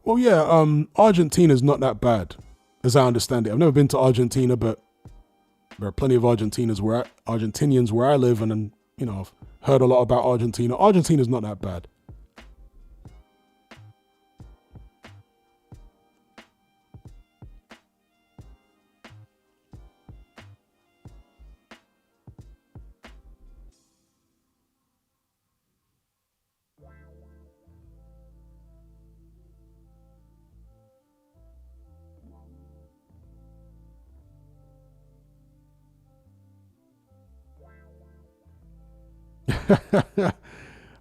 Well, yeah, Argentina's not that bad, as I understand it. I've never been to Argentina, but there are plenty of Argentinians where I live, and I've heard a lot about Argentina. Argentina's not that bad.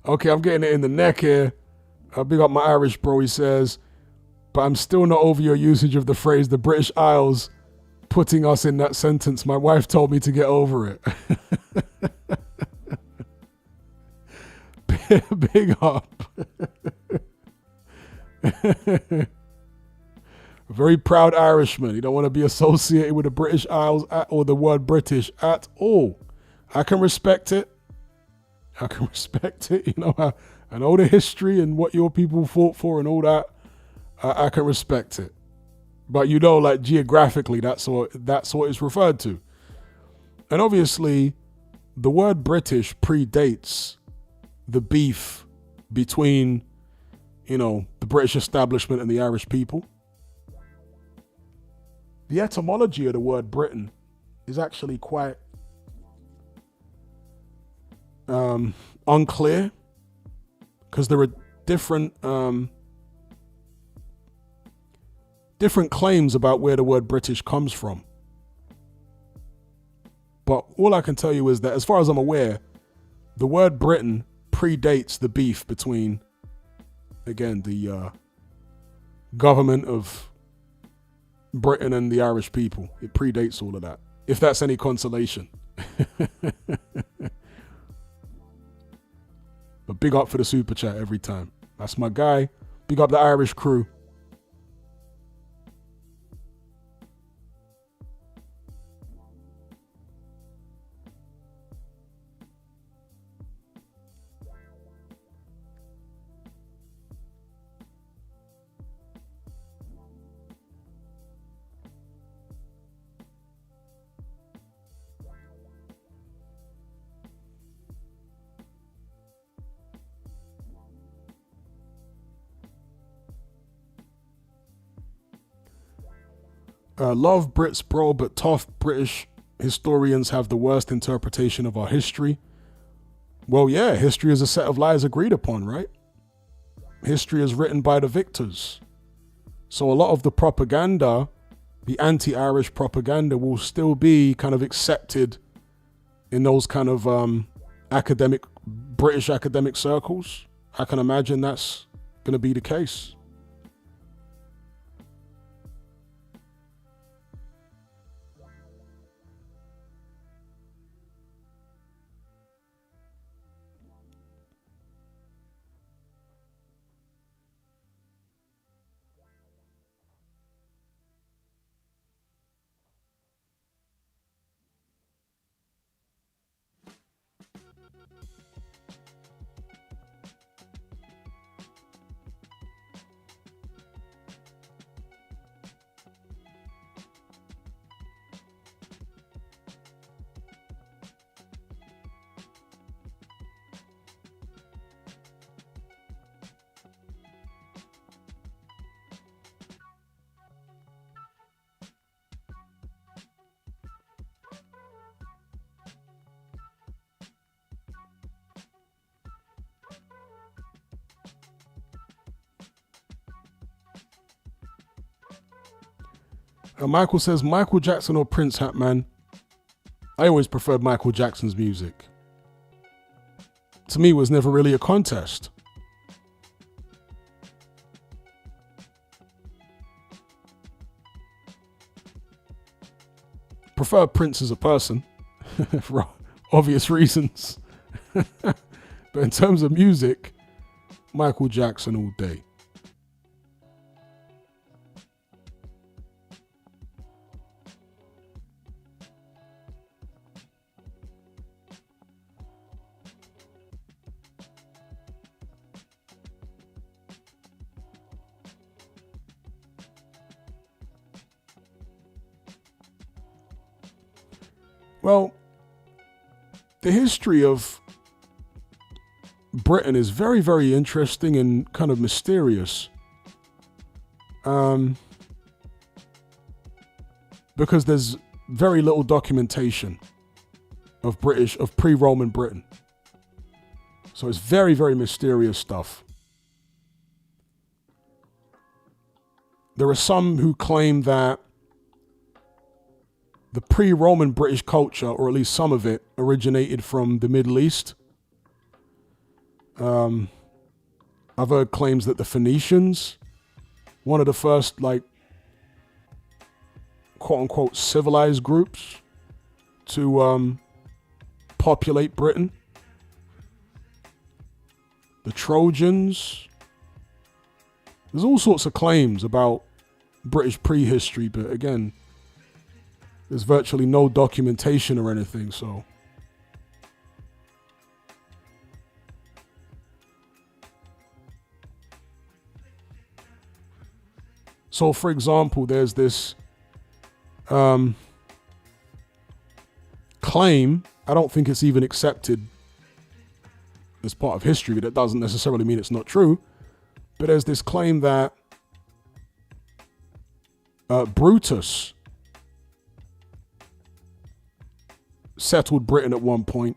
Okay, I'm getting it in the neck here. Big up my Irish bro, he says, but I'm still not over your usage of the phrase the British Isles putting us in that sentence. My wife told me to get over it. Big up. A very proud Irishman. You don't want to be associated with the British Isles or the word British at all. I can respect it. I know the history and what your people fought for and all that. I can respect it. But like geographically, that's what it's referred to. And obviously, the word British predates the beef between, the British establishment and the Irish people. The etymology of the word Britain is actually quite unclear, because there are different claims about where the word British comes from. But all I can tell you is that, as far as I'm aware, the word Britain predates the beef between, again, the government of Britain and the Irish people. It predates all of that, if that's any consolation. But big up for the super chat every time. That's my guy. Big up the Irish crew. Love Brits, bro, but tough British historians have the worst interpretation of our history. Well, yeah, history is a set of lies agreed upon, right? History is written by the victors. So a lot of the propaganda, the anti-Irish propaganda, will still be kind of accepted in those kind of British academic circles. I can imagine that's going to be the case. Michael says, Michael Jackson or Prince, Hat Man? I always preferred Michael Jackson's music. To me, it was never really a contest. Prefer Prince as a person, for obvious reasons. But in terms of music, Michael Jackson all day. Well, the history of Britain is very, very interesting and kind of mysterious. Because there's very little documentation of pre-Roman Britain. So it's very, very mysterious stuff. There are some who claim that the pre-Roman British culture, or at least some of it, originated from the Middle East. I've heard claims that the Phoenicians, one of the first, like, quote-unquote civilized groups to populate Britain. The Trojans. There's all sorts of claims about British prehistory, but again, there's virtually no documentation or anything, so. So, for example, there's this claim, I don't think it's even accepted as part of history, but that doesn't necessarily mean it's not true. But there's this claim that Brutus settled Britain at one point,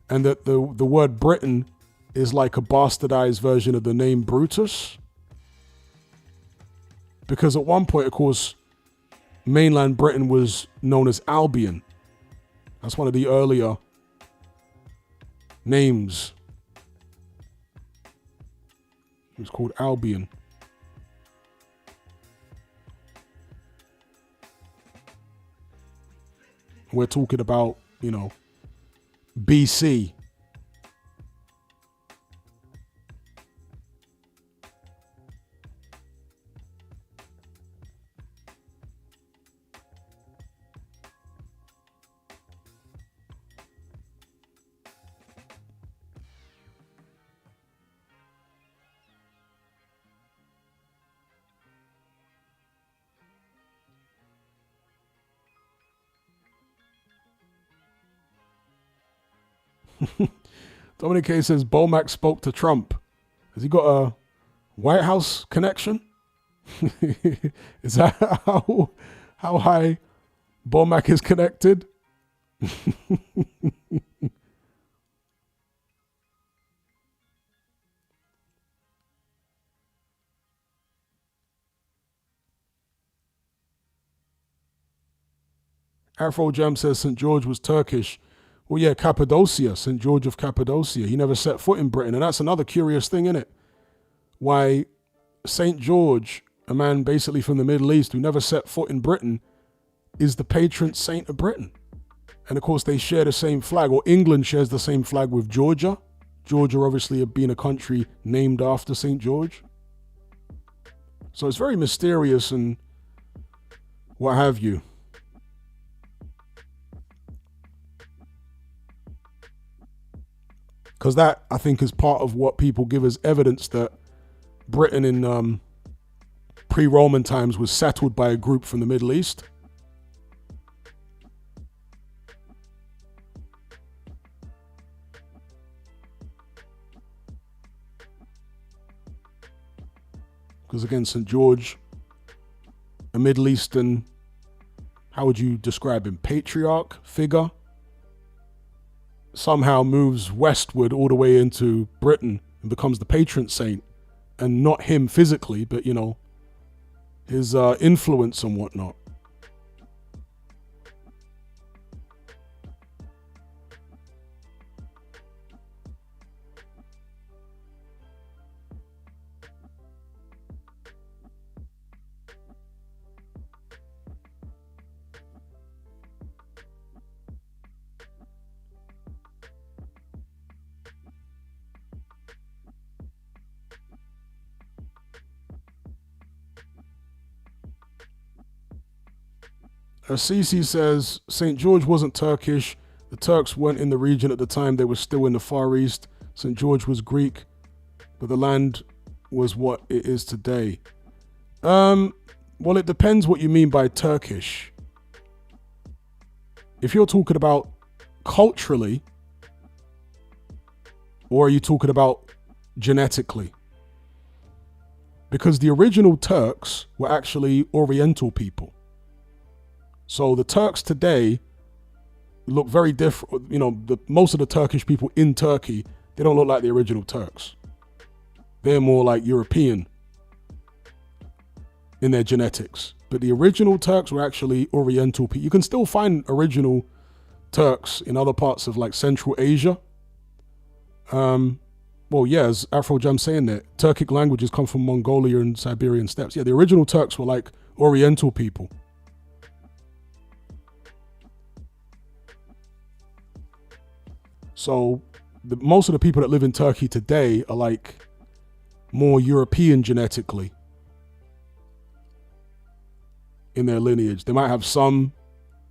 and that the word Britain is like a bastardized version of the name Brutus. Because at one point, of course, mainland Britain was known as Albion. That's one of the earlier names. It was called Albion. We're talking about, BC. Dominic K says Bomac spoke to Trump. Has he got a White House connection? Is that how high Bomac is connected? Afro Jam says St. George was Turkish. Well, yeah, Cappadocia, St. George of Cappadocia. He never set foot in Britain. And that's another curious thing, isn't it? Why St. George, a man basically from the Middle East who never set foot in Britain, is the patron saint of Britain. And of course, they share the same flag, or England shares the same flag with Georgia. Georgia obviously being a country named after St. George. So it's very mysterious and what have you. Because that, I think, is part of what people give as evidence that Britain in pre-Roman times was settled by a group from the Middle East. Because again, St. George, a Middle Eastern, how would you describe him? Patriarch figure. Somehow moves westward all the way into Britain and becomes the patron saint, and not him physically, but his influence and whatnot. Assisi says, St. George wasn't Turkish. The Turks weren't in the region at the time. They were still in the Far East. St. George was Greek, but the land was what it is today. Well, it depends what you mean by Turkish. If you're talking about culturally, or are you talking about genetically? Because the original Turks were actually Oriental people. So the Turks today look very different. You know, most of the Turkish people in Turkey, they don't look like the original Turks. They're more like European in their genetics. But the original Turks were actually Oriental people. You can still find original Turks in other parts of like Central Asia. Well, yeah, as Afro Jam saying that, Turkic languages come from Mongolia and Siberian steppes. Yeah, the original Turks were like Oriental people. So most of the people that live in Turkey today are like more European genetically in their lineage. They might have some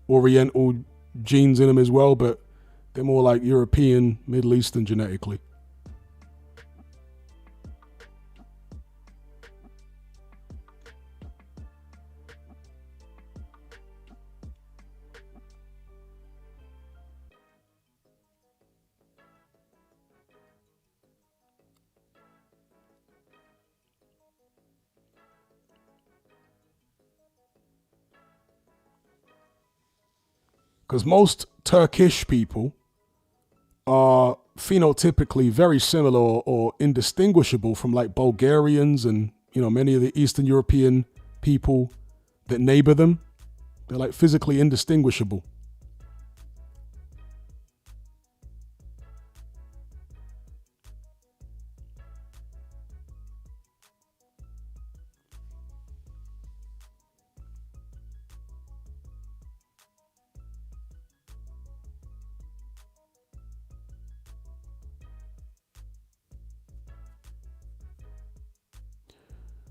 Oriental genes in them as well, but they're more like European, Middle Eastern genetically. Because most Turkish people are phenotypically very similar or indistinguishable from like Bulgarians and, you know, many of the Eastern European people that neighbor them. They're like physically indistinguishable.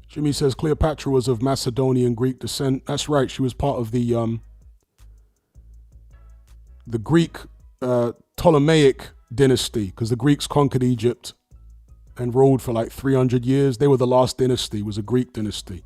Jimmy says Cleopatra was of Macedonian Greek descent. That's right. She was part of the Greek Ptolemaic dynasty, because the Greeks conquered Egypt and ruled for like 300 years. They were the last dynasty, was a Greek dynasty.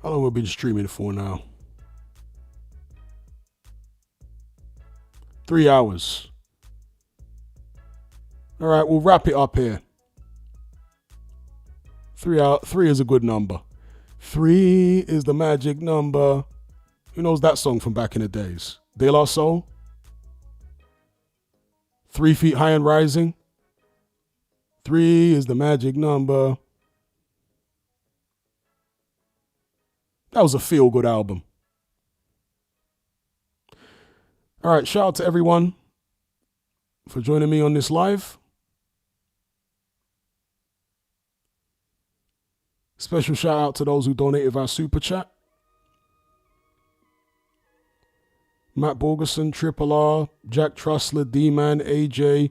How long have we been streaming for now? 3 hours. All right, we'll wrap it up here. 3 is a good number. 3 is the magic number. Who knows that song from back in the days? De La Soul? 3 Feet High and Rising? 3 is the magic number. That was a feel-good album. All right, shout out to everyone for joining me on this live. Special shout out to those who donated via Super Chat. Matt Borgerson, Triple R, Jack Trussler, D-Man, AJ,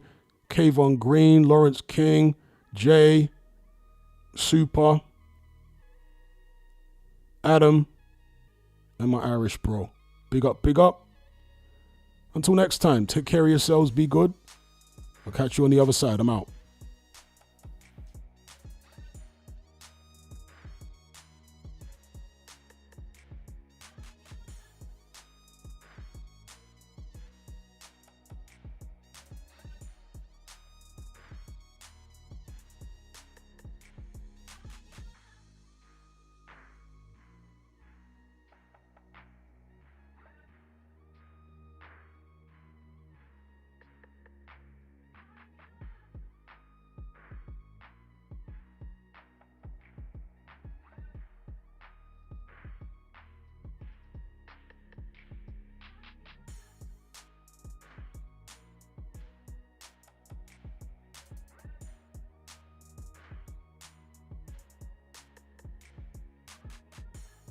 Kayvon Green, Lawrence King, Jay, Super, Adam, and my Irish bro. Big up, big up. Until next time, take care of yourselves, be good. I'll catch you on the other side. I'm out.